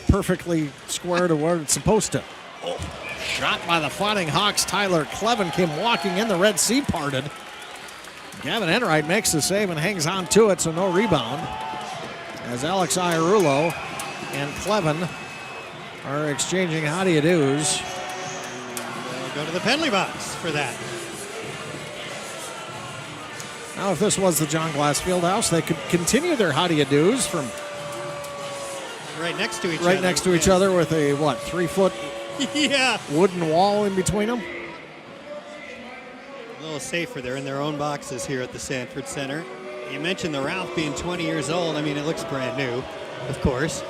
perfectly square to where it's supposed to. Oh, shot by the Fighting Hawks. Tyler Clevin came walking in. The Red Sea parted. Gavin Enright makes the save and hangs on to it, so no rebound. As Alex Iarulo and Clevin are exchanging how-do-you-dos. They'll go to the penalty box for that. Now, if this was the John Glass Fieldhouse, they could continue their how-do-you-dos from right next to each other. Right next to each other with a, 3-foot yeah. wooden wall in between them? A little safer. They're in their own boxes here at the Sanford Center. You mentioned the Ralph being 20 years old. I mean, it looks brand new, of course.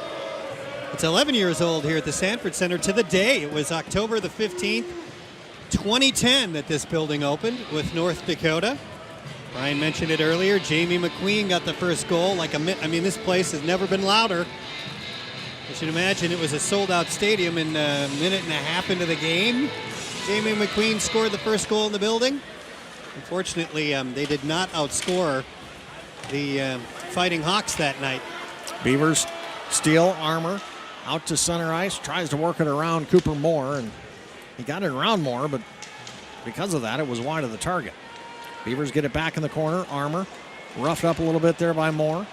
It's 11 years old here at the Sanford Center to the day. It was October the 15th, 2010 that this building opened with North Dakota. Brian mentioned it earlier. Jamie McQueen got the first goal. This place has never been louder. You should imagine it was a sold-out stadium in a minute and a half into the game. Jamie McQueen scored the first goal in the building. Unfortunately, they did not outscore the Fighting Hawks that night. Beavers steal. Armour out to center ice. Tries to work it around Cooper Moore, and he got it around Moore, but because of that, it was wide of the target. Beavers get it back in the corner. Armour roughed up a little bit there by Moore.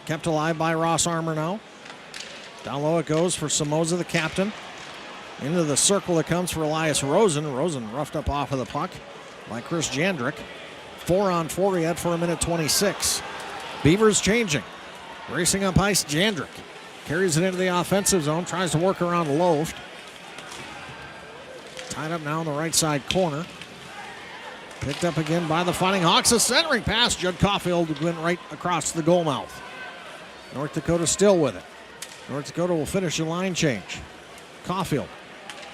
Kept alive by Ross Armour now. Down low it goes for Somoza, the captain. Into the circle it comes for Elias Rosen. Rosen roughed up off of the puck by Chris Jandrick. 4-on-4 yet for a minute 26. Beavers changing. Racing up ice, Jandrick. Carries it into the offensive zone. Tries to work around Loft. Tied up now in the right side corner. Picked up again by the Fighting Hawks. A centering pass. Judd Caulfield went right across the goal mouth. North Dakota still with it. North Dakota will finish the line change. Caulfield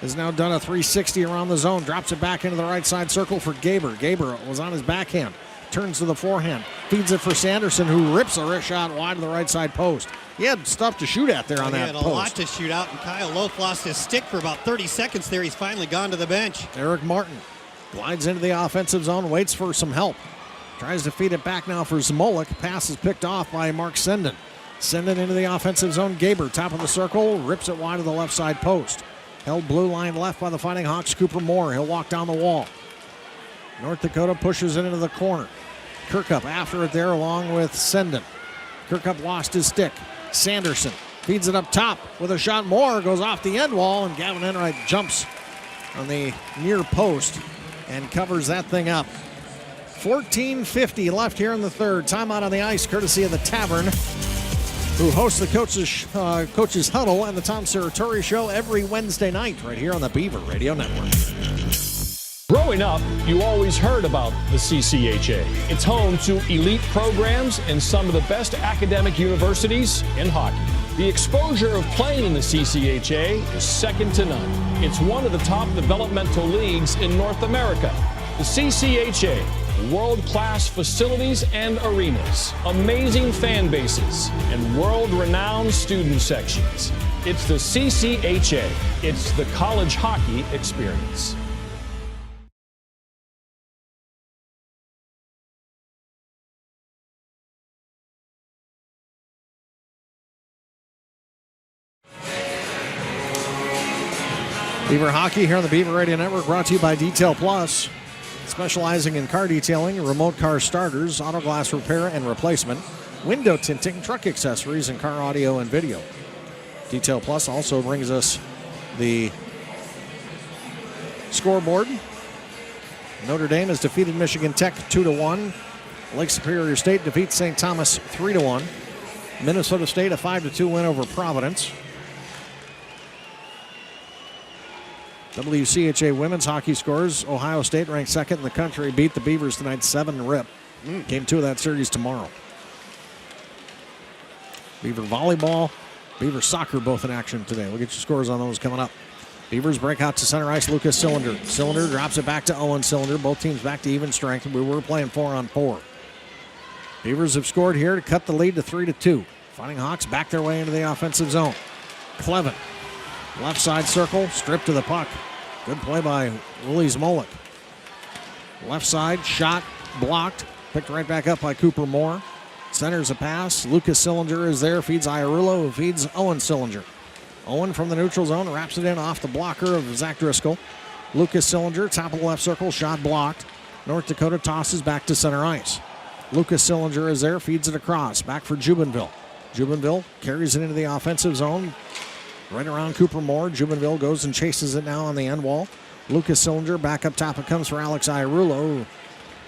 has now done a 360 around the zone. Drops it back into the right side circle for Gaber. Gaber was on his backhand. Turns to the forehand. Feeds it for Sanderson, who rips a wrist shot wide to the right side post. He had stuff to shoot at there on that post. He had a lot to shoot out, and Kyle Loth lost his stick for about 30 seconds there. He's finally gone to the bench. Eric Martin glides into the offensive zone, waits for some help. Tries to feed it back now for Zmolik. Pass is picked off by Mark Senden. Senden into the offensive zone. Gaber, top of the circle, rips it wide to the left side post. Held blue line left by the Fighting Hawks. Cooper Moore, he'll walk down the wall. North Dakota pushes it into the corner. Kirkup after it there along with Senden. Kirkup lost his stick. Sanderson feeds it up top with a shot. Moore goes off the end wall, and Gavin Enright jumps on the near post and covers that thing up. 14:50 left here in the third. Timeout on the ice, courtesy of the Tavern, who hosts the coaches huddle and the Tom Serratori Show every Wednesday night right here on the Beaver Radio Network. Growing up, you always heard about the CCHA. It's home to elite programs and some of the best academic universities in hockey. The exposure of playing in the CCHA is second to none. It's one of the top developmental leagues in North America. The CCHA, world-class facilities and arenas, amazing fan bases, and world-renowned student sections. It's the CCHA. It's the college hockey experience. Beaver Hockey here on the Beaver Radio Network, brought to you by Detail Plus, specializing in car detailing, remote car starters, auto glass repair and replacement, window tinting, truck accessories, and car audio and video. Detail Plus also brings us the scoreboard. Notre Dame has defeated Michigan Tech 2-1. Lake Superior State defeats St. Thomas 3-1. Minnesota State a 5-2 win over Providence. WCHA women's hockey scores. Ohio State, ranked second in the country, beat the Beavers tonight 7-rip. Game 2 of that series tomorrow. Beaver volleyball, Beaver soccer both in action today. We'll get your scores on those coming up. Beavers break out to center ice. Lucas Cylinder. Cylinder drops it back to Owen Cylinder. Both teams back to even strength. We were playing 4-on-4. Beavers have scored here to cut the lead to 3-2. Fighting Hawks back their way into the offensive zone. Clevin, left side circle, stripped to the puck. Good play by Willie Zmolik. Left side, shot, blocked. Picked right back up by Cooper Moore. Centers a pass. Lucas Cylinder is there, feeds Iarulo, who feeds Owen Cylinder. Owen from the neutral zone wraps it in off the blocker of Zach Driscoll. Lucas Cylinder, top of the left circle, shot blocked. North Dakota tosses back to center ice. Lucas Cylinder is there, feeds it across. Back for Jubenville. Jubenville carries it into the offensive zone. Right around Cooper Moore. Jubenville goes and chases it now on the end wall. Lucas Cylinder back up top. It comes for Alex Iarulo.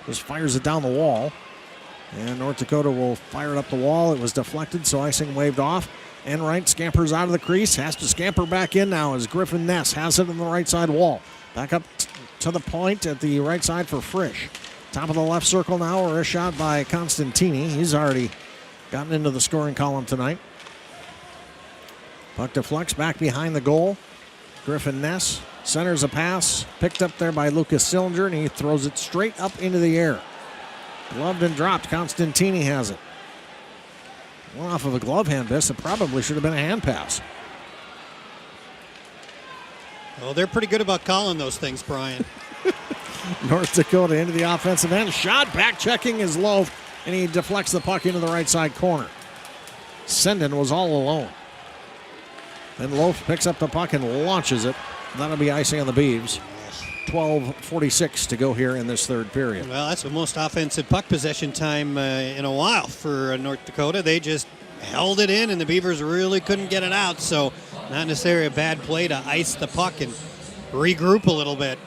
Just fires it down the wall. And North Dakota will fire it up the wall. It was deflected, so icing waved off. Enright scampers out of the crease. Has to scamper back in now as Griffin Ness has it on the right side wall. Back up to the point at the right side for Frisch. Top of the left circle now, or a shot by Constantini. He's already gotten into the scoring column tonight. Puck deflects back behind the goal. Griffin Ness centers a pass, picked up there by Lucas Cylinder, and he throws it straight up into the air. Gloved and dropped. Constantini has it. One off of a glove hand miss. It probably should have been a hand pass. Well, they're pretty good about calling those things, Brian. North Dakota into the offensive end. Shot, back checking is Loaf, and he deflects the puck into the right side corner. Senden was all alone. Then Loaf picks up the puck and launches it. That'll be icing on the Beavs. 12:46 to go here in this third period. Well, that's the most offensive puck possession time in a while for North Dakota. They just held it in, and the Beavers really couldn't get it out. So not necessarily a bad play to ice the puck and regroup a little bit.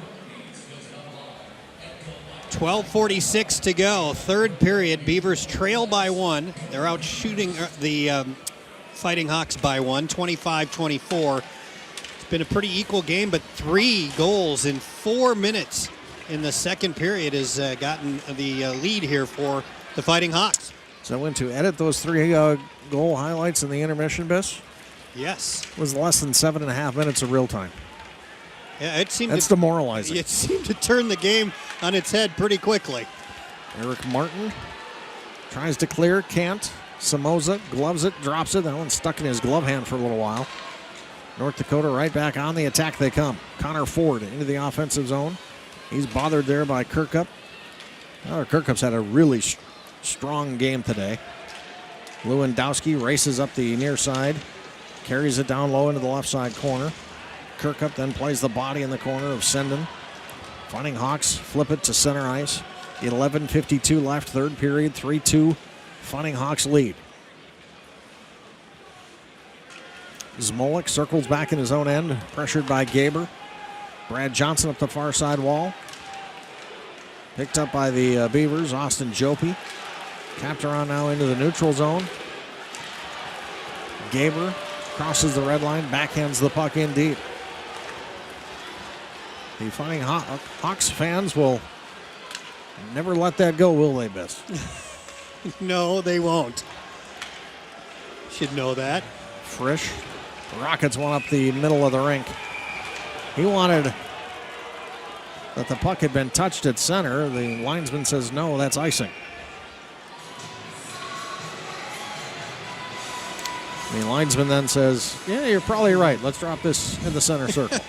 12:46 to go. Third period. Beavers trail by one. They're out shooting the Fighting Hawks by one, 25-24. It's been a pretty equal game, but 3 goals in 4 minutes in the second period has gotten the lead here for the Fighting Hawks. So I went to edit those 3 goal highlights in the intermission, Biss. Yes. It was less than 7.5 minutes of real time. Yeah, That's demoralizing. It seemed to turn the game on its head pretty quickly. Eric Martin tries to clear, can't. Somoza gloves it, drops it. That one's stuck in his glove hand for a little while. North Dakota right back on the attack they come. Connor Ford into the offensive zone. He's bothered there by Kirkup. Kirkup's had a really strong game today. Lewandowski races up the near side, carries it down low into the left side corner. Kirkup then plays the body in the corner of Senden. Fighting Hawks flip it to center ice. 11:52 left, third period, 3-2. Fighting Hawks lead. Zmolik circles back in his own end, pressured by Gaber. Brad Johnson up the far side wall. Picked up by the Beavers, Austin Jopi. Tapped around now into the neutral zone. Gaber crosses the red line, backhands the puck in deep. The Fighting Hawks fans will never let that go, will they, Biss? No, they won't. Should know that. Frisch. The Rockets went up the middle of the rink. He wanted that the puck had been touched at center. The linesman says, no, that's icing. The linesman then says, yeah, you're probably right. Let's drop this in the center circle.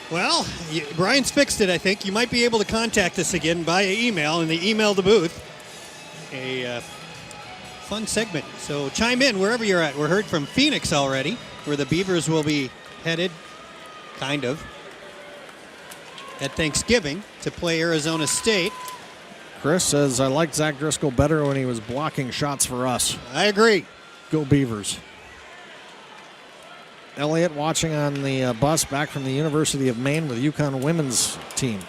Well, Brian's fixed it, I think. You might be able to contact us again via email in the email the booth. A fun segment. So chime in wherever you're at. We're heard from Phoenix already, where the Beavers will be headed, kind of, at Thanksgiving to play Arizona State. Chris says, I liked Zach Driscoll better when he was blocking shots for us. I agree. Go Beavers. Elliott watching on the bus back from the University of Maine with UConn women's team.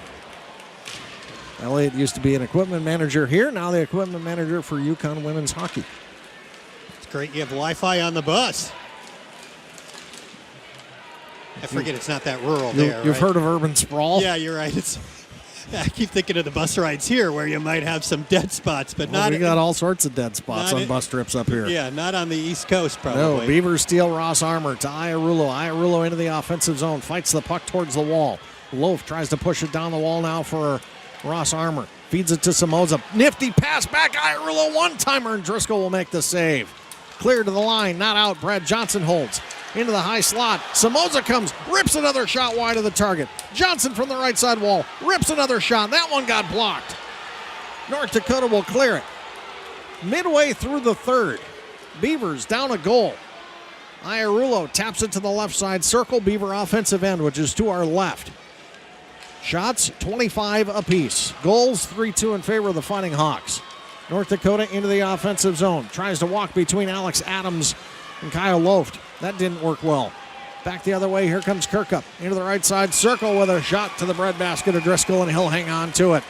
Elliott used to be an equipment manager here, now the equipment manager for UConn women's hockey. It's great you have Wi-Fi on the bus. I forget it's not that rural there. You've heard of urban sprawl? Yeah, you're right. I keep thinking of the bus rides here where you might have some dead spots, but not. We got all sorts of dead spots on bus trips up here. Yeah, not on the East Coast, probably. No, Beavers steal Ross Armour to Iarulo. Iarulo into the offensive zone, fights the puck towards the wall. Loaf tries to push it down the wall now for Ross Armour. Feeds it to Somoza. Nifty pass back. Iarulo one-timer, and Driscoll will make the save. Clear to the line, not out. Brad Johnson holds. Into the high slot. Somoza comes, rips another shot wide of the target. Johnson from the right side wall, rips another shot. That one got blocked. North Dakota will clear it. Midway through the third, Beavers down a goal. Iarulo taps it to the left side circle. Beaver offensive end, which is to our left. Shots, 25 apiece. Goals, 3-2 in favor of the Fighting Hawks. North Dakota into the offensive zone. Tries to walk between Alex Adams and Kyle Loft. That didn't work well. Back the other way, here comes Kirkup. Into the right side circle with a shot to the breadbasket of Driscoll, and he'll hang on to it.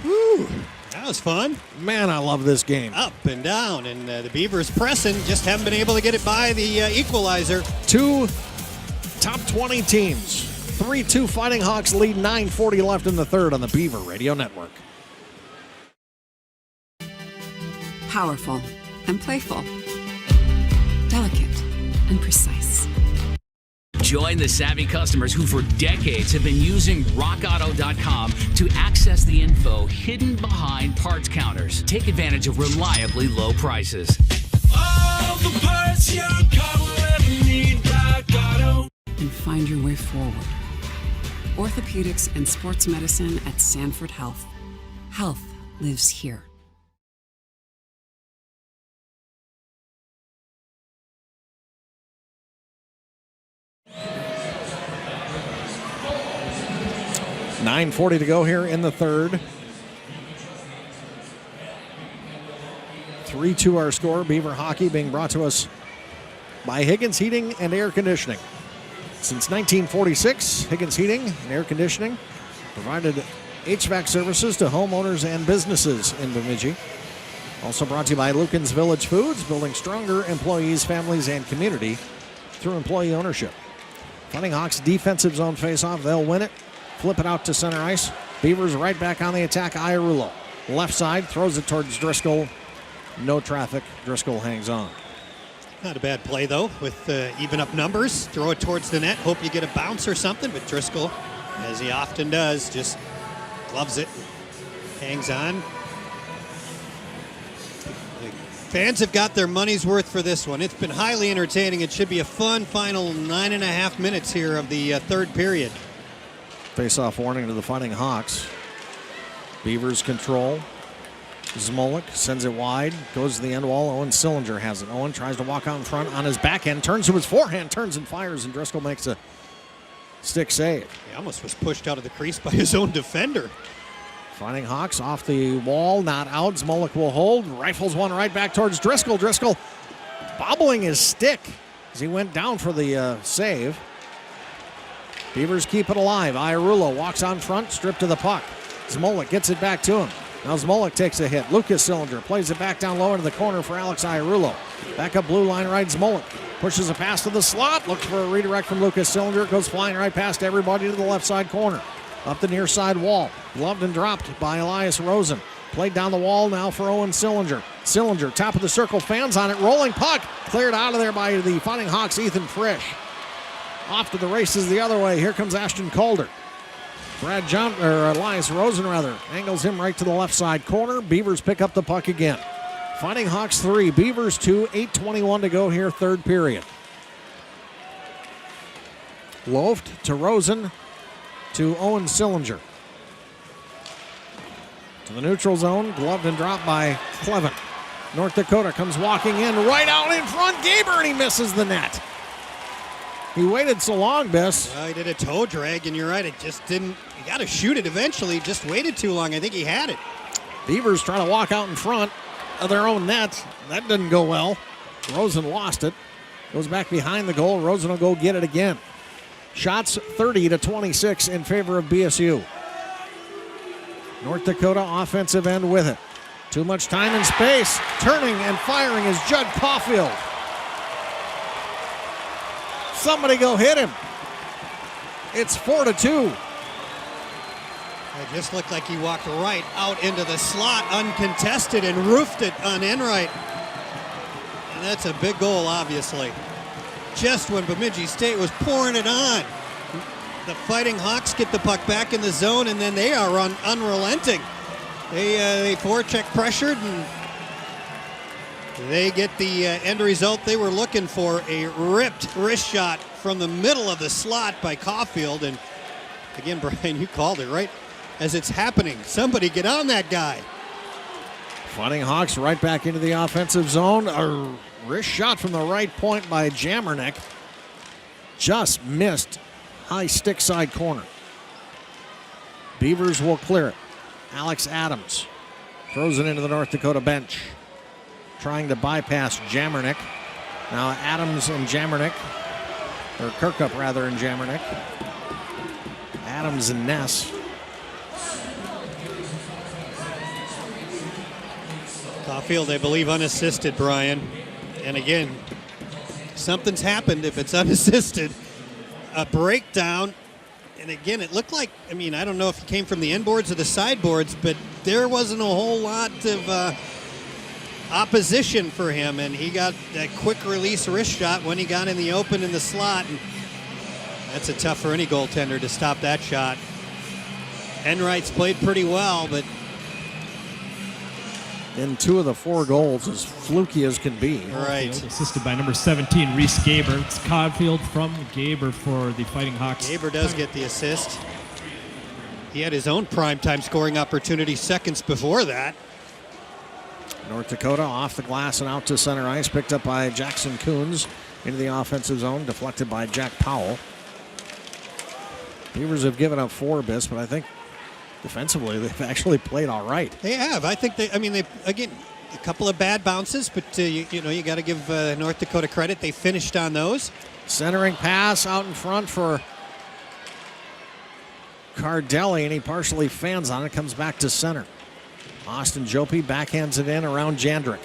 Woo, that was fun. Man, I love this game. Up and down, and the Beavers pressing, just haven't been able to get it by the equalizer. Two top 20 teams. 3-2 Fighting Hawks lead, 9:40 left in the third on the Beaver Radio Network. Powerful and playful. Delicate and precise. Join the savvy customers who for decades have been using RockAuto.com to access the info hidden behind parts counters. Take advantage of reliably low prices. All the parts your car will ever need, Rock Auto. And find your way forward. Orthopedics and sports medicine at Sanford Health. Health lives here. $9:40 to go here in the third. 3-2 our score. Beaver hockey being brought to us by Higgins Heating and Air Conditioning. Since 1946, Higgins Heating and Air Conditioning provided HVAC services to homeowners and businesses in Bemidji. Also brought to you by Lucan's Village Foods, building stronger employees, families, and community through employee ownership. Fighting Hawks defensive zone faceoff. They'll win it. Flip it out to center ice. Beavers right back on the attack. Iarulo. Left side, throws it towards Driscoll. No traffic. Driscoll hangs on. Not a bad play, though, with even up numbers. Throw it towards the net. Hope you get a bounce or something. But Driscoll, as he often does, just gloves it, hangs on. The fans have got their money's worth for this one. It's been highly entertaining. It should be a fun final 9.5 minutes here of the third period. Face-off warning to the Fighting Hawks. Beavers control. Zmolik sends it wide, goes to the end wall. Owen Sillinger has it. Owen tries to walk out in front on his backhand, turns to his forehand, turns and fires, and Driscoll makes a stick save. He almost was pushed out of the crease by his own defender. Fighting Hawks off the wall, not out. Zmolik will hold, rifles one right back towards Driscoll. Driscoll bobbling his stick as he went down for the save. Beavers keep it alive. Iarulo walks on front, stripped to the puck. Zmolik gets it back to him. Now Zmolik takes a hit. Lucas Sillinger plays it back down low into the corner for Alex Iarulo. Back up blue line right, Zmolik pushes a pass to the slot. Looks for a redirect from Lucas Sillinger. It goes flying right past everybody to the left side corner. Up the near side wall. Gloved and dropped by Elias Rosen. Played down the wall now for Owen Sillinger. Sillinger, top of the circle, fans on it. Rolling puck. Cleared out of there by the Fighting Hawks, Ethan Frisch. Off to the races the other way. Here comes Ashton Calder. Elias Rosen angles him right to the left side corner. Beavers pick up the puck again. Fighting Hawks 3, Beavers 2, 8:21 to go here, third period. Loft to Rosen to Owen Sillinger. To the neutral zone, gloved and dropped by Clevin. North Dakota comes walking in, right out in front, Gaber, and he misses the net. He waited so long, Biss. Well, he did a toe drag, and you're right, it just didn't. You got to shoot it eventually. Just waited too long. I think he had it. Beavers trying to walk out in front of their own net. That didn't go well. Rosen lost it. Goes back behind the goal. Rosen will go get it again. Shots 30-26 in favor of BSU. North Dakota offensive end with it. Too much time and space. Turning and firing is Judd Caulfield. Somebody go hit him. It's 4-2. It just looked like he walked right out into the slot uncontested and roofed it on Enright. And that's a big goal, obviously. Just when Bemidji State was pouring it on. The Fighting Hawks get the puck back in the zone, and then they are unrelenting. They forecheck pressured, and they get the end result they were looking for, a ripped wrist shot from the middle of the slot by Caulfield. And again, Brian, you called it right as it's happening. Somebody get on that guy. Fighting Hawks right back into the offensive zone. A wrist shot from the right point by Jamernick. Just missed high stick side corner. Beavers will clear it. Alex Adams throws it into the North Dakota bench. Trying to bypass Jamernick. Now Adams and Jamernick, or Kirkup rather, and Jamernick. Adams and Ness. Caulfield, I believe, unassisted, Brian. And again, something's happened if it's unassisted. A breakdown. And again, it looked like, I don't know if it came from the inboards or the sideboards, but there wasn't a whole lot of opposition for him, and he got that quick release wrist shot when he got in the open in the slot, and that's a tough for any goaltender to stop that shot. Enright's played pretty well, but in 2 of the 4 goals, as fluky as can be. Right. Assisted by number 17, Reese Gaber. It's Caulfield from Gaber for the Fighting Hawks. Gaber does get the assist. He had his own primetime scoring opportunity seconds before that. North Dakota off the glass and out to center ice. Picked up by Jackson Coons into the offensive zone. Deflected by Jack Powell. Beavers have given up 4, Biss, but I think defensively they've actually played all right. They have. I think they again, a couple of bad bounces, but you got to give North Dakota credit. They finished on those. Centering pass out in front for Cardelli, and he partially fans on it. Comes back to center. Austin Jopi backhands it in around Jandrick.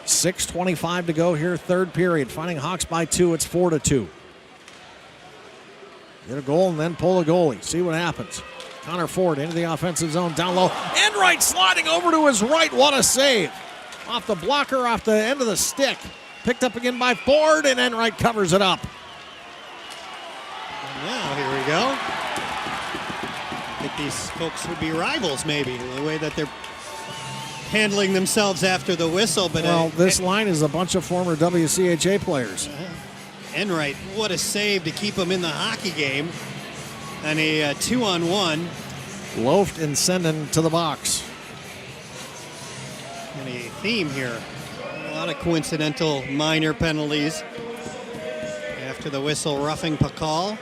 6:25 to go here, third period. Fighting Hawks by 2. It's 4-2. Get a goal and then pull a goalie. See what happens. Connor Ford into the offensive zone, down low. Enright sliding over to his right. What a save. Off the blocker, off the end of the stick. Picked up again by Ford, and Enright covers it up. Now, here we go. I think these folks would be rivals, maybe, the way that they're handling themselves after the whistle. But well, this line is a bunch of former WCHA players. Enright, what a save to keep him in the hockey game. And a 2-on-1. Loafed and Senden to the box. And a theme here. A lot of coincidental minor penalties after the whistle, roughing Pakal.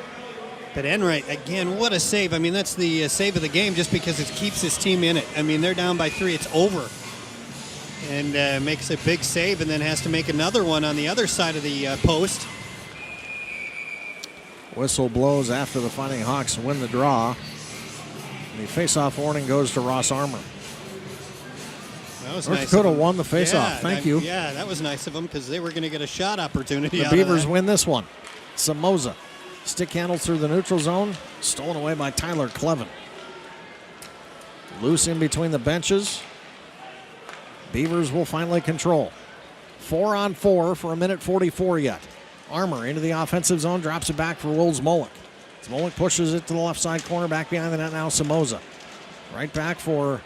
But Enright, again, what a save. I mean, that's the save of the game just because it keeps his team in it. I mean, they're down by 3. It's over. And makes a big save and then has to make another one on the other side of the post. Whistle blows after the Fighting Hawks win the draw. The face-off warning goes to Ross Armour. That was North nice. Dakota won the face-off. Thank you. Yeah, that was nice of them because they were going to get a shot opportunity. The Beavers win this one. Somoza. Stick handle through the neutral zone. Stolen away by Tyler Clevin. Loose in between the benches. Beavers will finally control. 4-on-4 for a minute 44 yet. Armour into the offensive zone. Drops it back for Will Zmolik. Zmolik pushes it to the left side corner. Back behind the net now Somoza. Right back for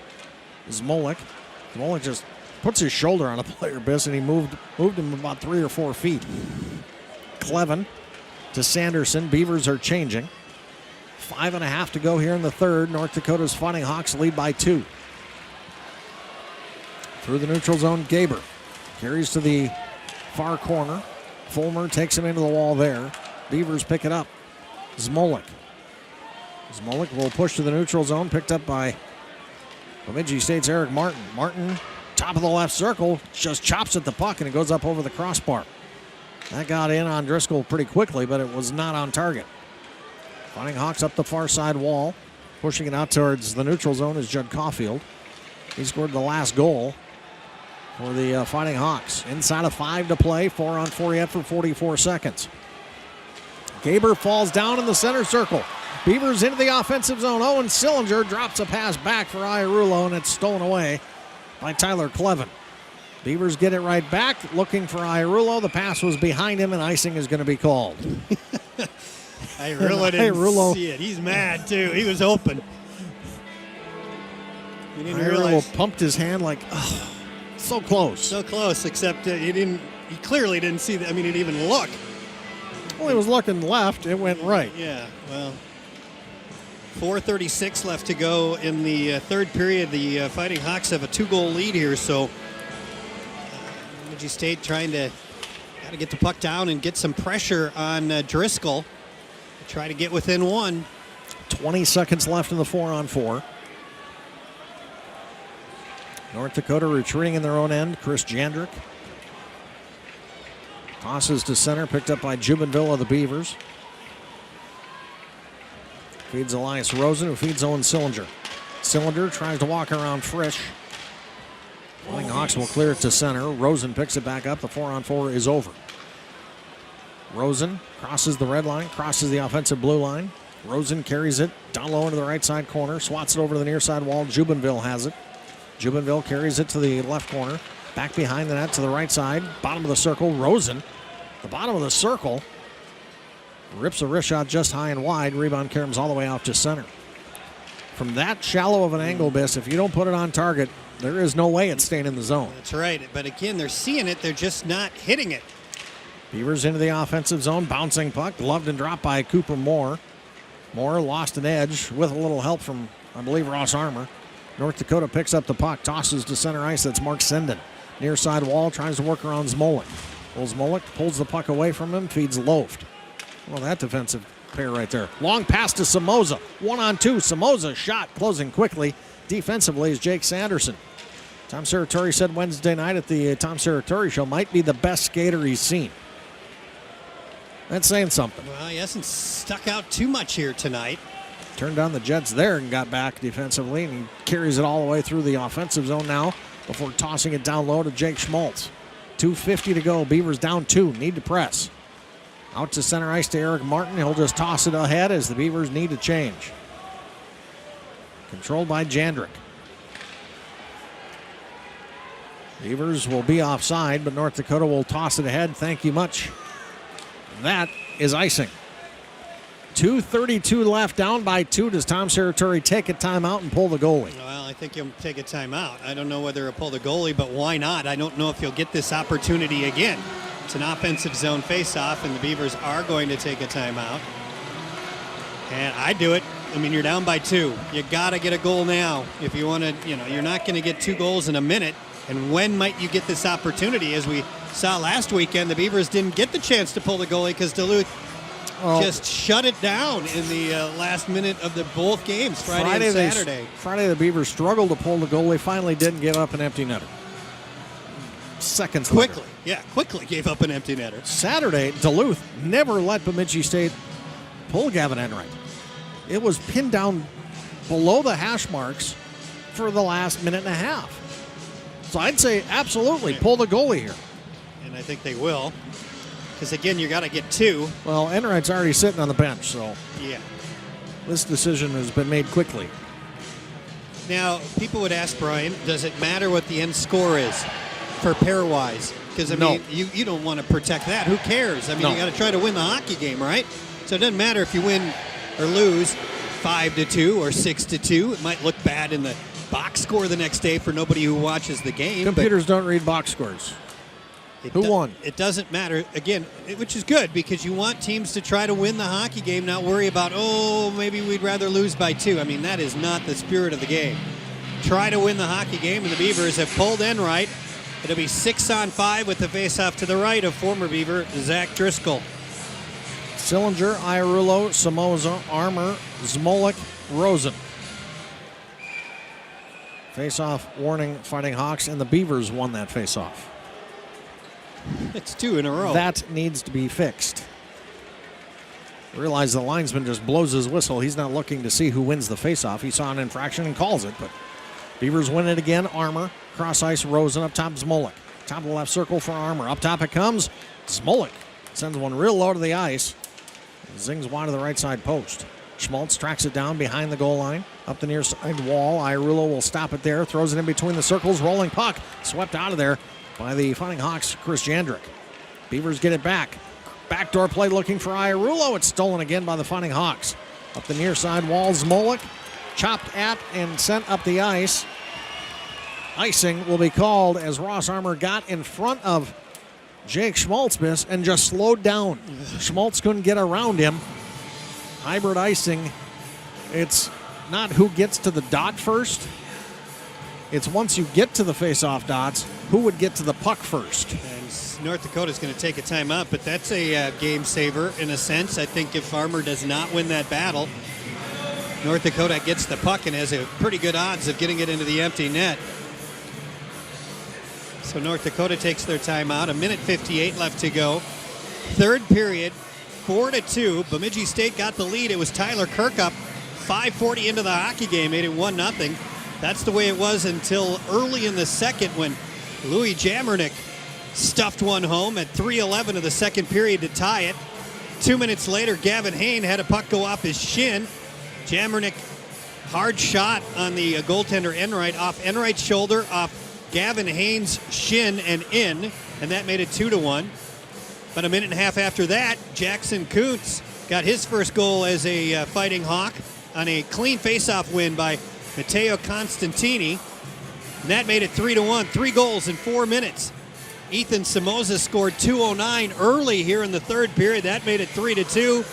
Zmolik. Zmolik just puts his shoulder on a player, Biss, and he moved him about 3 or 4 feet. Clevin to Sanderson. Beavers are changing. 5.5 to go here in the third. North Dakota's Fighting Hawks lead by 2. Through the neutral zone, Gaber carries to the far corner. Fulmer takes him into the wall there. Beavers pick it up. Zmolik. Zmolik will push to the neutral zone, picked up by Bemidji State's Eric Martin. Martin, top of the left circle, just chops at the puck and it goes up over the crossbar. That got in on Driscoll pretty quickly, but it was not on target. Fighting Hawks up the far side wall. Pushing it out towards the neutral zone is Judd Caulfield. He scored the last goal for the Fighting Hawks. Inside of 5 to play, 4-on-4 yet for 44 seconds. Gaber falls down in the center circle. Beavers into the offensive zone. Owen Sillinger drops a pass back for Iarulo, and it's stolen away by Tyler Clevin. Beavers get it right back, looking for Iarulo. The pass was behind him, and icing is going to be called. Iarulo didn't see it. He's mad, too. He was open. He didn't realize. Iarulo pumped his hand like, oh, so close. So close, except he clearly didn't see that. I mean, he didn't even look. Well, he was looking left. It went right. Yeah, well, 4:36 left to go in the third period. The Fighting Hawks have a 2-goal lead here, so Bemidji State trying to get the puck down and get some pressure on Driscoll. Try to get within 1. 20 seconds left in the 4-on-4. North Dakota retreating in their own end. Chris Jandrick tosses to center, picked up by Jubenville of the Beavers. Feeds Elias Rosen, who feeds Owen Sillinger. Cylinder tries to walk around Frisch. Fighting Hawks will clear it to center. Rosen picks it back up. The 4-on-4 is over. Rosen crosses the red line, crosses the offensive blue line. Rosen carries it down low into the right side corner, swats it over to the near side wall. Jubenville has it. Jubenville carries it to the left corner. Back behind the net to the right side. Bottom of the circle, Rosen. The bottom of the circle. Rips a wrist shot just high and wide. Rebound caroms all the way off to center. From that shallow of an angle, Biss, if you don't put it on target, there is no way it's staying in the zone. That's right. But again, they're seeing it. They're just not hitting it. Beavers into the offensive zone. Bouncing puck. Gloved and dropped by Cooper Moore. Moore lost an edge with a little help from, I believe, Ross Armour. North Dakota picks up the puck. Tosses to center ice. That's Mark Senden. Near side wall. Tries to work around Zmolik. Zmolik pulls the puck away from him. Feeds Loft. Well, that defensive pair right there. Long pass to Somoza. 1-on-2. Somoza shot closing quickly. Defensively is Jake Sanderson. Tom Serratore said Wednesday night at the Tom Serratore show might be the best skater he's seen. That's saying something. Well, he hasn't stuck out too much here tonight. Turned down the Jets there and got back defensively, and he carries it all the way through the offensive zone now before tossing it down low to Jake Schmaltz. 2:50 to go. Beavers down 2. Need to press. Out to center ice to Eric Martin. He'll just toss it ahead as the Beavers need to change. Controlled by Jandrick. Beavers will be offside, but North Dakota will toss it ahead. Thank you much. That is icing. 2:32 left, down by 2. Does Tom Serratori take a timeout and pull the goalie? Well, I think he'll take a timeout. I don't know whether he'll pull the goalie, but why not? I don't know if he'll get this opportunity again. It's an offensive zone faceoff, and the Beavers are going to take a timeout. And I'd do it. I mean, you're down by 2. You got to get a goal now. If you want to, you're not going to get 2 goals in a minute. And when might you get this opportunity? As we saw last weekend, the Beavers didn't get the chance to pull the goalie because Duluth just shut it down in the last minute of both games, Friday and Saturday. Friday, the Beavers struggled to pull the goal. They finally didn't give up an empty netter. Seconds quickly later. Gave up an empty netter. Saturday, Duluth never let Bemidji State pull Gavin Enright. It was pinned down below the hash marks for the last minute and a half. So I'd say absolutely pull the goalie here. And I think they will. Because, again, you got to get 2. Well, Enright's already sitting on the bench, so yeah, this decision has been made quickly. Now, people would ask, Brian, does it matter what the end score is for pairwise? Because, I mean, you don't want to protect that. Who cares? I mean, you got to try to win the hockey game, right? So it doesn't matter if you win or lose 5-2 or 6-2. It might look bad in the box score the next day for nobody who watches the game. Computers don't read box scores. Who won? It doesn't matter, again, which is good because you want teams to try to win the hockey game, not worry about, maybe we'd rather lose by 2. I mean, that is not the spirit of the game. Try to win the hockey game, and the Beavers have pulled Enright. It'll be 6-on-5 with the faceoff to the right of former Beaver Zach Driscoll. Sillinger, Iarulo, Somoza, Armour, Zmolik, Rosen. Face-off warning, Fighting Hawks, and the Beavers won that face-off. It's 2 in a row. That needs to be fixed. Realize the linesman just blows his whistle. He's not looking to see who wins the face-off. He saw an infraction and calls it, but Beavers win it again. Armour, cross ice, Rosen, up top, Zmolik. Top of the left circle for Armour. Up top it comes. Zmolik sends one real low to the ice. Zings wide to the right side post. Schmaltz tracks it down behind the goal line. Up the near side wall. Iarulo will stop it there. Throws it in between the circles. Rolling puck. Swept out of there by the Fighting Hawks, Chris Jandrick. Beavers get it back. Backdoor play looking for Iarulo. It's stolen again by the Fighting Hawks. Up the near side wall. Zmolik chopped at and sent up the ice. Icing will be called as Ross Armour got in front of Jake Schmaltz and just slowed down. Schmaltz couldn't get around him. Hybrid icing. It's not who gets to the dot first. It's once you get to the face-off dots, who would get to the puck first. And North Dakota's going to take a timeout, but that's a game saver in a sense. I think if Armour does not win that battle, North Dakota gets the puck and has a pretty good odds of getting it into the empty net. So North Dakota takes their timeout. 1:58 left to go. Third period, 4-2. Bemidji State got the lead. It was Tyler Kirkup, 5:40 into the hockey game, made it 1-0. That's the way it was until early in the second when Louis Jamernick stuffed one home at 3:11 of the second period to tie it. 2 minutes later, Gavin Hain had a puck go off his shin. Jamernick, hard shot on the goaltender Enright, off Enright's shoulder, off Gavin Hain's shin and in, and that made it 2-1. But a minute and a half after that, Jackson Kuntz got his first goal as a Fighting Hawk on a clean faceoff win by Matteo Constantini. And that made it 3-1. 3 goals in 4 minutes. Ethan Somoza scored 2:09 early here in the third period. That made it 3-2.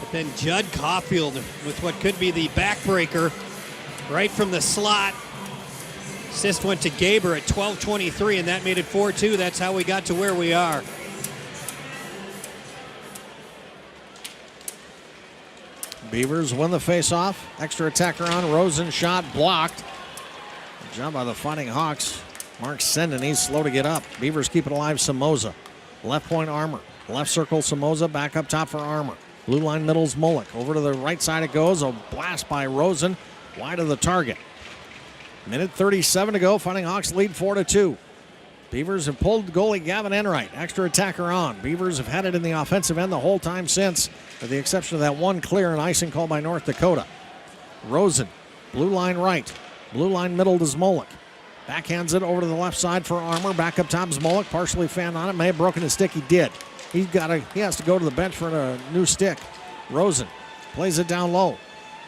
But then Judd Caulfield with what could be the backbreaker right from the slot. Assist went to Gaber at 12:23, and that made it 4-2. That's how we got to where we are. Beavers win the faceoff. Extra attacker on. Rosen shot blocked. Good job by the Fighting Hawks. Mark Senden, he's slow to get up. Beavers keep it alive. Somoza. Left point Armour. Left circle Somoza. Back up top for Armour. Blue line middle's Mullick. Over to the right side it goes. A blast by Rosen. Wide of the target. Minute 37 to go. Fighting Hawks lead 4-2. Beavers have pulled goalie Gavin Enright. Extra attacker on. Beavers have had it in the offensive end the whole time since, with the exception of that one clear and icing call by North Dakota. Rosen, blue line right. Blue line middle to Zmolik. Backhands it over to the left side for Armour. Back up top, Zmolik partially fanned on it. May have broken his stick. He did. He has to go to the bench for a new stick. Rosen plays it down low.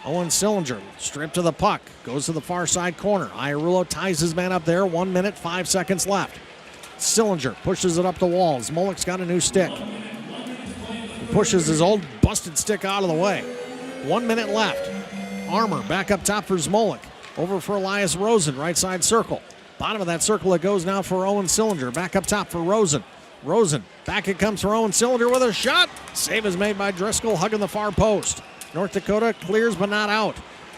Owen Sillinger stripped to the puck. Goes to the far side corner. Iarulo ties his man up there. 1 minute, 5 seconds left. Sillinger pushes it up the wall. Zmolik's got a new stick. He pushes his old busted stick out of the way. 1 minute left. Armour back up top for Zmolik. Over for Elias Rosen, right side circle. Bottom of that circle it goes now for Owen Sillinger. Back up top for Rosen. Rosen, back it comes for Owen Sillinger with a shot. Save is made by Driscoll, hugging the far post. North Dakota clears but not out.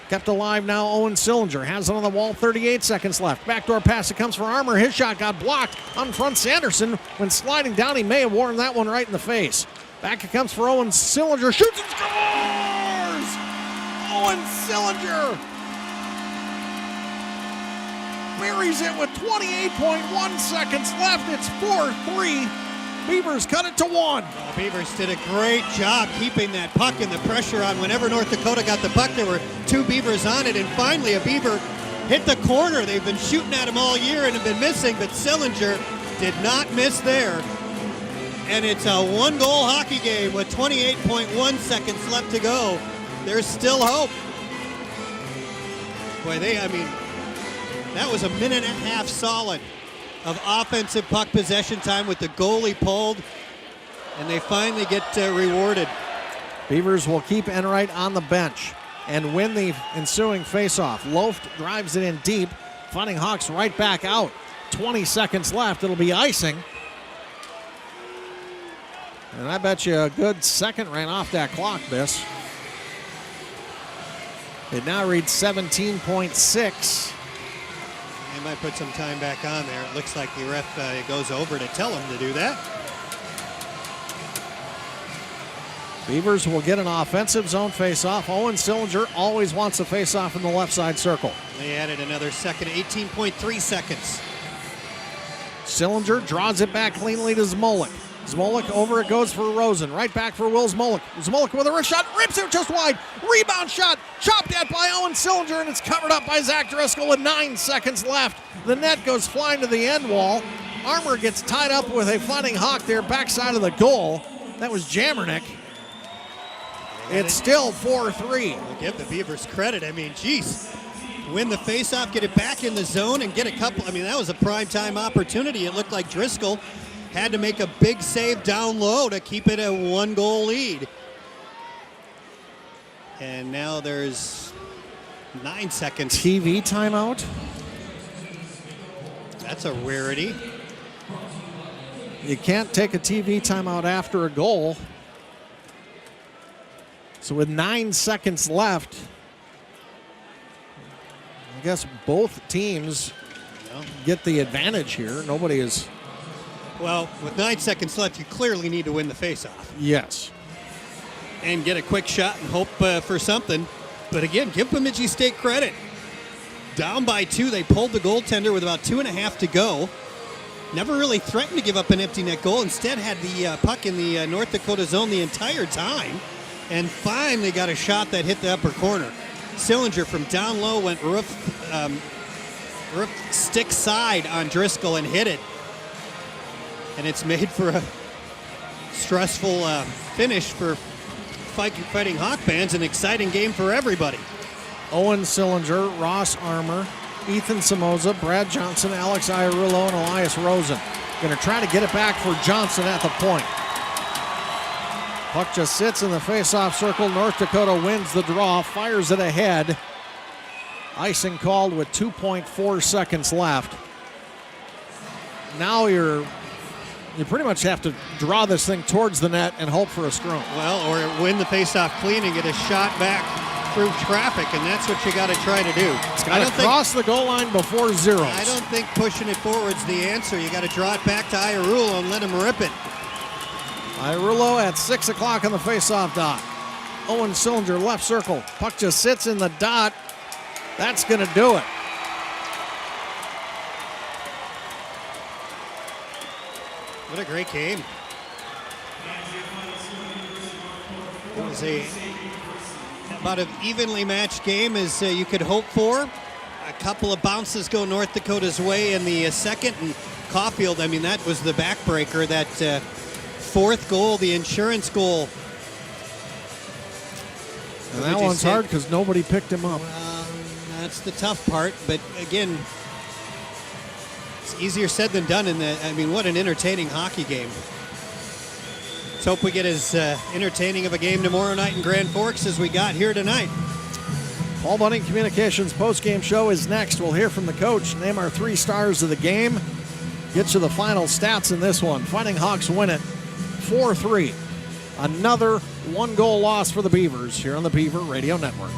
Kept alive now, Owen Sillinger. Has it on the wall, 38 seconds left. Backdoor pass, it comes for Armour. His shot got blocked on front. Sanderson, when sliding down, he may have worn that one right in the face. Back it comes for Owen Sillinger. Shoots and scores! Owen Sillinger buries it with 28.1 seconds left. It's 4-3. Beavers cut it to 1. Beavers did a great job keeping that puck and the pressure on. Whenever North Dakota got the puck, there were 2 Beavers on it, and finally a Beaver hit the corner. They've been shooting at him all year and have been missing, but Sillinger did not miss there. And it's a 1-goal hockey game with 28.1 seconds left to go. There's still hope. Boy, that was a minute and a half solid of offensive puck possession time with the goalie pulled, and they finally get rewarded. Beavers will keep Enright on the bench and win the ensuing faceoff. Loft drives it in deep. Fighting Hawks right back out. 20 seconds left. It'll be icing. And I bet you a good second ran off that clock, Biss. It now reads 17.6. They might put some time back on there. It looks like the ref goes over to tell him to do that. Beavers will get an offensive zone faceoff. Owen Sillinger always wants a faceoff in the left side circle. They added another second, 18.3 seconds. Sillinger draws it back cleanly to Zmolik. Zmolik over it goes for Rosen. Right back for Will Zmolik. Zmolik with a wrist shot, rips it just wide. Rebound shot, chopped at by Owen Sillinger, and it's covered up by Zach Driscoll with 9 seconds left. The net goes flying to the end wall. Armour gets tied up with a Fighting Hawk there, backside of the goal. That was Jamernick. It's still 4-3. We'll give the Beavers credit. I mean, geez. Win the faceoff, get it back in the zone, and get a couple. I mean, that was a primetime opportunity. It looked like Driscoll had to make a big save down low to keep it a 1-goal lead. And now there's 9 seconds. TV timeout? That's a rarity. You can't take a TV timeout after a goal. So with 9 seconds left, I guess both teams get the advantage here. Nobody is... Well, with 9 seconds left, you clearly need to win the faceoff. Yes. And get a quick shot and hope for something. But again, give Bemidji State credit. Down by 2, they pulled the goaltender with about 2.5 to go. Never really threatened to give up an empty net goal. Instead had the puck in the North Dakota zone the entire time. And finally got a shot that hit the upper corner. Sillinger from down low went roof stick side on Driscoll and hit it. And it's made for a stressful finish for Fighting Hawk fans. An exciting game for everybody. Owen Sillinger, Ross Armour, Ethan Samoza, Brad Johnson, Alex Iarulo, and Elias Rosen. Going to try to get it back for Johnson at the point. Puck just sits in the face-off circle. North Dakota wins the draw, fires it ahead. Icing called with 2.4 seconds left. Now you pretty much have to draw this thing towards the net and hope for a scrum. Well, or win the face-off clean and get a shot back through traffic, and that's what you got to try to do. It's got to cross the goal line before zeros. I don't think pushing it forward's the answer. You got to draw it back to Iarulo and let him rip it. Iarulo at 6 o'clock on the face-off dot. Owen Sillinger, left circle. Puck just sits in the dot. That's going to do it. What a great game. It was about an evenly matched game as you could hope for. A couple of bounces go North Dakota's way in the second, and Caulfield, I mean, that was the backbreaker. That fourth goal, the insurance goal. And that one's hard because nobody picked him up. That's the tough part, but again, it's easier said than done. I mean, what an entertaining hockey game. Let's hope we get as entertaining of a game tomorrow night in Grand Forks as we got here tonight. Paul Bunting Communications postgame show is next. We'll hear from the coach, name our 3 stars of the game, get to the final stats in this one. Fighting Hawks win it 4-3. Another 1-goal loss for the Beavers here on the Beaver Radio Network.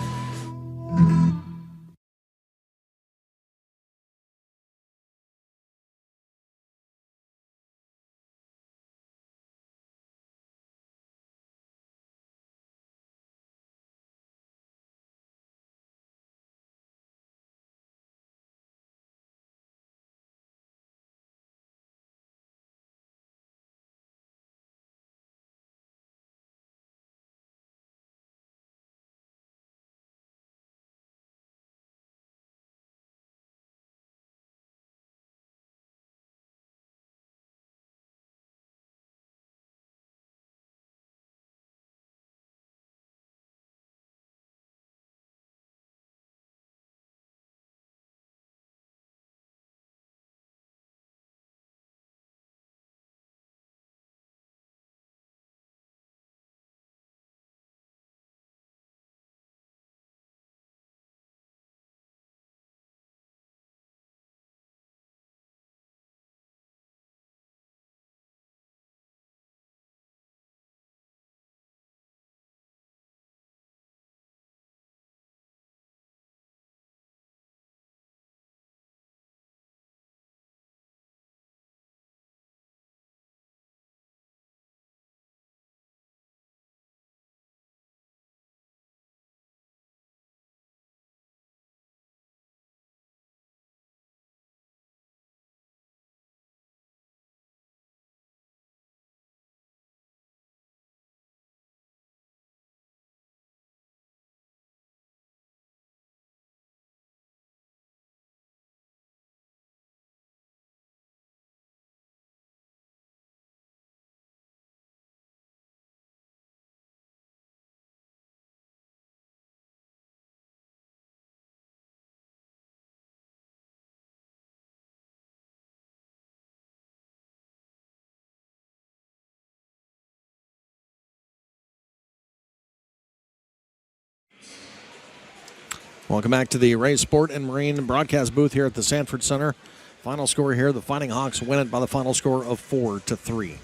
Welcome back to the Ray Sport and Marine broadcast booth here at the Sanford Center. Final score here, the Fighting Hawks win it by the final score of 4-3.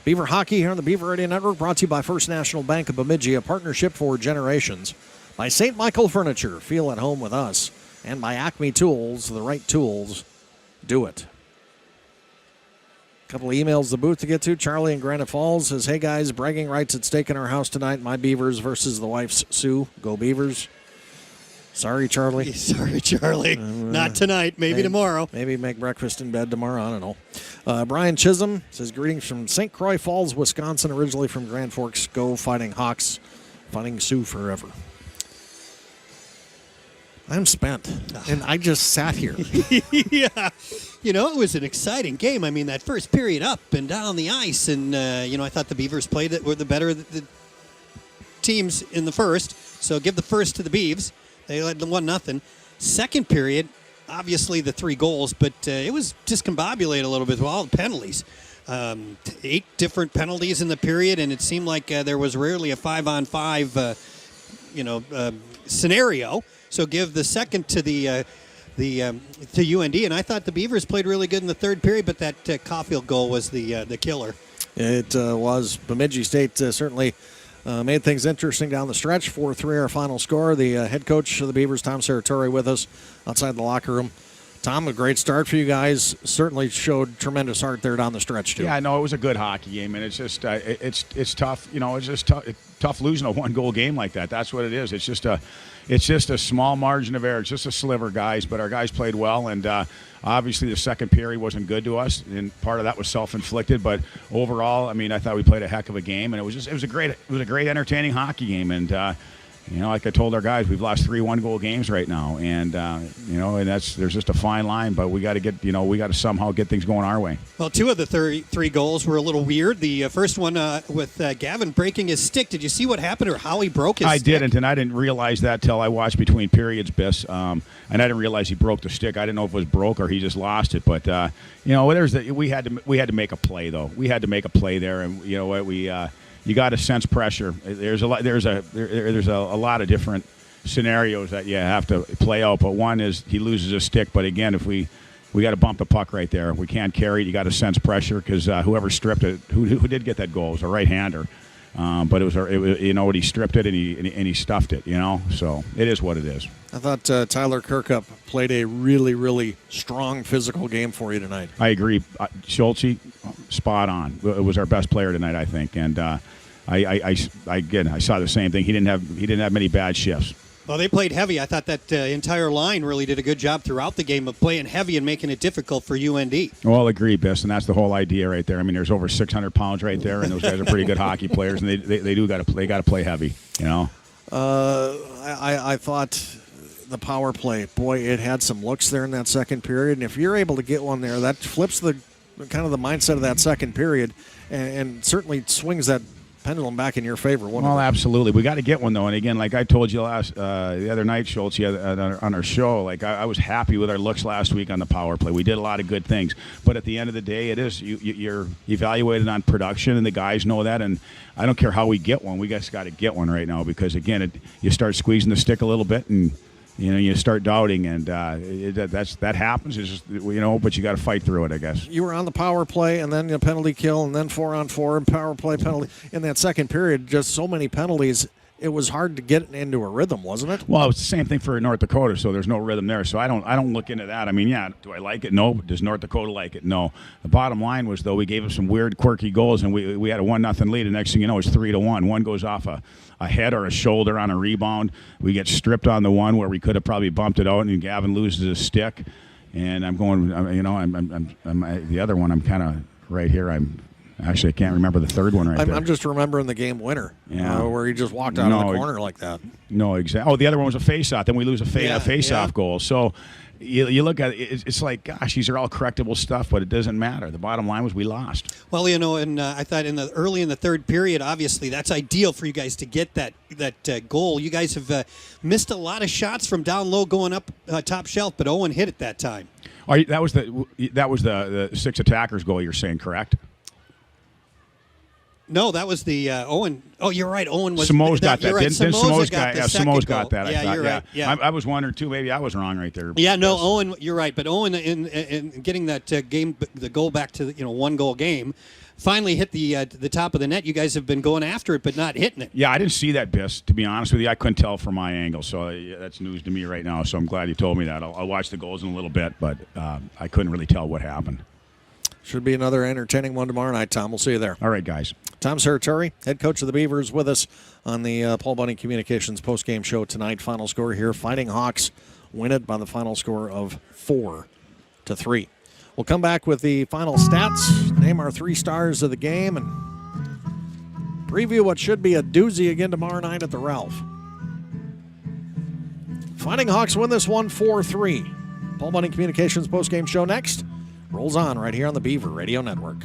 Beaver Hockey here on the Beaver Radio Network, brought to you by First National Bank of Bemidji, a partnership for generations. By St. Michael Furniture, feel at home with us. And by Acme Tools, the right tools, do it. A couple of emails the booth to get to. Charlie in Granite Falls says, hey guys, bragging rights at stake in our house tonight. My Beavers versus the wife's Sue. Go Beavers. Sorry, Charlie. Sorry, Charlie. Not tonight. Maybe tomorrow. Maybe make breakfast in bed tomorrow. I don't know. Brian Chisholm says, greetings from St. Croix Falls, Wisconsin, originally from Grand Forks. Go Fighting Hawks. Fighting Sioux forever. I'm spent, and I just sat here. Yeah. You know, it was an exciting game. I mean, that first period up and down the ice, and, I thought the Beavers played it, were the better the teams in the first, so give the first to the Beavs. They led 1-0. Second period, obviously the 3 goals, but it was discombobulated a little bit with all the penalties. 8 different penalties in the period, and it seemed like there was rarely a 5-on-5, scenario. So give the second to to UND, and I thought the Beavers played really good in the third period, but that Caulfield goal was the killer. It was. Bemidji State certainly made things interesting down the stretch. 4-3 our final score. The head coach of the Beavers, Tom Saratori, with us outside the locker room. Tom, a great start for you guys. Certainly showed tremendous heart there down the stretch too. Yeah, no, it was a good hockey game, and it's just it's tough. It's just tough losing a 1-goal game like that. That's what it is. It's just a small margin of error. It's just a sliver, guys. But our guys played well, and obviously the second period wasn't good to us, and part of that was self-inflicted. But overall, I mean, I thought we played a heck of a game, and it was a great entertaining hockey game. And like I told our guys, we've lost 3 one-goal games right now, and and there's just a fine line. But we got to get, we got to somehow get things going our way. Well, 2 of the 3 goals were a little weird. The first one with Gavin breaking his stick. Did you see what happened or how he broke his stick? I didn't, and I didn't realize that till I watched between periods, Biss. And I didn't realize he broke the stick. I didn't know if it was broke or he just lost it. But we had to make a play though. We had to make a play there, and you know what you got to sense pressure. There's a lot of different scenarios that you have to play out. But one is he loses his stick. But again, if we got to bump the puck right there. We can't carry it. You got to sense pressure because whoever stripped it, who did get that goal, was a right-hander. But he stripped it and he stuffed it. So it is what it is. I thought Tyler Kirkup played a really, really strong physical game for you tonight. I agree. Schultze, spot on. It was our best player tonight, I think. And I saw the same thing. He didn't have many bad shifts. Well, they played heavy. I thought that entire line really did a good job throughout the game of playing heavy and making it difficult for UND. Well, agreed, Biss, and that's the whole idea right there. I mean, there's over 600 pounds right there, and those guys are pretty good hockey players, and they got to play heavy. I thought the power play, boy, it had some looks there in that second period, and if you're able to get one there, that flips the kind of the mindset of that second period, and certainly swings that pendulum back in your favor. Well, absolutely. We got to get one, though. And again, like I told you the other night, Schultz, on our show, like I was happy with our looks last week on the power play. We did a lot of good things. But at the end of the day, it is you're evaluated on production, and the guys know that. And I don't care how we get one. We just got to get one right now because, again, you start squeezing the stick a little bit and you start doubting, and that happens. It's just, but you got to fight through it, I guess. You were on the power play, and then a penalty kill, and then 4-on-4, and power play penalty. In that second period, just so many penalties, it was hard to get into a rhythm, wasn't it? Well, it's the same thing for North Dakota, so there's no rhythm there. So I don't look into that. I mean, yeah, do I like it? No. Does North Dakota like it? No. The bottom line was, though, we gave them some weird, quirky goals, and we had a 1-0 lead. The next thing you know, it's 3-1. One goes off a head or a shoulder on a rebound. We get stripped on the one where we could have probably bumped it out, and Gavin loses his stick. And I'm going, I'm the other one. I'm kind of right here. Actually, I can't remember the third one there. I'm just remembering the game winner, where he just walked out of the corner like that. No, exactly. Oh, the other one was a face-off. Then we lose a face-off goal. So you look at it, it's like, gosh, these are all correctable stuff, but it doesn't matter. The bottom line was we lost. Well, and I thought early in the third period, obviously, that's ideal for you guys to get that goal. You guys have missed a lot of shots from down low going up top shelf, but Owen hit it that time. That was the 6 attackers goal you're saying, correct? No, that was the Owen. Oh, you're right. Owen was. Samoa's got that. Right. Didn't Samoa's got that? Samoa's got that. Yeah, you're right. Yeah. I was wondering too. Maybe I was wrong right there. Yeah, no, Owen, you're right. But Owen, in getting that the goal back to the 1-goal game, finally hit the top of the net. You guys have been going after it, but not hitting it. Yeah, I didn't see that, Biss. To be honest with you, I couldn't tell from my angle. So that's news to me right now. So I'm glad you told me that. I'll watch the goals in a little bit, but I couldn't really tell what happened. Should be another entertaining one tomorrow night, Tom. We'll see you there. All right, guys. Tom Saratori, head coach of the Beavers, with us on the Paul Bunny Communications postgame show tonight. Final score here, Fighting Hawks win it by the final score of 4-3. We'll come back with the final stats, name our 3 stars of the game, and preview what should be a doozy again tomorrow night at the Ralph. Fighting Hawks win this one 4-3. Paul Bunny Communications postgame show next. Rolls on right here on the Beaver Radio Network.